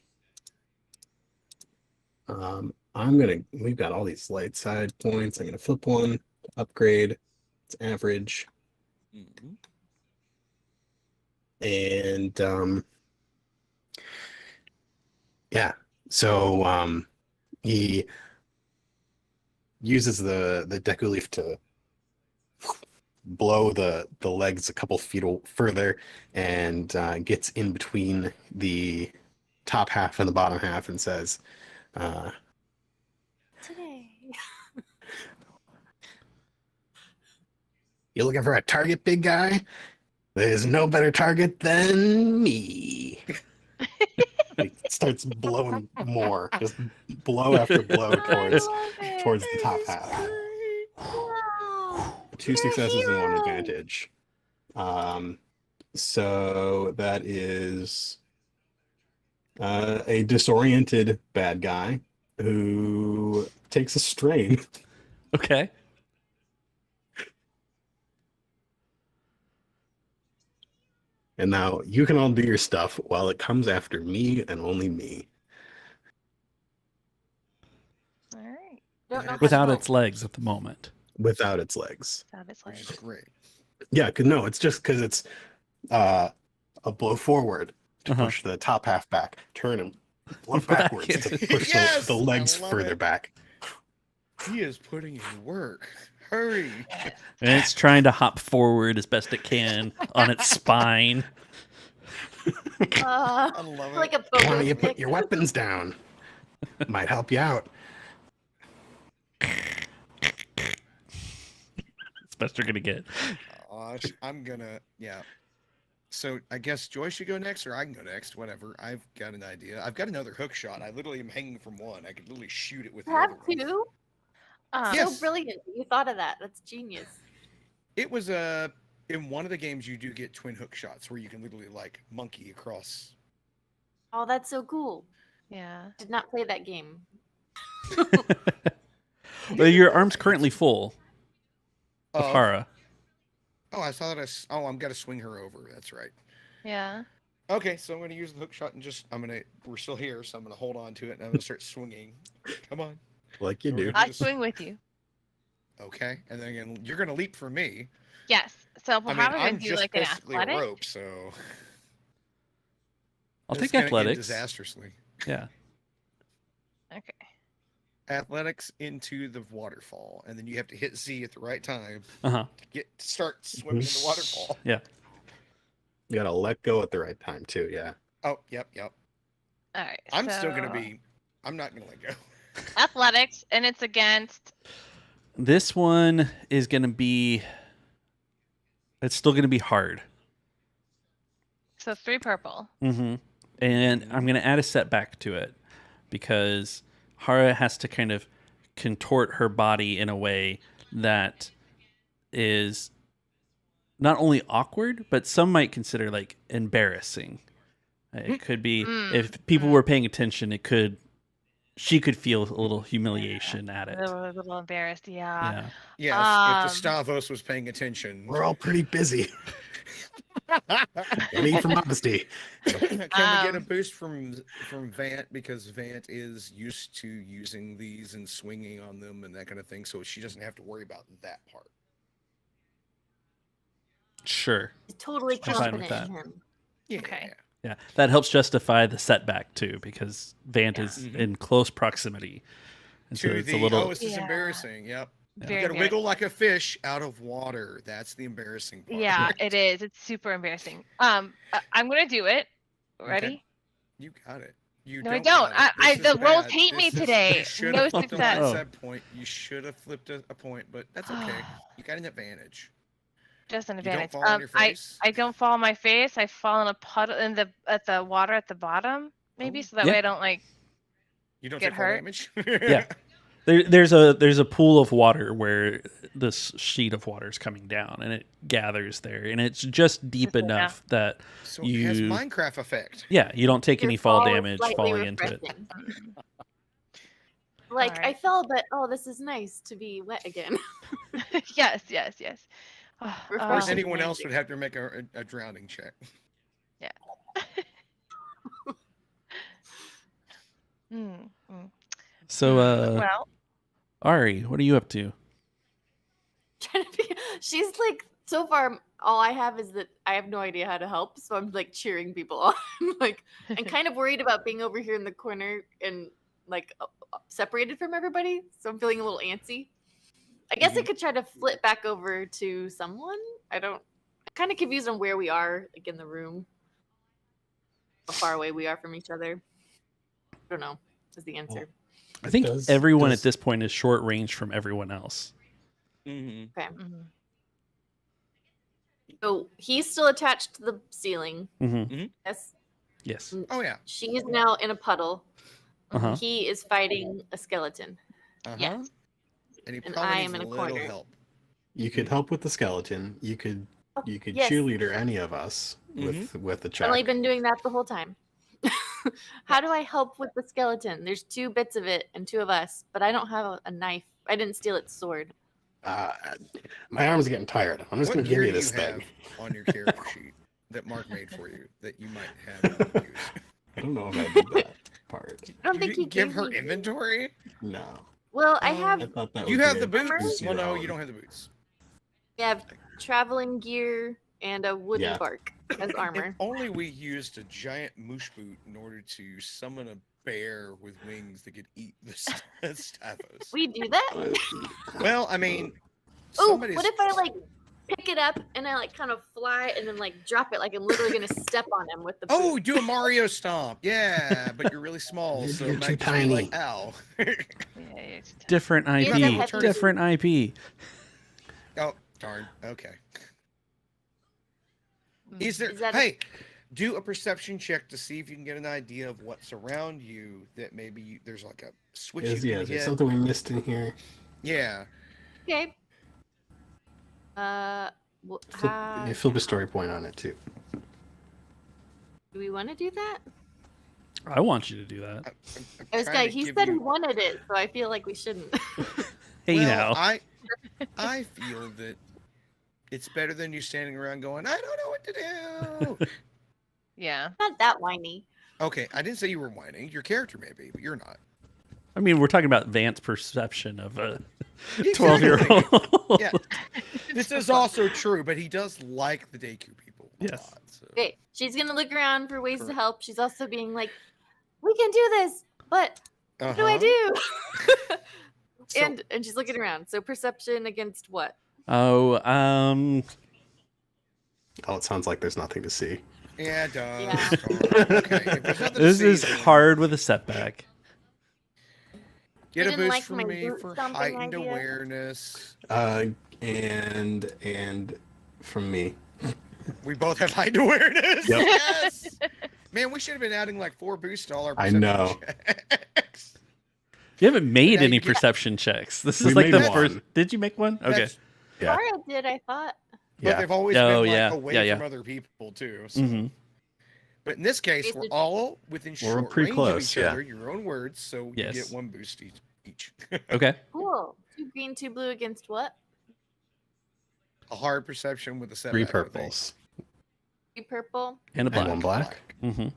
We've got all these light side points. I'm going to flip one to upgrade. It's average. Mhm. And, yeah, so, he uses the Deku Leaf to blow the legs a couple feet further and gets in between the top half and the bottom half and says, Today. "You looking for a target, big guy? There's no better target than me." He starts blowing more, just blow after blow towards the top half. Wow. 2 You're a successes and 1 hero. advantage. So that is a disoriented bad guy who takes a strain. Okay. And now you can all do your stuff while it comes after me and only me. All right. Don't know how to Without help. its legs at the moment. Without its legs. That is Which like is great. Yeah, no, it's just because it's a blow forward to Uh-huh. push the top half back, turn and blow Back backwards to into- push Yes! the legs I love further it. back. He is putting in work. Hurry. And it's trying to hop forward as best it can on its spine. Uh, I love it. like a Why pogo don't you put stick. your weapons down? Might help you out. It's best you're gonna get. I'm gonna, yeah. So I guess Joy should go next, or I can go next. Whatever. I've got an idea. I've got another hook shot. I literally am hanging from one. I could literally shoot it with the Have other one. two? Yes. So brilliant. You thought of that. That's genius. It was in one of the games you do get twin hook shots where you can literally like monkey across. Oh, that's so cool. yeah. Did not play that game. Well, your arm's currently full of Oh, Hara. oh, I saw that. I'm gonna swing her over. That's right. Yeah. Okay, so I'm gonna use the hook shot and we're still here, so I'm gonna hold on to it and I'm gonna start swinging. Come on. Like you do. I swing with you. Okay, and then again, you're gonna leap for me. Yes. So we'll I mean, have I'm him do just like an basically a athletic. rope, so I'll this take is gonna end athletics. disastrously. Yeah. Okay. Athletics into the waterfall, and then you have to hit Z at the right time Uh-huh. to start swimming in the waterfall. Yeah. You gotta let go at the right time too, yeah. Oh, yep. All right. I'm still gonna so be. I'm not gonna let go. athletics, and it's against. This one is gonna be. It's still gonna be hard. So 3 purple. Mm-hmm. And I'm gonna add a setback to it because Hara has to kind of contort her body in a way that is not only awkward, but some might consider like embarrassing. It could be if people were paying attention, she could feel a little humiliation at it. A little embarrassed. Yeah. Yes, if the Um, Stavos was paying attention. We're all pretty busy. No need for modesty. Can we get a boost from Vant, because Vant is used to using these and swinging on them and that kind of thing, so she doesn't have to worry about that part. Sure. Totally I'm fine with confident that. in him. Yeah. Okay. Yeah. That helps justify the setback too, because Vant Yeah. is Mhm. in close proximity. And so To it's the a little this is Yeah. embarrassing. Yep. Yeah. You Very, gotta very- wiggle like a fish out of water. That's the embarrassing part. Yeah, it is. It's super embarrassing. I'm gonna do it. Ready? You got it. You No, I don't. don't. got it. This The is rolls bad. hate me This is- today. You should No have flipped a success. Oh. set point. You should have flipped a point, but that's okay. You got an advantage. Just an You don't advantage. fall on your face. I don't fall on my face. I fall in a puddle at the water at the bottom, maybe, Oh. so that Yeah. way I don't like. You don't get take fall hurt? damage. Yeah. There's a pool of water where this sheet of water is coming down, and it gathers there, and it's just deep Just enough that So it has You- Minecraft effect. you don't take Your any fall fall is damage slightly falling into it. refreshing. Like, I Alright. fell, but this is nice to be wet again. Yes. Or Refreshing. anyone else landing. would have to make a drowning check. Mm, mm. So, Well, Ari, what are you up to? Trying to be, she's like, so far, all I have is that I have no idea how to help, so I'm like cheering people on. Like, I'm kind of worried about being over here in the corner and like separated from everybody, so I'm feeling a little antsy. I guess I could try to flip back over to someone. I'm kind of confused on where we are, like in the room, how far away we are from each other. I don't know. Is the answer. I think Does- everyone does- at this point is short range from everyone else. Mm-hmm. Okay. mhm. So he's still attached to the ceiling. Mm-hmm. Yes. Yes. Oh yeah. She is now in a puddle. Uh-huh. He is fighting a skeleton. Uh-huh. Yes. And he And probably I needs am in a a little corner. help. You could help with the skeleton. You could Yes. cheerleader any of us Mm-hmm. with the I've check. only been doing that the whole time. How do I help with the skeleton? There's 2 bits of it and 2 of us, but I don't have a knife. I didn't steal its sword. My arms are getting tired. I'm just What going to give gear you do this you thing. have on your character sheet that Mark made for you that you might have use? I don't know if I did that part. I don't You think he didn't give gave her me- inventory? No. Well, I Um, have I thought that You would have be the a boots. boost Well, your no, own. you don't have the boots. I have traveling gear and a wooden Yeah. bark as If armor. only we used a giant moosh boot in order to summon a bear with wings that could eat the Stavos. We do that? Well, I mean, Oh, somebody's. what if I like pick it up and I like kind of fly and then like drop it like I'm literally gonna step on him with the boot. Oh, do a Mario stomp. Yeah, but you're really small, You're- so you're it might too just be like, tiny. ow. Yeah, it's Different He has a IP. heavy- Different IP. Oh, darn. Okay. Mm. Is there? Is that a- Hey, do a perception check to see if you can get an idea of what's around you. That maybe there's like a switch Is you can there hit. something we missed in here? Yeah. Okay. Flip a story point on it too. Do we want to do that? I want you to do that. I'm I was trying like, to he give said he you- wanted it, so I feel like we shouldn't. Hey, well, now. I feel that it's better than you standing around going, I don't know what to do. Yeah. Not that whiny. Okay, I didn't say you were whining. Your character may be, but you're not. I mean, we're talking about Vance's perception of a Exactly. 12-year-old. Yeah. This is also true, but he does like the Deku people a Yes. lot. So. Okay, she's gonna look around for ways to Correct. help. She's also being like, "We can do this, but what do I Uh-huh. do?" So- and she's looking around. So perception against what? Oh, Oh, it sounds like there's nothing to see. Yeah, it does. Yeah. Okay, if there's nothing to this see, is then hard with a setback. Get You a didn't boost like from my me boot for stomping heightened idea? awareness. And from me. We both have heightened awareness. Yep. Yes. Man, we should have been adding like 4 boosts to all our I perception know. checks. You haven't made now any you get- perception checks. This We is like made the one. first. Did you make one? Okay. That's- Yeah. Mara did, I thought. But Yeah. they've always Oh, been like yeah. away Yeah, from yeah. other people too. So. hmm But in this case, we're all within short pretty range close, of each yeah. other. Your own words, so Yes. you get 1 boost each. Okay. Cool. 2 green, 2 blue against what? A hard perception with a setback. 3 I think. purples 3 purple And a and black. 1 black. Mm-hmm.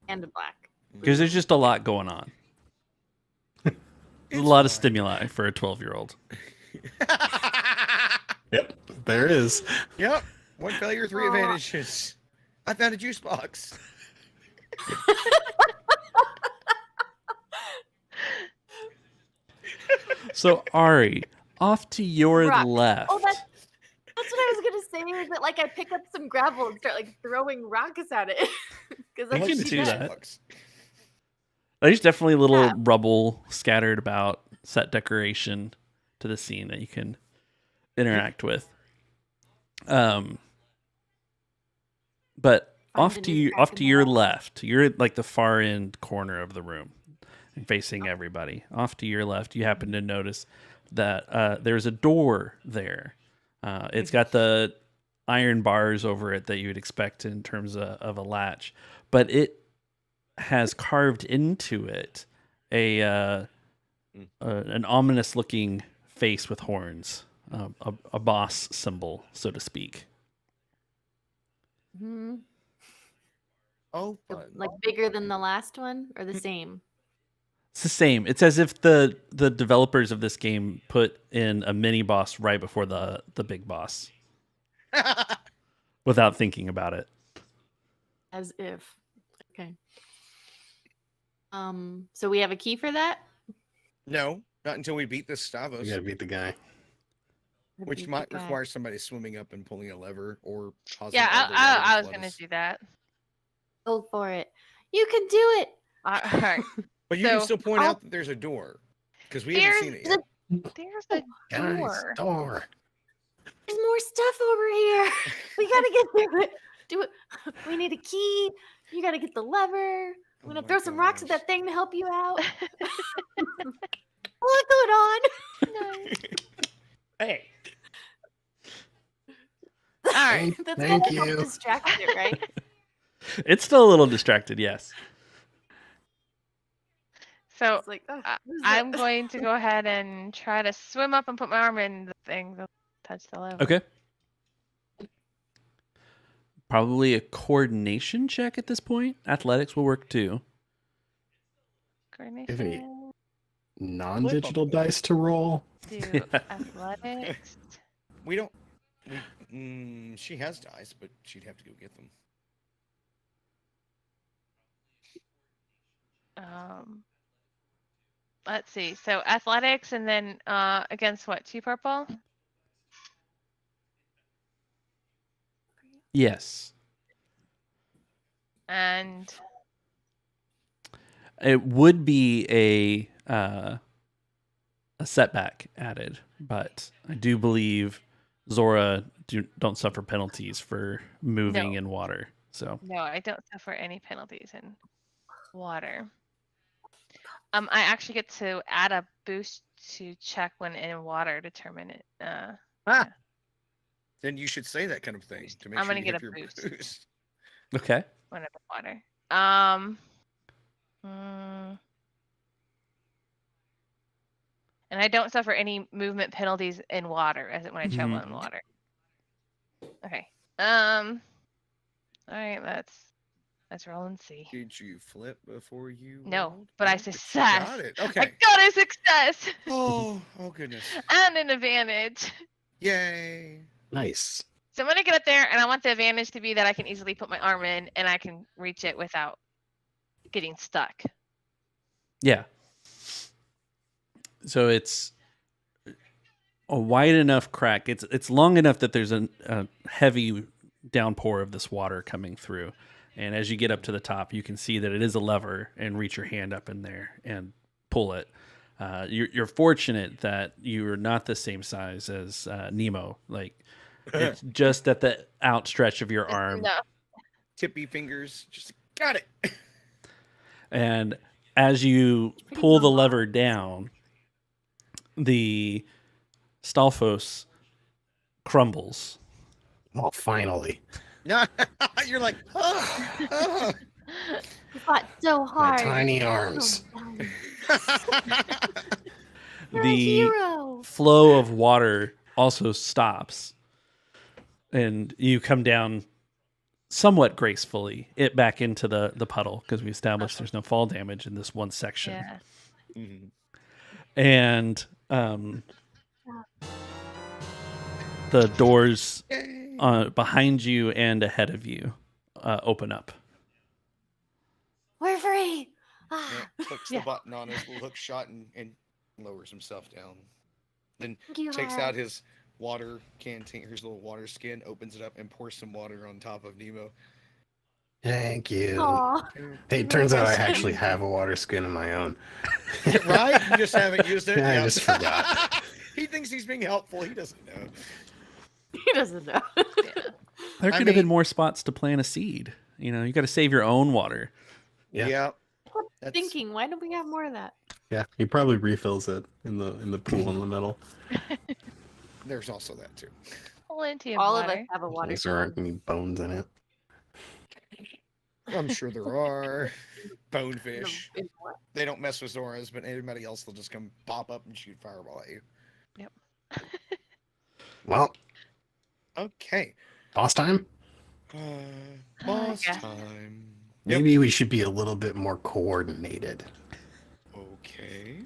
and a black. Because there's just a lot going on. There's a It's lot of fine. stimuli for a 12-year-old. Yep, there is. Yep. 1 failure, 3 advantages. I found a juice box. So Ari, off to your Rock. left. Oh, that's what I was gonna say. Is that like I pick up some gravel and start like throwing rocks at it? Because I that's can what she do does. that. Box. There's definitely a little Yeah. rubble scattered about, set decoration to the scene that you can interact with. But Find off a to new you, crack off in to the your wall. left. You're at like the far end corner of the room, and facing everybody. Off to your left, you happen to notice that there's a door there. It's got the iron bars over it that you would expect in terms of a latch, but it has carved into it an ominous looking face with horns, a boss symbol, so to speak. Mhm. Oh, fun. Like bigger than the last one, or the same? It's the same. It's as if the developers of this game put in a mini boss right before the big boss without thinking about it. As if. Okay. So we have a key for that. No, not until we beat this We Stavos, gotta beat the guy. which Beat the might guy. require somebody swimming up and pulling a lever or causing Yeah, all the water I was flood gonna us. do that. Go for it. You can do it. All right. But you can So, still point I'll- out that there's a door because we haven't seen it Here's yet. There's a door. Door. There's more stuff over here. We gotta get through it. Do it. We need a key. You gotta get the lever. I'm Oh gonna my throw some rocks at gosh. that thing to help you out. What's going on? Hey. All right. That's Thank gotta help you. distract it, right? It's still a little distracted, yes. So It's like, oh, what is I'm that? going to go ahead and try to swim up and put my arm in the thing to touch the lever. Okay. Probably a coordination check at this point. Athletics will work too. Coordination. Non-digital dice to roll. Do athletics. We don't. She has dice, but she'd have to go get them. Let's see. So athletics, and then against what? 2 purple. Yes. And It would be a setback added, but I do believe Zora don't suffer penalties for moving No. in water. So no, I don't suffer any penalties in water. I actually get to add a boost to check when in water to determine it. Then you should say that kind of thing to make I'm sure gonna you get have a your boost. boost. okay. When I'm in water. And I don't suffer any movement penalties in water as when I travel in water. Okay. All right, let's roll and see. Did you flip before you? No, rolled? but I No, you success. Got it. I Okay. got a success Oh goodness. and an advantage. Yay. Nice. So I'm gonna get up there, and I want the advantage to be that I can easily put my arm in and I can reach it without getting stuck. Yeah. So it's a wide enough crack. It's long enough that there's a heavy downpour of this water coming through. And as you get up to the top, you can see that it is a lever and reach your hand up in there and pull it. You're fortunate that you're not the same size as Nemo. Like it's just at the outstretch of your arm. No. Tippy fingers. Just got it. And as you pull the lever down, the Stalfos crumbles. Oh, finally. No, you're like, oh. You fought so My hard. tiny arms. You're a The hero. flow of water also stops, and you come down somewhat gracefully it back into the puddle, because we established there's no fall damage in this one section. Yeah. Mhm. And the doors Yay. behind you and ahead of you open up. We're free. Ah, Yeah, clicks Yeah. the button on his little hook shot and lowers himself down. Then thank you, takes Hera. out his water canteen, his little water skin, opens it up, and pours some water on top of Nemo. Thank you. Aw. Hey, it turns out I actually have a water skin of my own. Right? You just haven't used it. I Yep. just forgot. He thinks he's being helpful. He doesn't know. He doesn't know. There I could have been mean- more spots to plant a seed. You know, you got to save your own water. Yeah. That's, Thinking, why don't we have more of that? Yeah, he probably refills it in the pool in the middle. There's also that too. Plenty of All water. of us have a water. There aren't any bones in it. I'm sure there are bonefish. In what? They don't mess with Zoras, but anybody else will just come pop up and shoot fireball at you. Well, Okay. boss time? Boss guess. time. Yep. Maybe we should be a little bit more coordinated. Okay.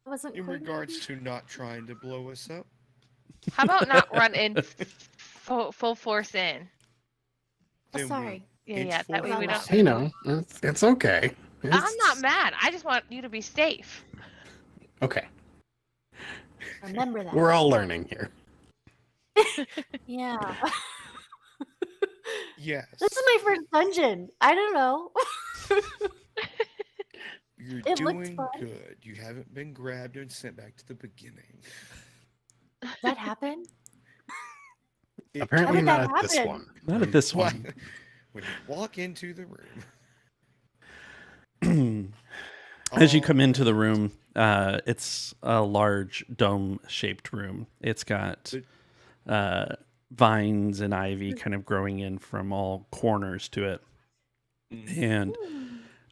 I wasn't In coordinated. regards to not trying to blow us up. How about not run in full force in? Oh, Then sorry. Yeah, It's yeah. That way full we don't. force. You know, it's okay. I'm not mad. I just want you to be safe. Okay, Remember that. we're all learning here. Yeah. Yes. This is my first dungeon. I don't know. You're It looked doing fun. good. You haven't been grabbed and sent back to the beginning. Does that happen? It Apparently did not that at this happen? one. Not at this Why? one. when you walk into the room. As you come Oh, into the room, it's a large dome-shaped room. It's got vines and ivy kind of growing in from all corners to it. And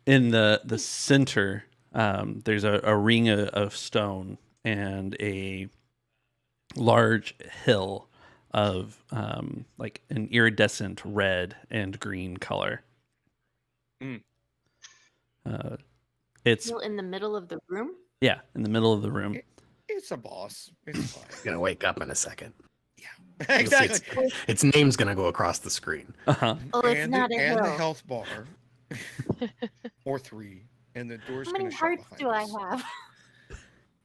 in the center, there's a ring of stone and a large hill of like an iridescent red and green color. Mm. It's Still in the middle of the room. in the middle of the room. it's a boss. It's fine. Gonna wake up in a second. Yeah, You'll see exactly. its name's gonna go across the screen. Uh-huh. Oh, it's and not the, a and the hill. health bar, or 3, and the door's How gonna many shut hearts behind do I us. have?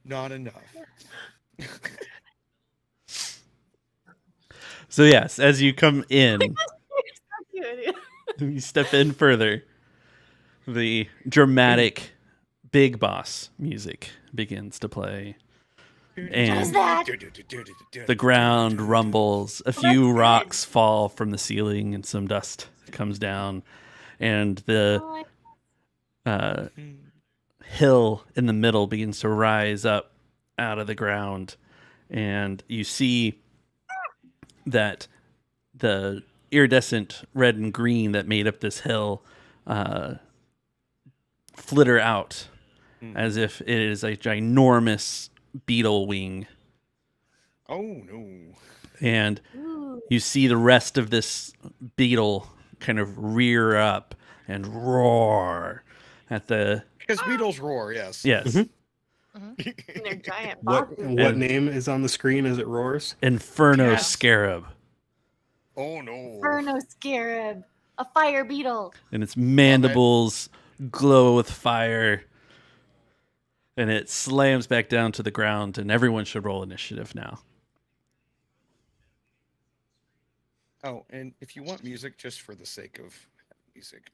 Not enough. So yes, as you come in, Cute. you step in further, the dramatic big boss music begins to play. And What is that? the ground rumbles, a few rocks fall from the ceiling, and some dust comes down, and the Oh, hill in the middle begins to rise up out of the ground, and you see that the iridescent red and green that made up this hill flitter out as if it is a ginormous beetle wing. Oh no. And ooh. you see the rest of this beetle kind of rear up and roar at the Because beetles roar, yes. yes And they're giant What bosses. what name is on the screen as it roars? Inferno Yes. Scarab, Oh no. Inferno Scarab, a fire beetle. and its mandibles glow with fire, and it slams back down to the ground, and everyone should roll initiative now. Oh, and if you want music, just for the sake of music,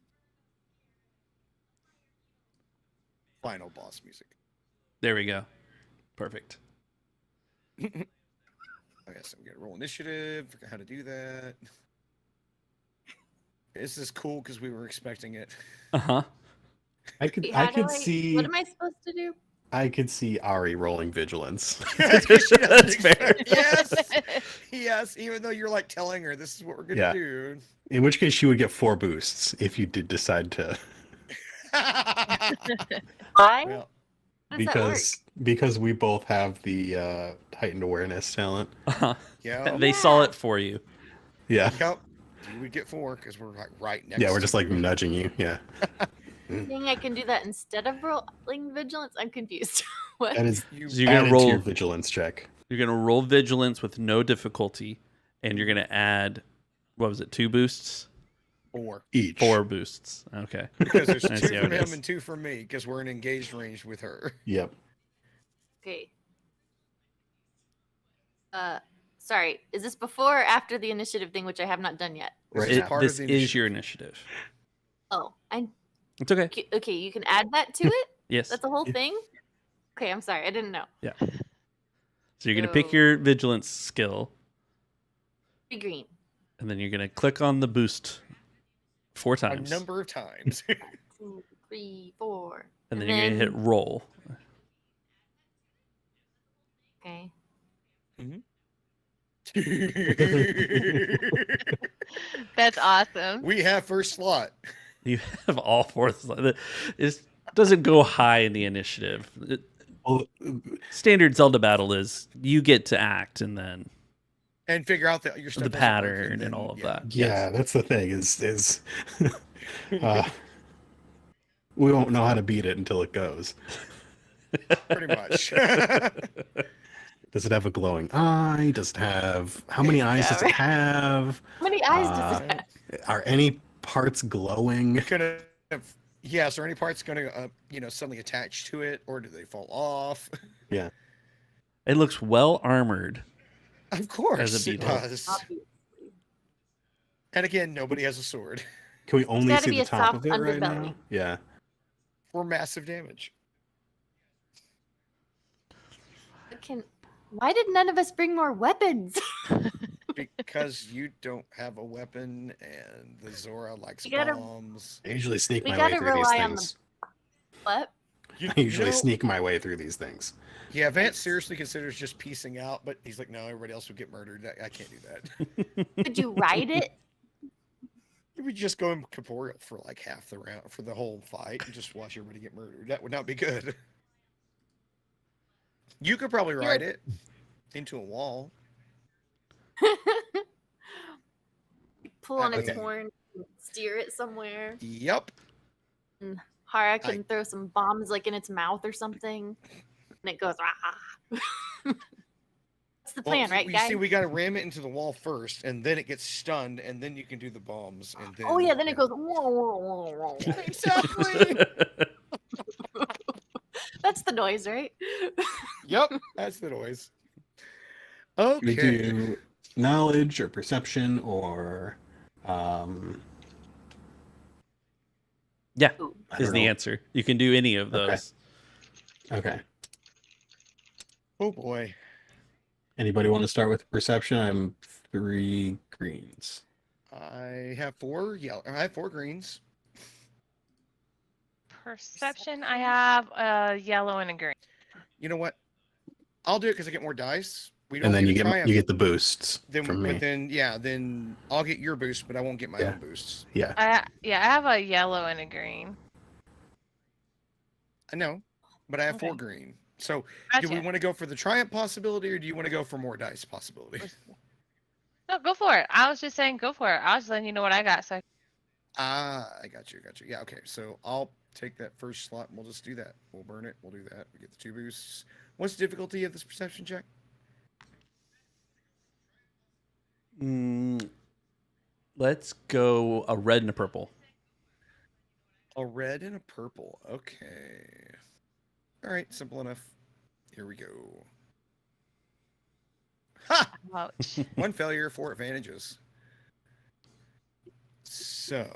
final boss music. There we go. Perfect. I guess I'm gonna roll initiative. Forgot how to do that. This is cool because we were expecting it. Uh-huh. I could Wait, I how do could see What am I supposed to do? I could see Ari rolling vigilance. That's fair. Yes, yes. Even though you're like telling her this is what we're gonna Yeah. do. In which case she would get 4 boosts if you did decide to Why? Well, How does that work? because we both have the heightened awareness talent. Uh-huh. yeah. They saw it for you. Yeah. Yep. You would get 4 because we're like right next. Yeah, we're to just like you. nudging you. Yeah. Saying I can do that instead of rolling vigilance? I'm confused. What? That is You, So you're gonna added to your roll. vigilance check. You're gonna roll vigilance with no difficulty, and you're gonna add, what was it, 2 boosts? 4 Each. 4 boosts. Okay. because there's I 2 see how from it him is. and 2 from me because we're in engaged range with her. Yep. Okay. Sorry. Is this before or after the initiative thing, which I have not done yet? This Right is now. part This of the is your initiative. initiative. Oh, It's okay. okay. You can add that to it. Yes. That's the whole thing. Okay, I'm sorry. I didn't know. So you're gonna pick So- your vigilance skill, Be green. and then you're gonna click on the boost 4 A times, number of times. 2, 3, 4. and then you're gonna hit roll. Okay. That's awesome. We have first slot. You have all 4. It doesn't go high in the initiative. Well, Standard Zelda battle is you get to act, and then And figure out that your stuff the doesn't work, pattern and then, all of yeah. that. yeah, that's the thing is we won't know how to beat it until it goes. Pretty much. Does it have a glowing eye? Does it have how many eyes Yeah, does right. it have? How many eyes does it Uh, have? Are any parts glowing? Gonna, yes, are any parts going to, suddenly attach to it, or do they fall off? Yeah. It looks well armored. Of course, As a it beetle. does. Obviously. And again, nobody has a sword Can we only gotta see be the a top soft of it right now? underbelly. Yeah. for massive damage. Why did none of us bring more weapons? because you don't have a weapon and the Zora likes You gotta- bombs. I usually sneak We my way gotta through these rely on the- things. What? I usually sneak my way through these things. Yeah, Vance seriously considers just piecing out, but he's like, no, everybody else would get murdered. I can't do that. Could you ride it? We just go in corporeal for like half the round, for the whole fight, and just watch everybody get murdered. That would not be good. You could probably ride it into a wall. Pull on its Okay. horn, steer it somewhere. Yep. Hara can throw some bombs like in its mouth or something, and it goes. Rah. That's the plan, right, you guys? see, we got to ram it into the wall first, and then it gets stunned, and then you can do the bombs. And then, Oh yeah, then it goes. Whoa, whoa, whoa, whoa. Exactly. That's the noise, right? Yep, that's the noise. We Okay. do knowledge or perception or Yeah, I is don't the know. answer. You can do any of Okay. those. Okay. Oh boy. Anybody want to start with perception? I'm 3 greens. I have 4 yellow. I have 4 greens. Perception, I have a yellow and a green. You know what? I'll do it because I get more dice. We don't And then get you a get triumph. you get the boosts then, from but me. then I'll get your boost, but I won't get my Yeah. own boosts. Yeah. I have a yellow and a green. I know, but I have 4 Okay. green. So Gotcha. do we want to go for the triumph possibility, or do you want to go for more dice possibility? No, go for it. I was just saying, go for it. I was just letting you know what I got. So I got you. Yeah, okay. So I'll take that first slot and we'll just do that. We'll burn it. We'll do that. We get the 2 boosts. What's the difficulty of this perception check? Let's go a red and a purple. A red and a purple. Okay. All right, simple enough. Here we go. Ha! ouch. 1 failure, 4 advantages. So,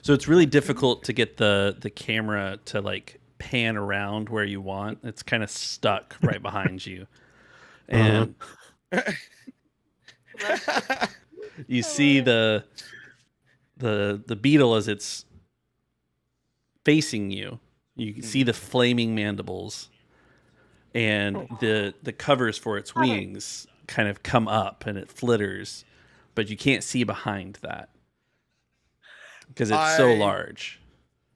So it's really difficult to get the camera to like pan around where you want. It's kind of stuck right behind you. And you see the beetle as it's facing you. You can see the flaming mandibles, and the covers for its wings kind of come up and it flitters, but you can't see behind that because it's so I- large.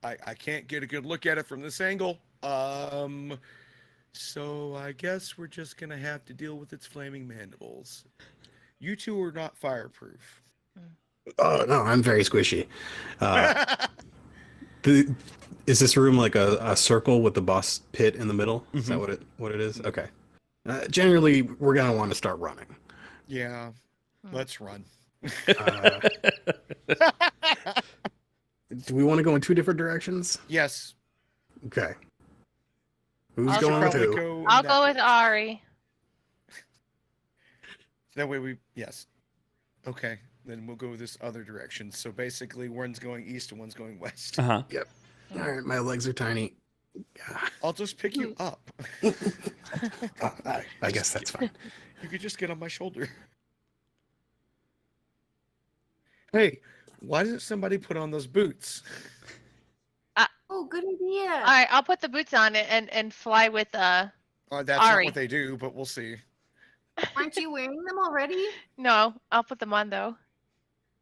I can't get a good look at it from this angle. So I guess we're just gonna have to deal with its flaming mandibles. You two are not fireproof. Oh no, I'm very squishy. Is this room like a circle with the boss pit in the middle? Is that what it is? Okay. Generally, we're gonna want to start running. Yeah, let's run. Do we want to go in 2 different directions? Yes. Okay. Who's I'll going with Probably who? go in I'll that go with direction. Ari. That way yes. Okay, then we'll go this other direction. So basically, one's going east and one's going west. Uh-huh. All right, my legs are tiny. I'll just pick you up. I guess that's fine. You could just get on my shoulder. Hey, why doesn't somebody put on those boots? Oh, good idea. All right, I'll put the boots on it and fly with That's not Ari. what they do, but we'll see. Aren't you wearing them already? No, I'll put them on though.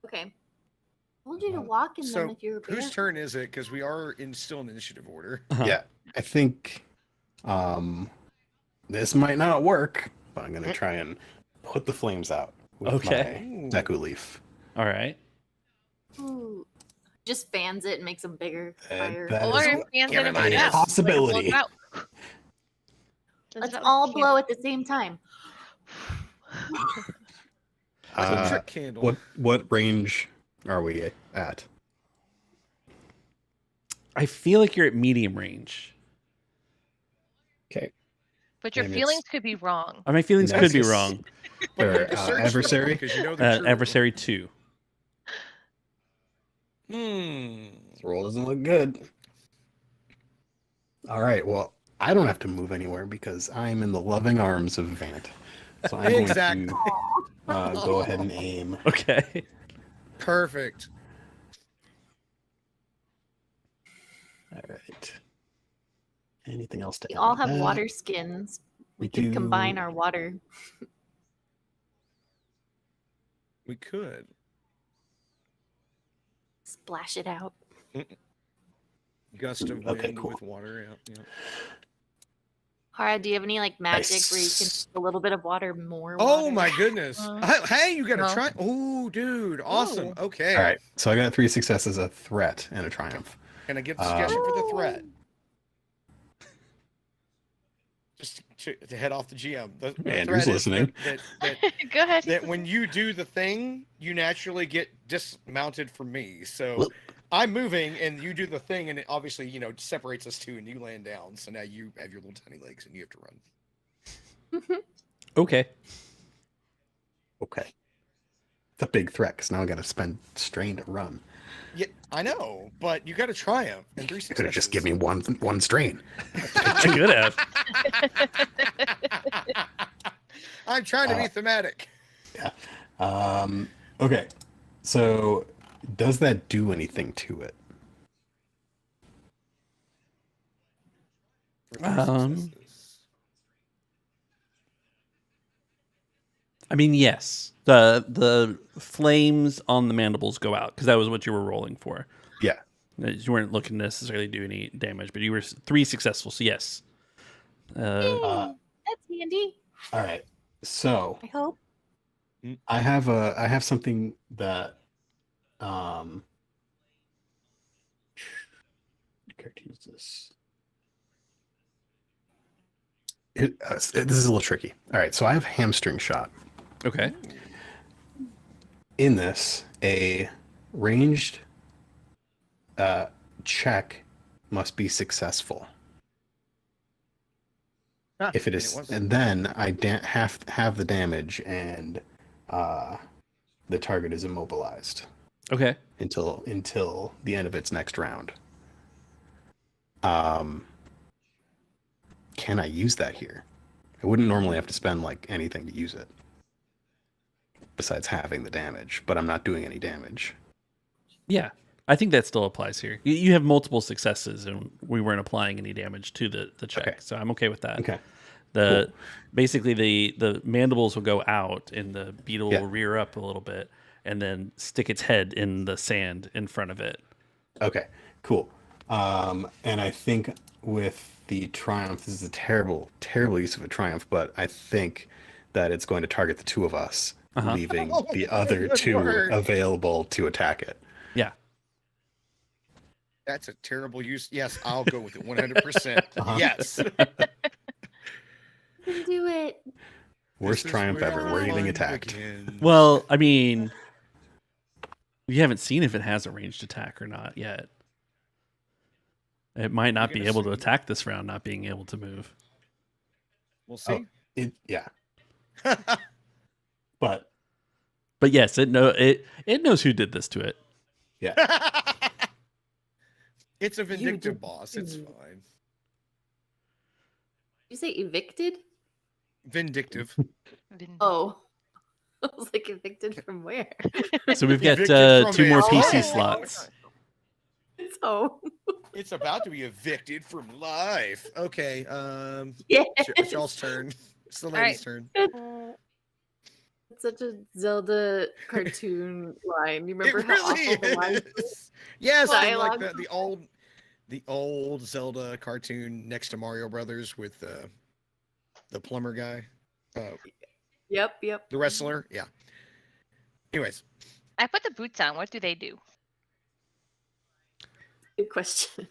Okay. I told you to walk in them So, if you're whose turn is it? Because we are still in initiative order. Uh-huh. Yeah, I think this might not work, but I'm gonna try and put the flames out with Okay. my Deku leaf. All right. Ooh. Just fans it and makes them bigger. Fire. that Or is if Ian's yeah, gonna but be a out. possibility. Blow it out. Let's Does all that- blow at the same time. Like a Uh, trick candle. what range are we at? I feel like you're at medium range. Okay. But your And feelings it's- could be wrong. My feelings could be Nexus. wrong. But Or, make a search for them, adversary? because you know they're true. Adversary 2. This roll doesn't look good. All right. Well, I don't have to move anywhere because I'm in the loving arms of Vant. So I'm Exactly. going to go ahead and aim. Okay. Perfect. All right. Anything else to We add all to have that? water skins. We We could combine do. our water. We could. Splash it out. Gust of wind Okay, cool. with water. Yeah. Hara, do you have any like magic where you can Nice. make a little bit of water more Oh water? my goodness. Hey, you gotta No. try. Oh, dude. Awesome. Ooh. Okay. All right. So I got 3 successes, a threat, and a triumph. Can I give the suggestion for the threat? Just to head off the GM. The Andrew's threat is listening. Go ahead. that when you do the thing, you naturally get dismounted from me. So Whoop. I'm moving, and you do the thing, and it obviously, separates us two, and you land down. So now you have your little tiny legs, and you have to run. Okay. Okay. It's a big threat because now I got to spend strain to run. Yeah, I know, but you got to triumph. And 3 You could have just given me successes. one strain. I could have. I'm trying to be thematic. Okay. So does that do anything to it? For 3 Um, successes. I mean, yes. The flames on the mandibles go out because that was what you were rolling for. Yeah. You weren't looking to necessarily do any damage, but you were 3 successful, so yes. Uh, That's handy. all right. So I hope. I have something that character use this. This is a little tricky. All right, so I have hamstring shot. Okay. In this, a ranged check must be successful. If it is, and then I have the damage, and the target is immobilized Okay. until the end of its next round. Can I use that here? I wouldn't normally have to spend like anything to use it, besides having the damage, but I'm not doing any damage. Yeah. I think that still applies here. You have multiple successes, and we weren't applying any damage to the check, Okay. so I'm okay with that. Okay. Basically the mandibles will go out, and the beetle Yeah. will rear up a little bit, and then stick its head in the sand in front of it. Okay, cool. And I think with the triumph, this is a terrible, terrible use of a triumph, but I think that it's going to target the two of us, Uh-huh. leaving Oh, the other good two work. available to attack it. Yeah. That's a terrible use. Yes, I'll go with it 100%. Uh-huh. Yes. You can do it. Worst This is triumph where ever. We're getting fun attacked. begins. Well, I mean, we haven't seen if it has a ranged attack or not yet. It might not We're be gonna able to see. attack this round, not being able to move. We'll see. Yeah, but But yes, it knows who did this to it. yeah, It's a vindictive did boss. It's too. fine. You say evicted? Vindictive. Oh. I was like, evicted from where? So we've got Evicted from 2 more its PC home. slots. It's home. It's about to be evicted from life. Okay. Yeah. It's y'all's turn. It's the lady's turn. It's such a Zelda cartoon line. You remember It how really awful the line was? is. Yes, and like Dialogue. the old Zelda cartoon next to Mario Brothers with the plumber guy, Yep. the wrestler. Yeah. Anyways, I put the boots on. What do they do? Good question.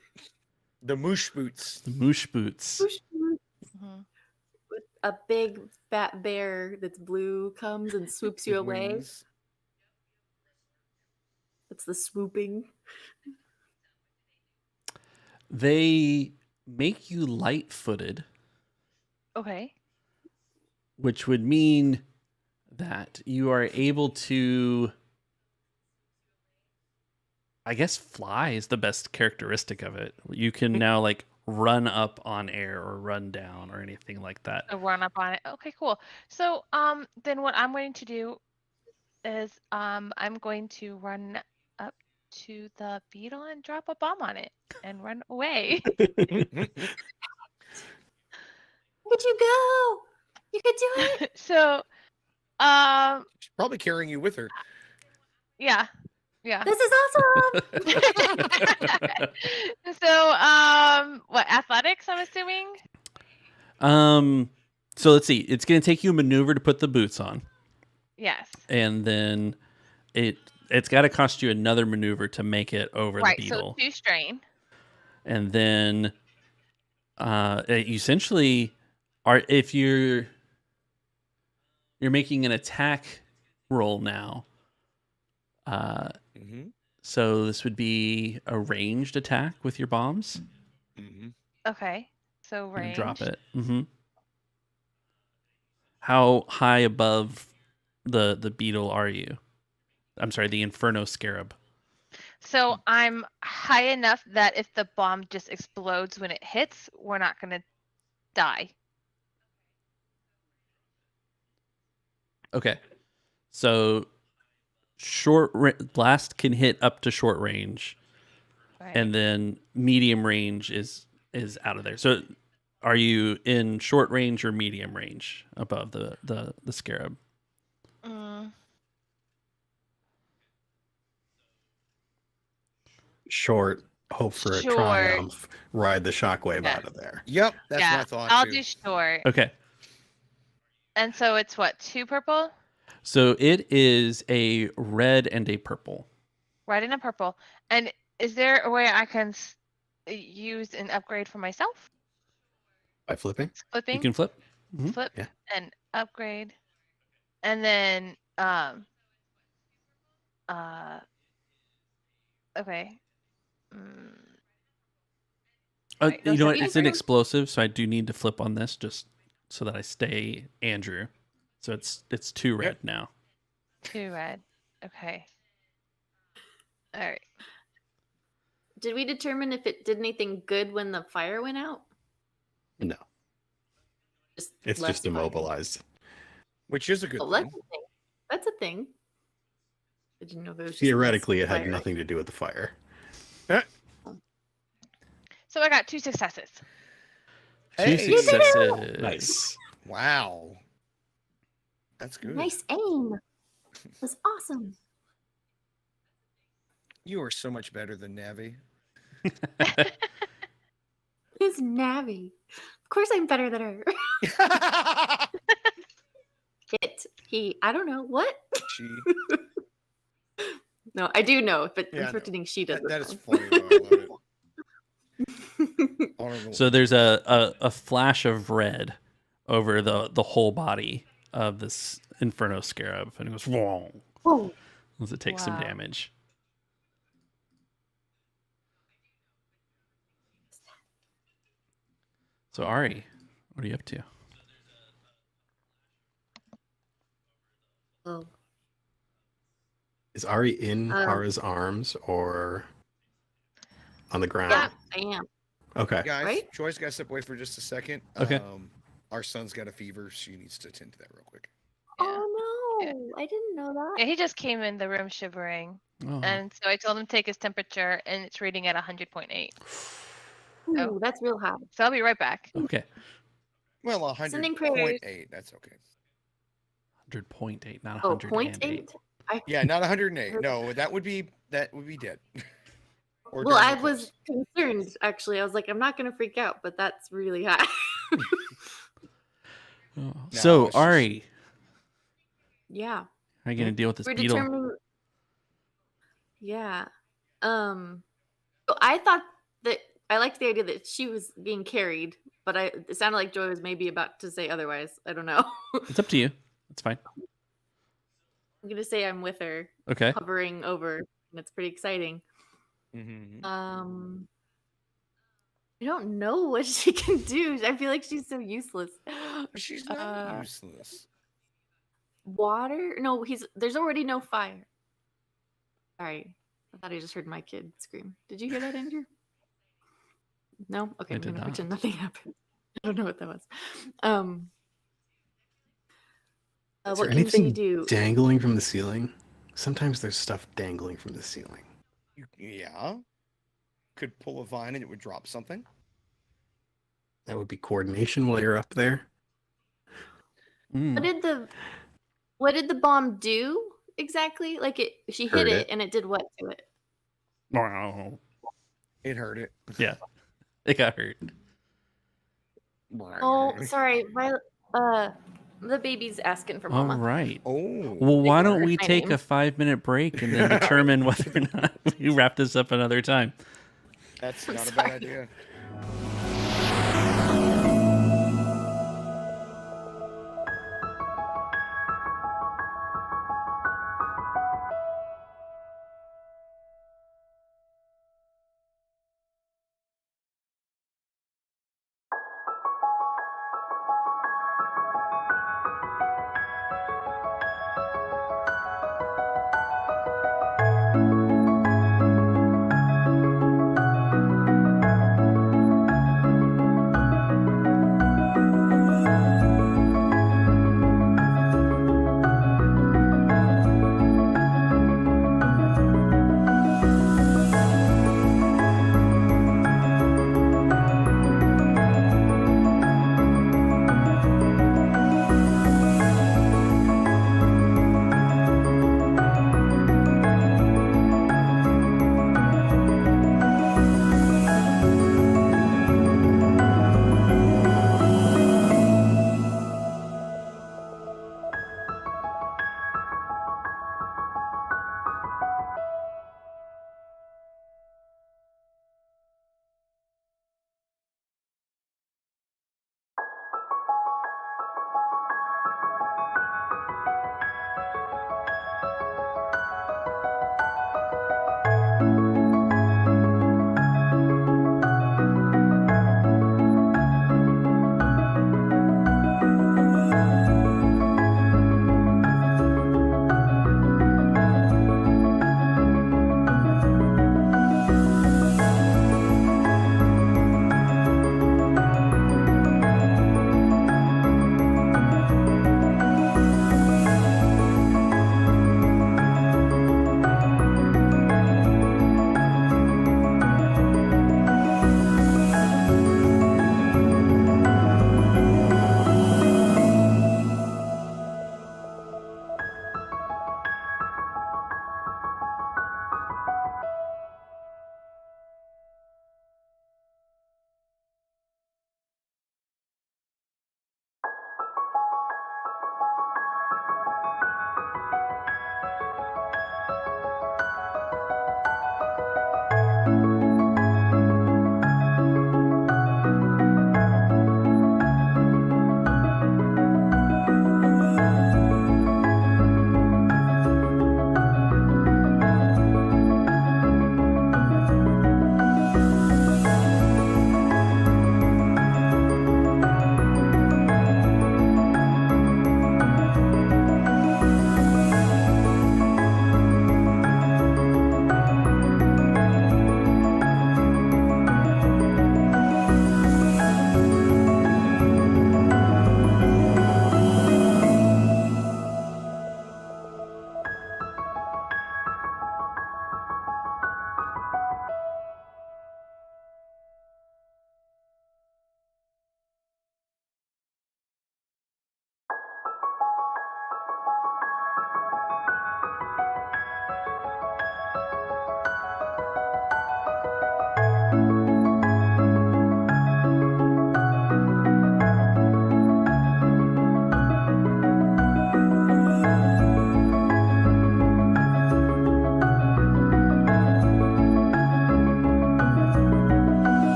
the moosh boots. The moosh boots. Mhm. A big fat bear that's blue comes and swoops you with away. wings. It's the swooping. They make you light-footed, Okay. which would mean that you are able to, I guess fly is the best characteristic of it. You can now like run up on air or run down or anything like that. A run up on it. Okay, cool. So then what I'm going to do is I'm going to run up to the beetle and drop a bomb on it and run away. Where'd you go? You could do it. So, She's probably carrying you with her. yeah. This is awesome. So, what, athletics, I'm assuming? So let's see. It's going to take you a maneuver to put the boots on, Yes. and then it's got to cost you another maneuver to make it over Right, the beetle. so 2 strain. And then essentially are if you're making an attack roll now. Mm-hmm. So this would be a ranged attack with your bombs. Mm-hmm. Okay, so You can range. drop it. How high above the beetle are you? I'm sorry, the Inferno Scarab. So I'm high enough that if the bomb just explodes when it hits, we're not going to die. Okay. So blast can hit up to short range, Right. and then medium range is out of there. So are you in short range or medium range above the scarab? Mm, Short, hope for a Short. triumph, ride the shockwave Yeah. out of there. Yep, that's yeah, my thought I'll too. do short. Okay. And so it's what, 2 purple? So it is a red and a purple. Red and a purple. And is there a way I can use an upgrade for myself? By flipping? Flipping? You can flip. Mhm. Flip Yeah. and upgrade. And then, okay. Right, no You know what? second It's an turn? explosive, so I do need to flip on this just so that I stay Andrew. So it's 2 red now. 2 red. Okay. All right. Did we determine if it did anything good when the fire went out? No, Just it's less just fire. immobilized. Which is a good Oh, that's thing. a thing. That's a thing. I didn't know if it was just Theoretically, less it had fire. nothing to do with the fire. So I got 2 successes. 2 Hey. successes. Nice. Wow. That's good. Nice aim. That's awesome. You are so much better than Navi. Who's Navi? Of course I'm better than her. He. I don't know. What? She. No, I do know, but Yeah, I I'm know. pretending she does. That is funny though. I love it. Honorable. So there's a flash of red over the whole body of this Inferno Scarab, and it goes whoa Whoa. as it takes some Wow. damage. So Ari, what are you up to? Oh. Is Ari in Hara's arms or on the ground? Yeah, I am. Okay. Guys, Right? Joy's got to step away for just a second. Okay. Our son's got a fever. She needs to attend to that real quick. Oh no, I didn't know that. Yeah, he just came in the room shivering. Oh. And so I told him to take his temperature, and it's reading at 100.8. Ooh, that's real high. So I'll be right back. Okay. Well, Sending prayers. 100.8. That's okay. 100.8, not Oh, 108. 0.8? Yeah, not 108. No, that would be dead. Or Well, I Daniel was concerned, actually. I was like, I'm not going to freak out, but that's really high. Oh. No, So it's just- Ari, Yeah. how are you gonna deal with this We're beetle? determining. Yeah. So I thought that I liked the idea that she was being carried, but it sounded like Joy was maybe about to say otherwise. I don't know. It's up to you. It's fine. I'm gonna say I'm with her, Okay. hovering over, and it's pretty exciting. Mhm. I don't know what she can do. I feel like she's so useless. But she's not useless. Water? No, there's already no fire. Sorry. I thought I just heard my kid scream. Did you hear that, Andrew? No? Okay, I I'm did gonna not. pretend nothing happened. I don't know what that was. Is What there can she anything do? dangling from the ceiling? Sometimes there's stuff dangling from the ceiling. Yeah. Could pull a vine and it would drop something. That would be coordination while you're up there. Mm. What did the bomb do exactly? Like she hit Hurt it it. and it did what to it? Wow. It hurt it. Yeah, it got hurt. Oh, sorry. The baby's asking for All mama. right. Oh. Well, why don't Ignore we my take name. a 5-minute break and then determine whether or not we wrap this up another time? That's I'm not a bad sorry. idea.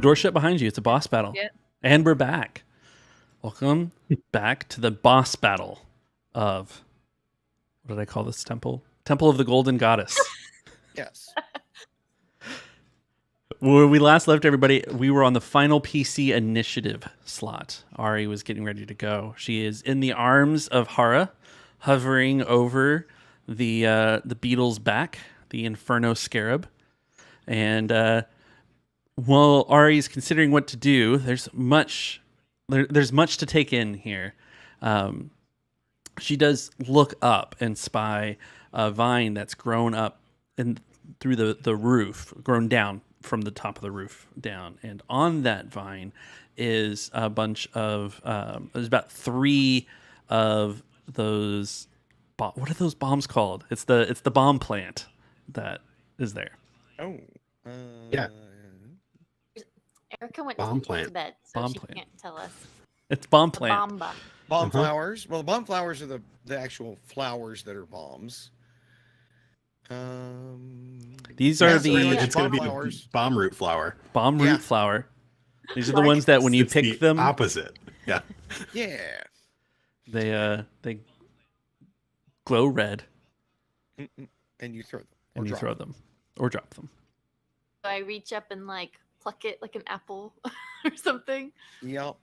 door shut behind you. It's a boss battle. Yeah. And we're back. Welcome back to the boss battle of, what did I call this temple? Temple of the Golden Goddess. Yes. Where we last left everybody, we were on the final PC initiative slot. Ari was getting ready to go. She is in the arms of Hara, hovering over the beetle's back, the Inferno Scarab. And while Ari's considering what to do, there's much to take in here. She does look up and spy a vine that's grown up and through the roof, grown down from the top of the roof down. And on that vine is a bunch of, there's about 3 of those, what are those bombs called? It's the bomb plant that is there. Oh. Yeah. Erica went Bomb to plant. bed, so Bomb she plant. can't tell us. It's bomb The plant. bomba. Bomb Uh-huh. flowers. Well, the bomb flowers are the actual flowers that are bombs. These Yeah, are so the pretty much It's going to be flowers. the bomb root flower. bomb root Yeah. flower. These are the Like ones that when you It's pick the them, opposite. Yeah. Yeah. they glow red, And you throw them. Or and you drop throw them or drop them. So I reach up and like pluck it like an apple or something. Yep.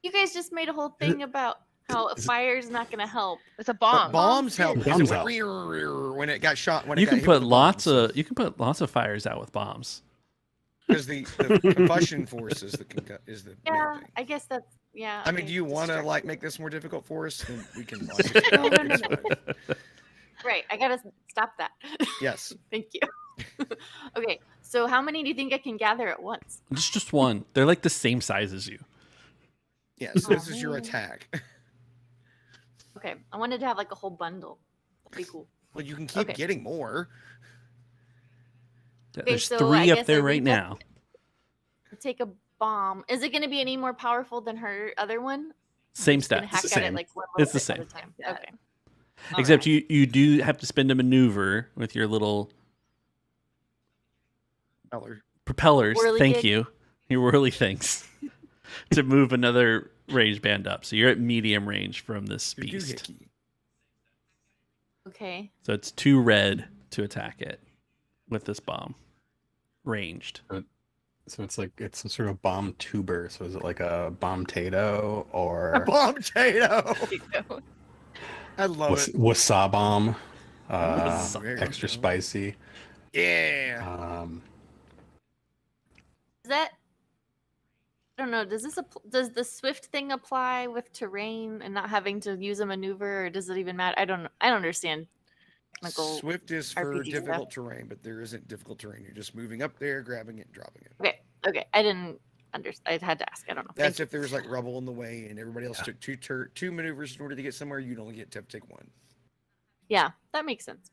You guys just made a whole thing about how a is it- fire's not going to help. It's a But bomb. bombs help. because Bombs it help. went when it got shot. When You it got can hit put with the lots bombs. of fires out with bombs. Because the combustion force is the main Yeah, thing. I guess that's yeah. I mean, okay, do you want to distract- like make this more difficult for us? Then we can. No, no, no. Right, I gotta stop that. Yes. Thank you. Okay, so how many do you think I can gather at once? Just one. They're like the same size as you. Yes. This is your Oh. attack. Okay, I wanted to have like a whole bundle. That'd be cool. Well, you can keep Okay. getting more. There's so I 3 up guess there I right reach now. up- Take a bomb. Is it going to be any more powerful than her other one? Same Just gonna stats. hack the at it same. like one It's the little bit at same. a time. Yeah. Okay. Except Alright. you do have to spend a maneuver with your little Color. propellers. Whirly Thank gig. you. Your whirly things to move another range band up. So you're at medium range from this Your beast. doohickey. Okay. So it's 2 red to attack it with this bomb. Ranged. So it's some sort of bomb tuber. So is it like a bomb tato or Bomb potato. I love it. wasa bomb? Wasa- There you Extra go. spicy. Yeah. Is that? I don't know. Does does the swift thing apply with terrain and not having to use a maneuver, or does it even matter? I don't understand. Technical. Swift is for RPG stuff. difficult terrain, but there isn't difficult terrain. You're just moving up there, grabbing it, and dropping it. Okay. Okay. I didn't understand. I had to ask. I don't know. That's Thank if there's like rubble in the way and everybody else took two maneuvers in order to get somewhere. You'd only get to take one. you. Yeah, that makes sense.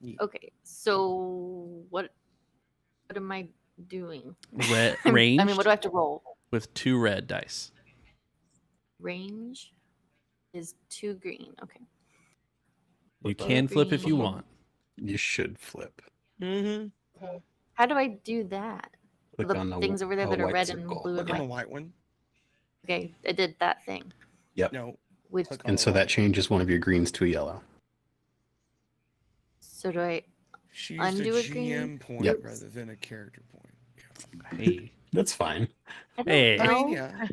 Yeah. Okay. So what am I doing? Red range I mean, what do I have to roll? with 2 red dice. Range is 2 green. Okay. You can flip if you green. want. You should flip. Mm-hmm. How do I do that? Click The on the things over there that are white red and circle. blue and Click on the white. white one. Okay, I did that thing. No. Which Click on And the so white that one. changes one of your greens to a yellow. so do I? She used Undo a a green? GM point Yep. rather than a character point. Hey. That's fine. I don't Hey. I know. mean, yeah.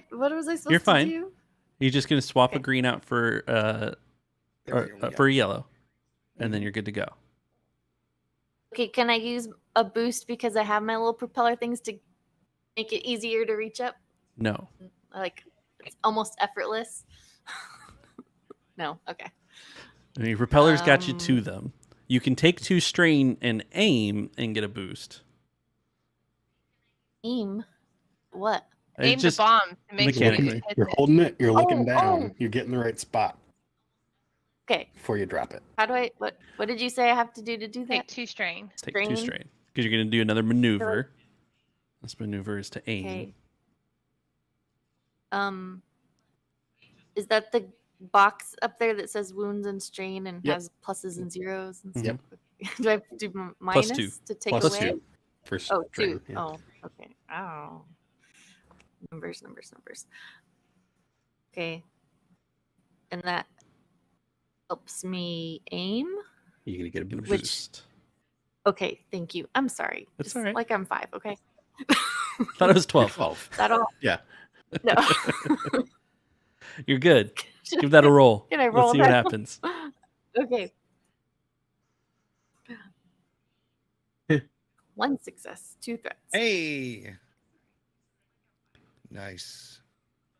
What was I supposed You're to fine. do? You're just gonna swap a Okay. green out for There we go, for a yellow, and then you're good to go. Okay, can I use a boost because I have my little propeller things to make it easier to reach up? No. Like it's almost effortless. No. Okay. I mean, your propellers got you to Um, them. You can take 2 strain and aim and get a boost. Aim. What? It's Aim just the bomb to make sure mechanically. it hits You're it. holding it, you're looking Oh, down, oh. you're getting the right spot Okay. before you drop it. How do I? What did you say I have to do Take that? 2 strain. take 2 strain. strain because you're gonna do another maneuver. This maneuver is to aim. Okay. Is that the box up there that says wounds and strain and Yep. has pluses and zeros and Mhm. stuff? Do I have to do minus +2. to take Plus away? 2. First Oh, string. two. Yeah. Oh, okay. Oh. Numbers. Okay. And that helps me aim. You're gonna get a boost. Boost. Okay, thank you. I'm sorry. That's Just all right. like I'm 5, okay? Thought it was 12. 12. Is that all? Yeah. No. You're good. Give that a roll. Can I Let's roll see what that? happens. Okay. 1 success, 2 threats. Hey. Nice.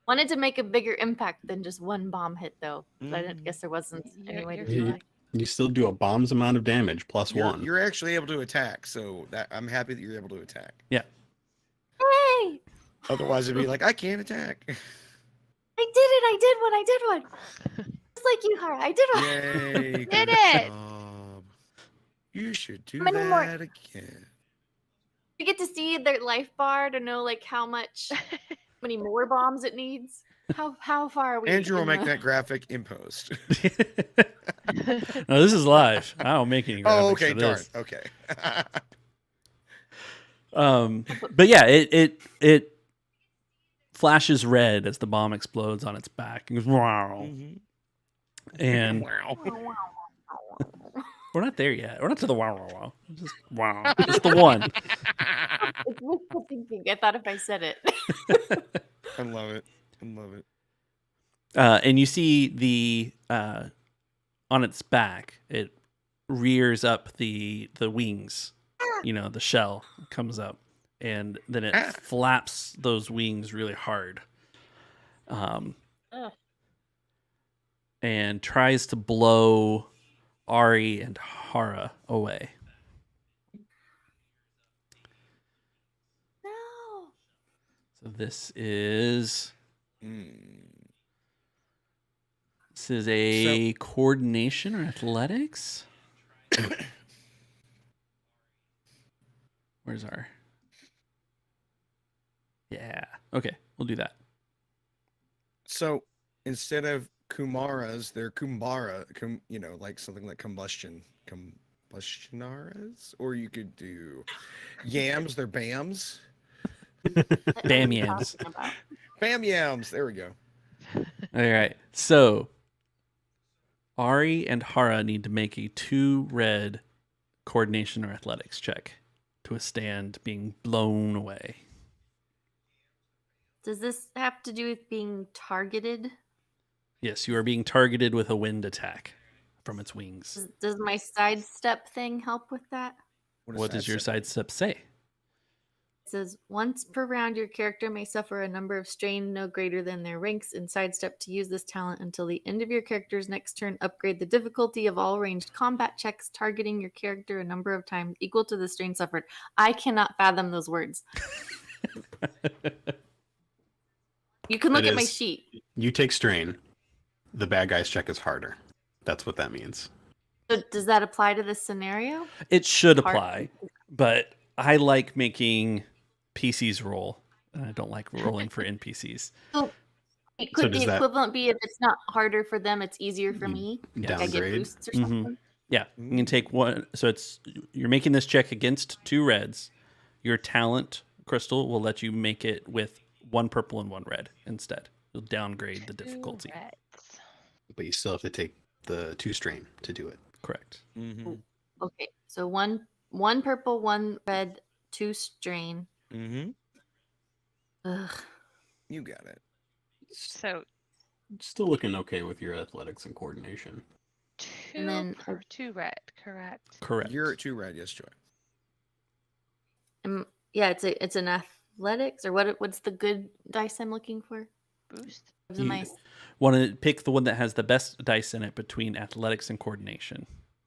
Wanted to make a bigger impact than just 1 bomb hit, though. But I didn't Mm. guess there wasn't any way to you're do fine. it. You still do a bomb's amount of damage plus You're, 1. you're actually able to attack, so that I'm happy that you're able to attack. Hey! Otherwise, it'd be like I can't attack. I did one. Just like you, Hara. I did one. Yay! Did good it! job. You should do How many more- that again. You get to see their life bar to know like how many more bombs it needs. How far are we? Andrew will in make the- that graphic in post. No, this is live. I don't make any graphics Oh, okay, for darn. this. Okay. But yeah, it flashes red as the bomb explodes on its back. It goes, wow. Mhm. And Wow. we're not there yet. We're not to the wow, wow, wow. Just wow. Just the one. It's wishful thinking. I thought if I said it. I love it. I love it. And you see the on its back, it rears up the wings. You know, the shell comes up, and then it flaps those wings really hard. Ugh. And tries to blow Ari and Hara away. No. So this is a coordination or athletics. Where's our? Yeah. Okay, we'll do that. So instead of Kumaras, they're Kumbara, like something like combustionaras, or you could do yams, they're bams. Bam What are you yams. talking about? Bam yams, there we go. All right. So Ari and Hara need to make a 2 red coordination or athletics check to withstand being blown away. Does this have to do with being targeted? Yes, you are being targeted with a wind attack from its wings. Does my sidestep thing help with that? What does your sidestep say? It says once per round, your character may suffer a number of strain no greater than their ranks in sidestep. To use this talent until the end of your character's next turn, upgrade the difficulty of all ranged combat checks targeting your character a number of times equal to the strain suffered. I cannot fathom those words. You can look It at my is. sheet. You take strain. The bad guy's check is harder. That's what that means. So does that apply to this scenario? It should Hard- apply, but I like making PCs roll. And I don't like rolling for NPCs. So could does the that- equivalent be if it's not harder for them, it's easier for You me? Like I get Downgrade. boosts or Mhm. something? Yeah, you can take one. So you're making this check against 2 reds. Your talent crystal will let you make it with 1 purple and 1 red instead. You'll downgrade the difficulty. Reds. But you still have to take the 2 strain to do it. Correct. Mm-hmm. Okay, so one purple, 1 red, 2 strain. Mm-hmm. Ugh. You got it. So Still looking okay with your athletics and coordination. 2 then- per 2 red, correct? Correct. You're at 2 red, yes, Joy. Yeah, it's an athletics or what's the good dice I'm looking for? Boost. Those are my- Want to pick the one that has the best dice in it between athletics and coordination.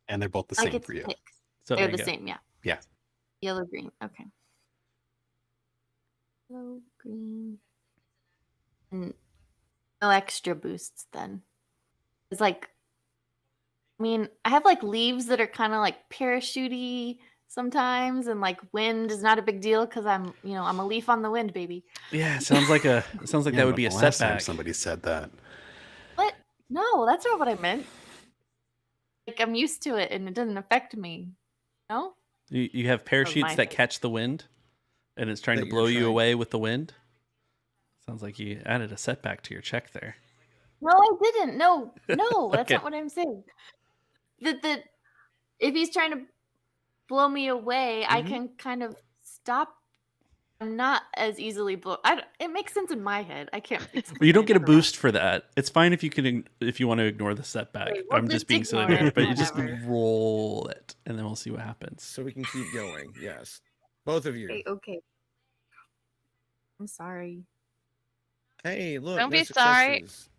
And they're both the I same get for to you. pick. So They're there the you go. same, yeah. Yeah. Yellow, green. Okay. Yellow, green. And no extra boosts then. It's like, I mean, I have like leaves that are kind of like parachutey sometimes, and like wind is not a big deal because I'm a leaf on the wind, baby. Yeah, it sounds like Yeah, that would but be a the last time setback. somebody said that. What? No, that's not what I meant. Like I'm used to it and it doesn't affect me. No? You have parachutes my that face. catch the wind, and it's trying That to you're blow you trying- away with the wind. Sounds like you added a setback to your check there. No, I didn't. No, that's Okay. not what I'm saying. That if he's trying to blow me away, I Mhm. can kind of stop. I'm not as easily blown. It makes sense in my head. I can't. But you don't explain get a it around. boost for that. It's fine if you want to ignore the setback. Okay, we'll I'm just just being silly ignore there, it, but you just whatever. roll it, and then we'll see what happens. So we can keep going. Yes. Both of you. Okay. I'm sorry. Hey, look. Don't no be sorry. successes.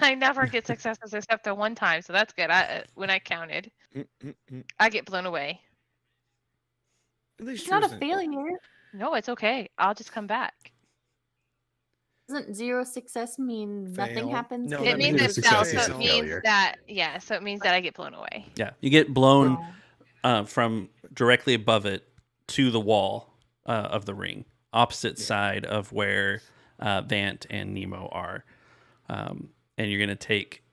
I never get successes except the one time, so that's good. When I counted, I get blown away. At least It's not a yours isn't- failure. No, it's okay. I'll just come back. Doesn't 0 success mean nothing Fail. happens? No, to It that you? means means it it's fell, a so it fail. means Failure. that so it means that I get blown away. Yeah, you get blown Oh. from directly above it to the wall of the ring, opposite side of where Vant and Nemo are, and you're gonna take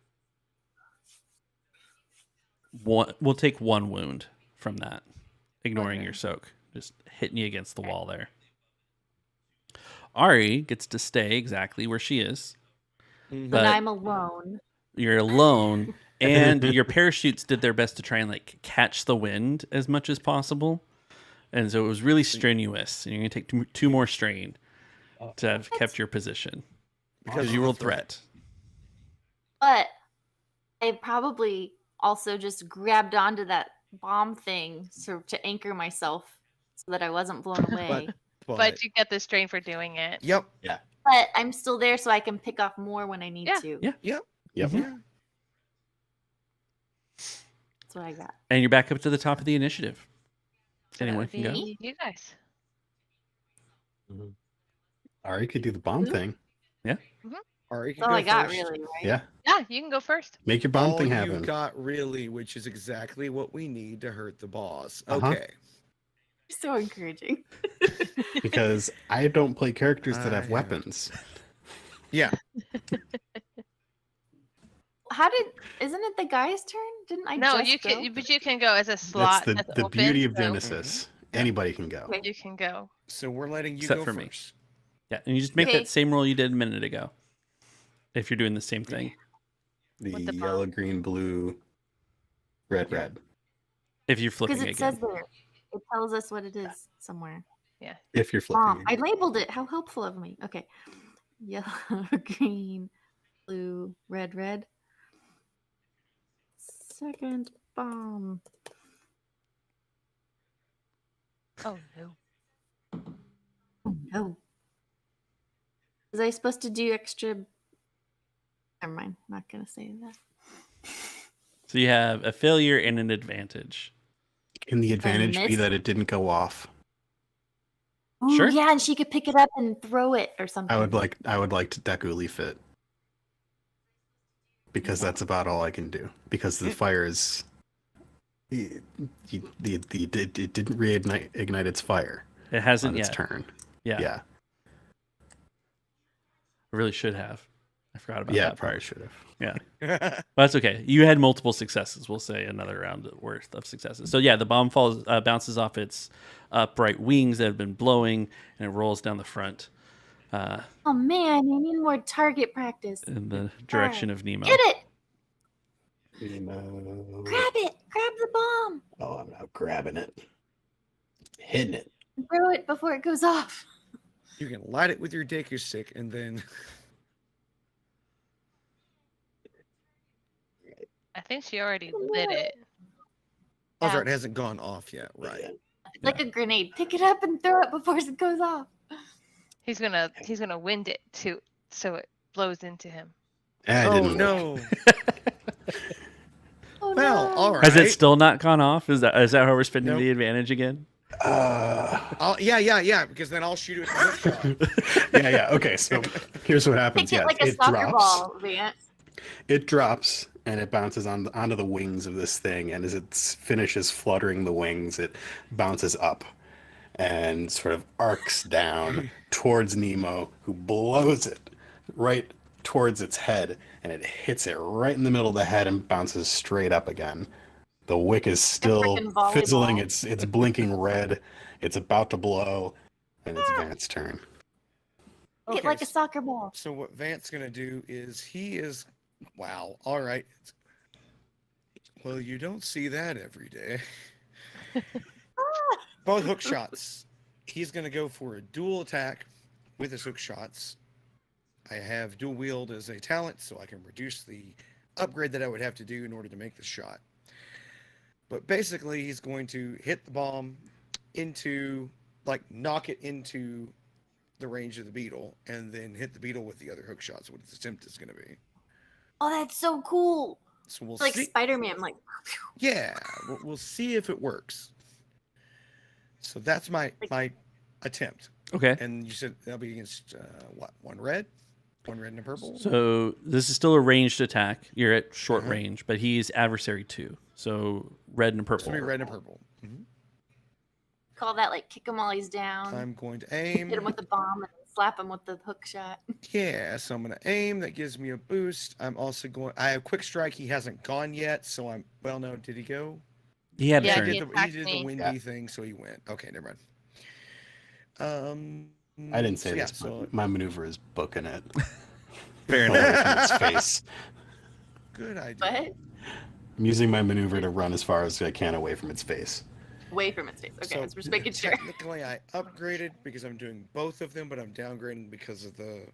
one. We'll take one wound from that, ignoring Okay. your soak, just hitting you against the wall there. Ari gets to stay exactly where she is. Mhm. But But- I'm alone. You're alone, and your parachutes did their best to try and like catch the wind as much as possible, and so it was really strenuous. And you're gonna take two more strain to have kept your position because of you the rolled threat. But I probably also just grabbed onto that bomb thing to anchor myself so that I wasn't blown away. But you get the strain for doing it. Yep. But I'm still there so I can pick off more when I need Yeah. to. Yeah. Yep. Yep. Mhm. Yeah. That's what I got. And you're back up to the top of the initiative. So that Anyone would can go. be you guys. Ari could do the bomb thing. Ari, That's all I got, really, right? Yeah. Yeah, you can go first. Make your bomb All thing you've happen. got really, which is exactly what we need to hurt the boss. Uh-huh. Okay. So encouraging. Because I don't play characters that I have have- weapons. Yeah. Isn't it the guy's turn? Didn't I No, just you go? can, but you can go as a slot. That's that's the open, beauty of so Genesis. Anybody can go. Okay. You can go. So we're letting you Except go for me. first. Yeah, and you just make Okay. that same roll you did a minute ago. If you're doing the same thing, The With the yellow, bomb. green, blue, red, Yeah. red. if you're flipping Because it again. says there. It tells us what it is somewhere. If you're flipping. Bomb. I labeled it. How helpful of me. Okay. Yellow, green, blue, red, red. Second bomb. Oh no. Oh no. Was I supposed to do extra? Never mind. I'm not gonna say that. So you have a failure and an advantage. Can the advantage be miss? that it didn't go off? Ooh, Sure. yeah, and she could pick it up and throw it or something. I would like to Deku Leaf it. Because that's about all I can do. Because the fire is it didn't reignite its fire It on hasn't its yet. turn. Yeah, Yeah. I really should have. I forgot about Yeah, that probably part. should have. Yeah. But that's okay. You had multiple successes. We'll say another round worth of successes. So yeah, the bomb bounces off its upright wings that have been blowing, and it rolls down the front Oh man, I need more target practice. in the direction of Nemo. Get it! No. Grab it! Grab the bomb! Oh, I'm not grabbing it. Hitting it. Throw it before it goes off. You can light it with your Deku stick and then I think she already lit it. Oh, that's Yeah. right, it hasn't gone off yet. Right. Like a grenade. Pick it up and throw it before it goes off. He's gonna wind it so it blows into him. Eh, it Oh didn't work. no. Oh Well, no. all right. Has it still not gone off? Is that how we're spending Nope. the advantage again? Yeah, because then I'll shoot it with a shot. Yeah. Okay, so here's what happens. Pick it Yeah, like a it soccer drops. ball, Vance. It drops and it bounces onto the wings of this thing, and as it finishes fluttering the wings, it bounces up and sort of arcs down towards Nemo, who blows it right towards its head, and it hits it right in the middle of the head and bounces straight up again. The wick is still frickin' volleyball. fizzling. It's blinking red. It's about to blow, and it's Vance's turn. Get like a soccer ball. So what Vance gonna do is wow, all right. Well, you don't see that every day. Both hook shots. He's gonna go for a dual attack with his hook shots. I have dual wield as a talent, so I can reduce the upgrade that I would have to do in order to make the shot. But basically, he's going to hit the bomb into, knock it into the range of the beetle, and then hit the beetle with the other hook shots. What his attempt is going to be. Oh, that's so cool. So we'll It's like see. Spider-Man, Yeah, we'll see if it works. So that's my attempt. Okay. And you said that'll be against what? One red and a purple. So this is still a ranged attack. You're at short Uh-huh. range, but he's adversary 2. So red and It's purple. gonna be red and purple. Mhm. call that kick him while he's down. I'm going to Hit aim. him with the bomb and slap him with the hook shot. Yeah, so I'm going to aim. That gives me a boost. I'm also going. I have quick strike. He hasn't gone yet, so I'm. Well, no, did he go? He had a Yeah, turn. he He attacked did me. the windy Yeah. thing, so he went. Okay, never mind. I didn't say so yeah, this, so but my maneuver is booking it. fair Away enough. from its face. Good idea. What? I'm using my maneuver to run as far as I can away from its face. Away from its face. Okay, So, I was just making sure. Technically, I upgraded because I'm doing both of them, but I'm downgrading because of the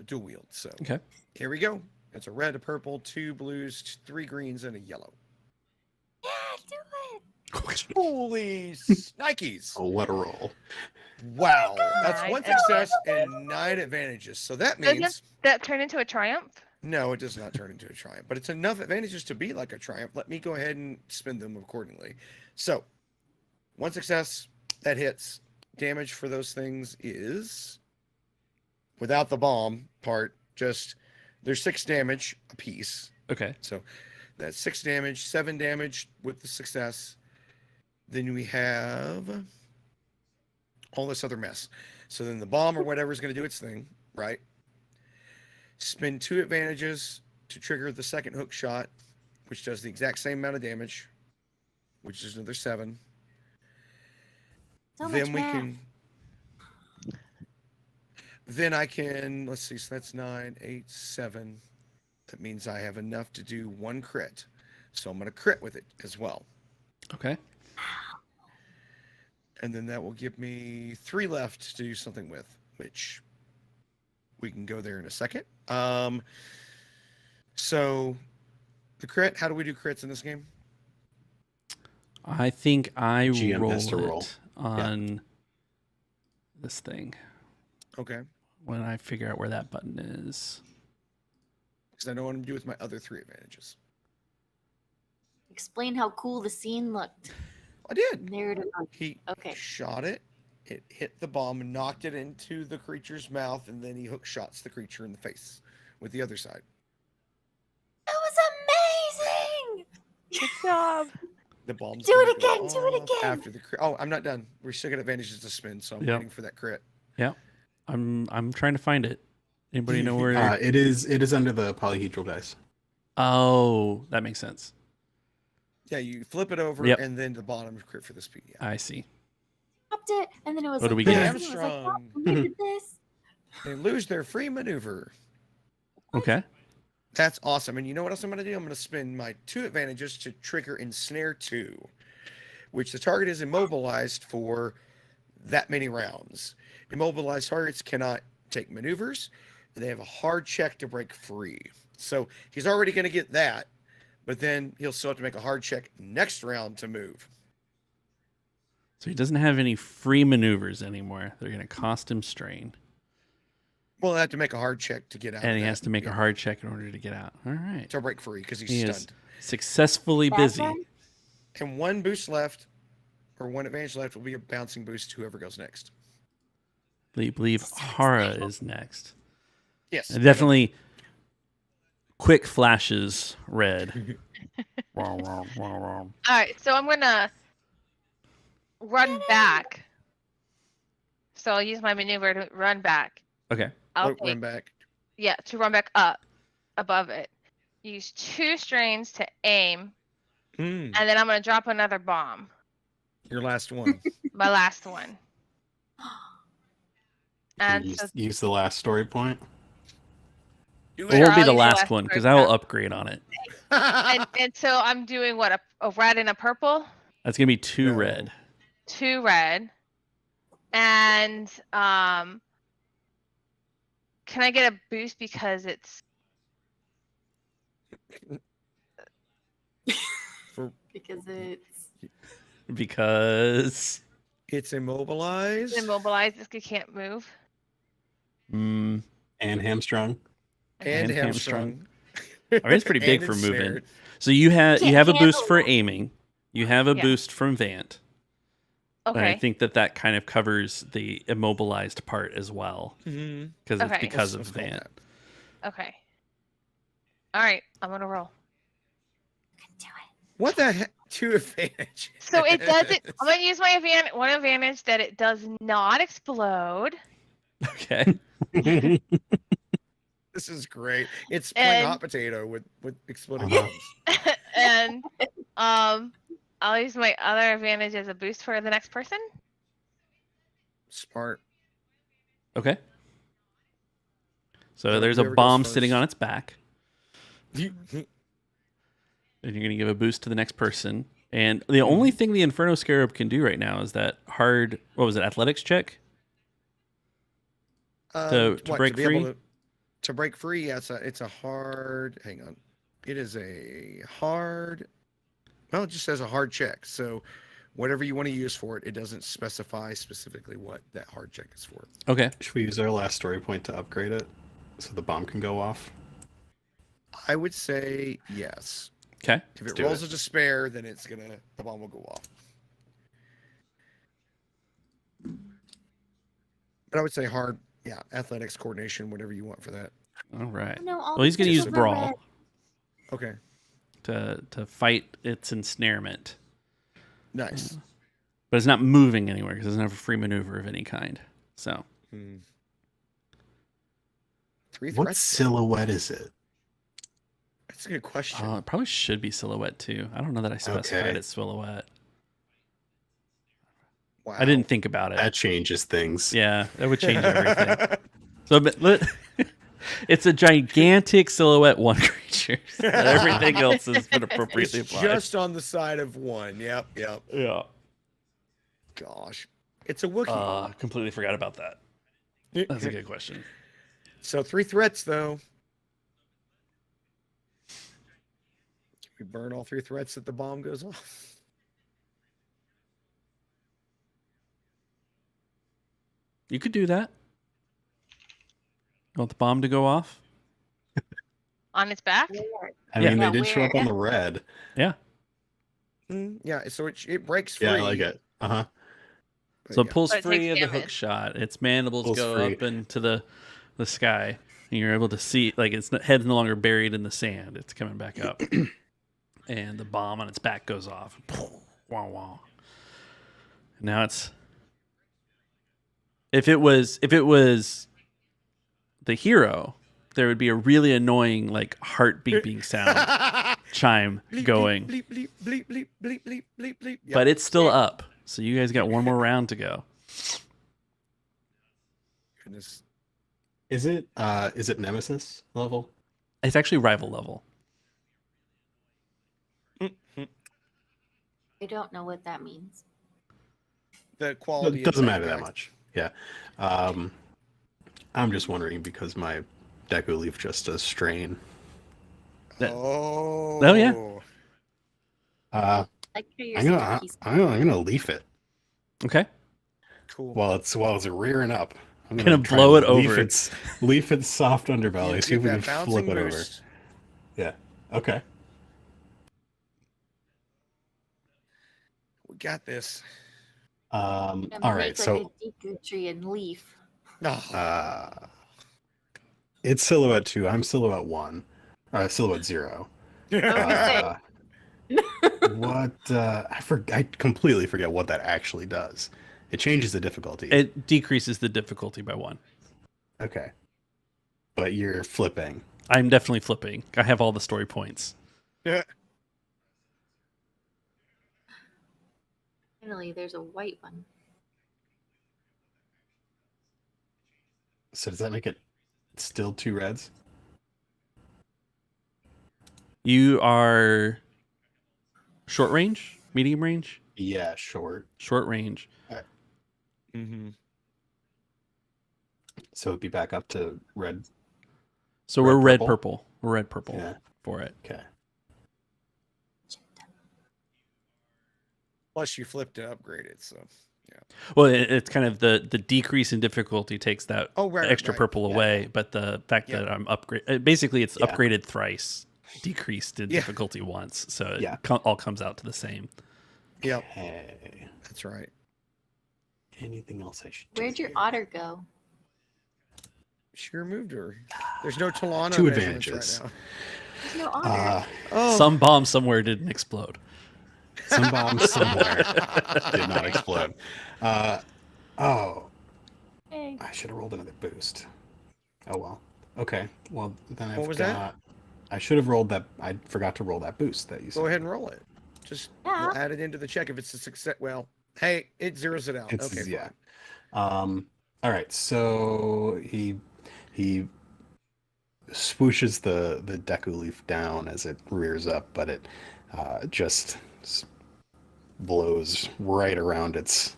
dual wield. So Okay. here we go. It's a red, a purple, 2 blues, 3 greens, and a yellow. Yeah, do it. Holy Nikes! Oh, what a roll. Wow, that's Nine 1 success and 9 advantages. So that Doesn't means that turn into a triumph? no, it does not turn into a triumph, but it's enough advantages to be like a triumph. Let me go ahead and spend them accordingly. So 1 success, that hits. Damage for those things is, without the bomb part, just there's 6 damage a piece. Okay. So that's 6 damage, 7 damage with the success. Then we have all this other mess. So then the bomb or whatever is going to do its thing, right? Spend 2 advantages to trigger the second hook shot, which does the exact same amount of damage, which is another 7. So much Then we math. can. Then I can. Let's see. So that's 9, 8, 7. That means I have enough to do 1 crit. So I'm going to crit with it as well. Okay. And then that will give me 3 left to do something with, which we can go there in a second. So the crit, how do we do crits in this game? I think I GM has to roll roll. it on this thing Okay. when I figure out where that button is. Because I know what I'm going to do with my other 3 advantages. Explain how cool the scene looked. I did. Narrative. He Okay. shot it. It hit the bomb and knocked it into the creature's mouth, and then he hook shots the creature in the face with the other side. That was amazing. Good job. The bomb's Do it gonna go again, do it off again. After the crit. Oh, I'm not done. We're still got advantages to spin, so I'm Yep. waiting for that crit. I'm trying to find it. Anybody know where? It is under the polyhedral dice. Oh, that makes sense. Yeah, you flip it over, Yep. and then the bottom is crit for this P. Yeah. I see. Stopped it, and then it was What do like we this, get? and it was like, oh, Hamstrung. we did this. They lose their free maneuver. Okay. That's awesome. And you know what else I'm going to do? I'm going to spend my 2 advantages to trigger Ensnare 2, which the target is immobilized for that many rounds. Immobilized targets cannot take maneuvers, and they have a hard check to break free. So he's already going to get that, but then he'll still have to make a hard check next round to move. So he doesn't have any free maneuvers anymore. They're going to cost him strain. Well, I have to make a hard check to get out. And of he that. has to make Yeah, a hard check in order to get out. All right. to break free because he's He is stunned. successfully That's busy. right. And 1 boost left, or 1 advantage left, will be a bouncing boost to whoever goes next. I believe Hara is next. Yes. And definitely quick flashes red. Wah, wah, wah, wah. All right, so I'm gonna run back. So I'll use my maneuver to run back. Okay. I'll Run take, back. yeah, to run back up above it. Use 2 strains to aim Mm, and then I'm gonna drop another bomb. your last one. My last one. Can And you so use the last story point? Do It won't be I'll the use last one because I will upgrade on it. and so I'm doing what, a red and a purple, That's gonna be 2 No. red. 2 red, and can I get a boost because it's Because it's Because It's immobilized. immobilized? It can't move. mm, And hamstrung. And And hamstrung. I mean, it's pretty big And for moving. ensnared. So you have Can't a boost handle for it. aiming. You have a Yeah. boost from Vant. And I Okay. think that kind of covers the immobilized part as well Mhm. because Okay. it's because Let's of call Vant. that. Okay. All right. I'm gonna roll. do it. What the heck? 2 advantage. So it doesn't. I'm gonna use my advantage. One advantage that it does not explode. Okay. This is great. It's playing And- hot potato with exploding Uh-huh. bombs. And I'll use my other advantage as a boost for the next person. Smart. Okay. So Whoever- there's a whoever goes bomb sitting first. on its back, and you're going to give a boost to the next person. And the only thing the Inferno Scarab can do right now is that hard, what was it, athletics check? To break be free? able to break free, yeah, it's a hard. Hang on, it is a hard. Well, it just says a hard check. So, whatever you want to use for it, it doesn't specify specifically what that hard check is for. Okay. Should we use our last story point to upgrade it so the bomb can go off? I would say yes. Okay. If it do rolls it. a despair, then the bomb will go off. But I would say hard, yeah, athletics, coordination, whatever you want for that. All right. No, all Well, he's going to the use silver Brawl red. Okay, to fight its ensnarement. nice. But it's not moving anywhere because it doesn't have a free maneuver of any kind. So, Hmm. 3 What threats. silhouette is it? That's a good question. it probably should be silhouette too. I don't know that I specified Okay. its silhouette. Wow. I didn't think about it. That changes things. Yeah, that would change everything. So, it's a gigantic silhouette one creature. Everything else has been It's appropriately applied. just on the side of one. Yep. Yeah. Gosh, it's a Wookiee. Completely forgot about that. That's a good question. So 3 threats though. Can we burn all 3 threats that the bomb goes off? You could do that. You want the bomb to go off? On its back. Where? I Yeah. mean, Yeah, they did show up where? on the red. Yeah. Yeah. So it breaks free. Yeah, I like it. Uh huh. but So it yeah. pulls But it free takes of the hook damage. shot. Its mandibles Pulls go free. up into the sky. And you're able to see, like, its head's no longer buried in the sand. It's coming back up. And the bomb on its back goes off. Wow, wow. Now it's... If it was the hero, there would be a really annoying, like, heart beeping sound chime Bleep, going. Bleep, bleep, bleep, bleep, bleep, bleep, bleep, bleep. Yep. But it's still up. So you guys got one more round to go. Goodness. Is it Nemesis level? It's actually rival level. I don't know what that means. The quality It doesn't of matter that guy. much. Yeah. I'm just wondering because my Deku Leaf just does strain. That- Oh. Oh, yeah. Like how you're I'm gonna leaf it Okay. Cool. while it's rearing up. I'm Gonna try blow to it over. Leaf its soft underbelly. You See if we get can that flip bouncing it over. boost. Yeah. Okay. We got this. All And right. make, So like a Deku tree and leaf. Oh, it's silhouette 2. I'm silhouette 1. Silhouette 0. gonna What? I completely forget what that actually does. It changes the difficulty. It decreases the difficulty by 1. Okay. But you're flipping. I'm definitely flipping. I have all the story points. Yeah. Finally, there's a white one. So does that make it still 2 reds? You are short range, medium range, Yeah, short. short range. Mm-hmm. So it'd be back up to red. So Red we're red purple? purple. We're red purple Yeah. for it. Okay. Plus, you flipped to upgrade it, so Well, it's kind of the decrease in difficulty takes that oh right, extra right. purple Yeah. away, but the fact Yeah. that I'm upgrade basically it's Yeah. upgraded thrice, decreased in Yeah. difficulty once, so it Yeah. all comes out to the same. Yep, Okay. that's right. Anything else I should do? Where'd your here? otter go? She removed her. There's no Talana 2 measurements advantages. right There's no otter. Uh, now. Some bomb somewhere didn't explode. some bomb somewhere did not explode. Oh, Hey. I should have rolled another boost. Oh well. Okay. Well, then I've What was got. that? I should have rolled that. I forgot to roll that boost that you said. Go ahead and roll it. Just Yeah. we'll add it into the check if it's a success. Well, hey, it zeroes it out. It's, Okay, yeah. fine. All right. So he swooshes the deku leaf down as it rears up, but it just blows right around its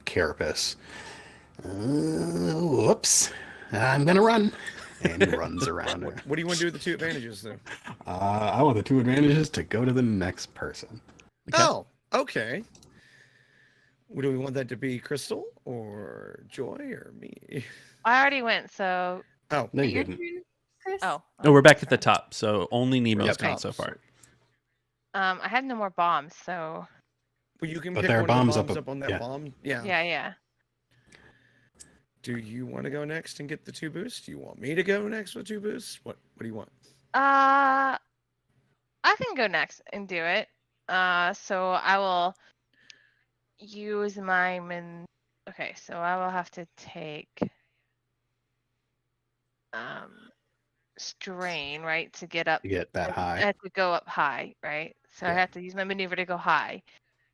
carapace. Whoops! I'm gonna run, and he runs around her. What do you want to do with the 2 advantages, though? I want the 2 advantages to go to the next person. Okay. Oh, okay. Do we want that to be Crystal or Joy or me? I already went, so Oh, No, you Your didn't. turn, Chris? oh. No, we're back at the top, so only Nemo's Yep. gone so far. I have no more bombs, so well, you can But pick there are one of bombs the up bombs ab- up on that yeah. bomb. Yeah. yeah. Do you want to go next and get the 2 boosts? Do you want me to go next with 2 boosts? What do you want? I can go next and do it. So I will use my Okay, so I will have to take strain, right, to get up. To get that I high. have to go up high, right? So I Yeah. have to use my maneuver to go high,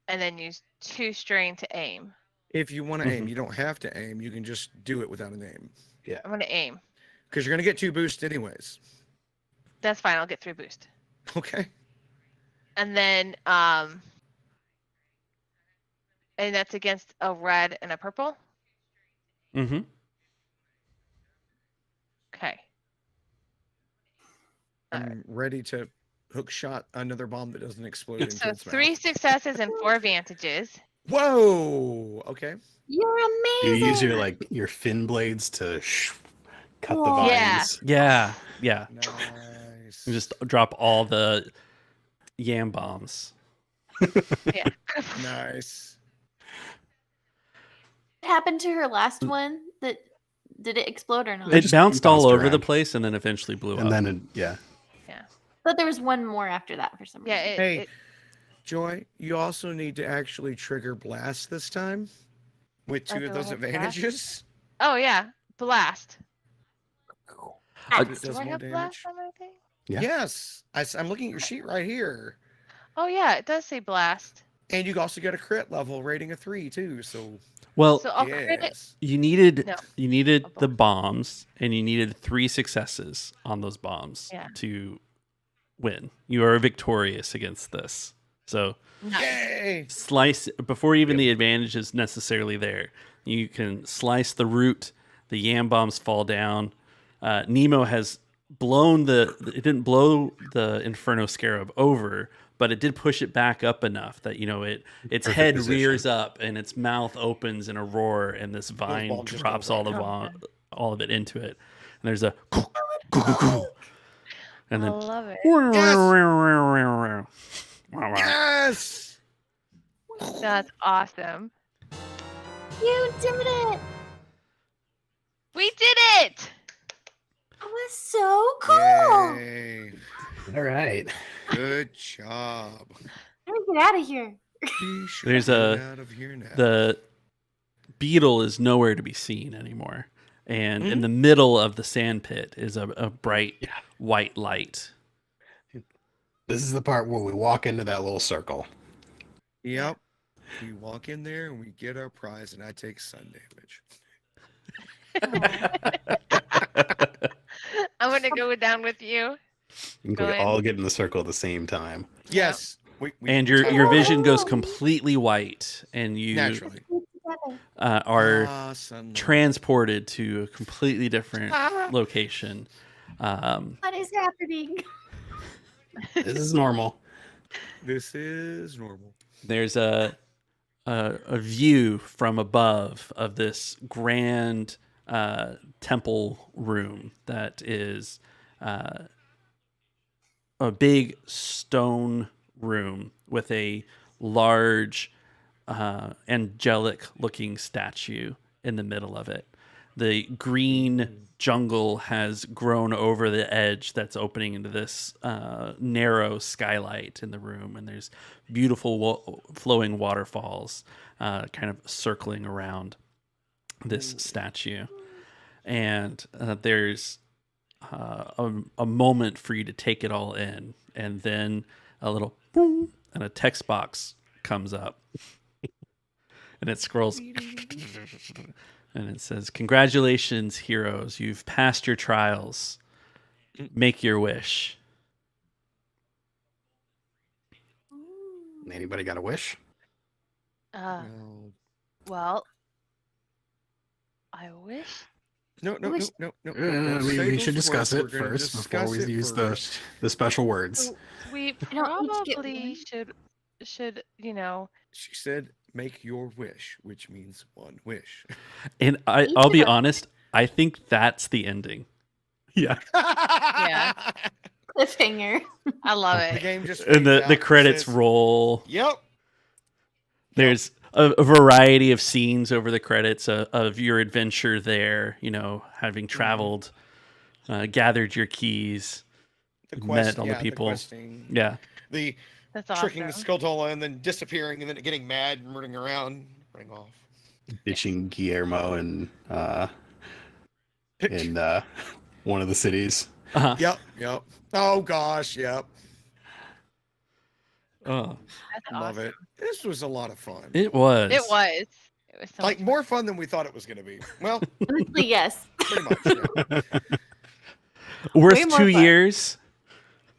and then use 2 strain to aim. If you want to aim, Mhm. you don't have to aim. You can just do it without an aim I'm gonna aim. because you're going to get 2 boosts anyways. That's fine. I'll get 3 boost. Okay. And then and that's against a red and a purple. Mm-hmm. Okay. All right. I'm ready to hook shot another bomb that doesn't explode into So its 3 mouth. successes and 4 advantages. Whoa. Okay. You're You amazing. use your fin blades to cut the Whoa. Yeah. vines. Yeah. Nice. You just drop all the yam bombs. Yeah. Nice. What happened to her last one? Did it explode or not? It just bounced all bounced over the around. place and then eventually blew And up. then yeah. But there was one more after that for some Yeah. reason. Hey. It, Joy, you also need to actually trigger blast this time with Oh, 2 of do I those have blast? advantages. oh yeah, blast. Ah, It does Do I more have damage. blast on my thing? Yeah. Yes. I'm looking at your sheet right here. Oh yeah, it does say blast. And you also get a crit level rating of 3 too. So Well, So I'll crit it. yes. you needed No. A the bomb. bombs, and you needed 3 successes on those bombs Yeah. to win. You are victorious against this. So Nice. Yay! slice before even the advantage is necessarily there. You can slice the root. The yam bombs fall down. Nemo has blown it didn't blow the Inferno Scarab over, but it did push it back up enough that its Perfect head position. rears up and its mouth opens in a roar, and this vine bombs just drops go all right all of it into it. And there's a and I then love it. Yes! That's awesome. You did it! We did it. That was so cool! Yay! All right. Good job. Let me get out of here. We should There's get out of here now. the beetle is nowhere to be seen anymore. And in Mhm. the middle of the sand pit is a bright white light. This is the part where we walk into that little circle. Yep. We walk in there and we get our prize, and I take sun damage. I'm gonna go down with you. I think we Go in. all get in the circle at the same time. Yes. And we your tie your our- vision goes completely white, and you naturally. are Sunlight. transported to a completely different Ah. location. What is happening? This is normal. This is normal. There's a view from above of this grand temple room that is a big stone room with a large angelic looking statue in the middle of it. The green jungle has grown over the edge that's opening into this narrow skylight in the room, and there's beautiful flowing waterfalls kind of circling around this statue. And there's a moment for you to take it all in, and then a little boom, and a text box comes up. And it scrolls and it says, "Congratulations, heroes. You've passed your trials. Make your wish." Anybody got a wish? No. Well, I wish. No. we should discuss it first before we use the special words. We I don't need to get probably should She said, "Make your wish," which means one wish. And I'll be honest, I think that's the ending. Yeah. Yeah. Cliffhanger. I love The it. game just And fades out the and credits says, roll. Yep. There's a variety of scenes over the credits of your adventure there, having traveled, gathered your keys, The met all the people. questing, Yeah. the That's tricking awesome. the Skulltula and then disappearing and then getting mad and running around, running off. Ditching Guillermo and in one of the cities. Uh-huh. Yep. Oh gosh, yep. Oh, That's Love awesome. it. This was a lot of fun. it was. It was. It was so Like much more fun than we thought it was going to be. Well, Honestly, yes. pretty much. Yeah. Worth Way more 2 fun. years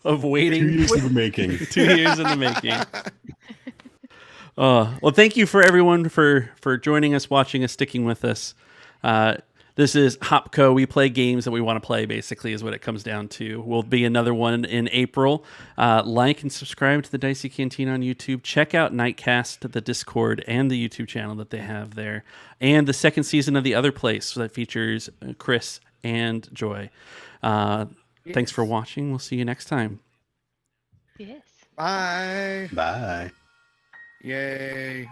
of waiting. 2 years in the making. 2 years in the making. Well, thank you for everyone for joining us, watching us, sticking with us. This is Hopco. We play games that we want to play, basically, is what it comes down to. Will be another one in April. Like and subscribe to the Dicey Cantina on YouTube. Check out Nightcast, the Discord, and the YouTube channel that they have there. And the second season of The Otherplace that features Chris and Joy. Thanks for watching. We'll see you next time. Yes. Bye. Bye. Yay.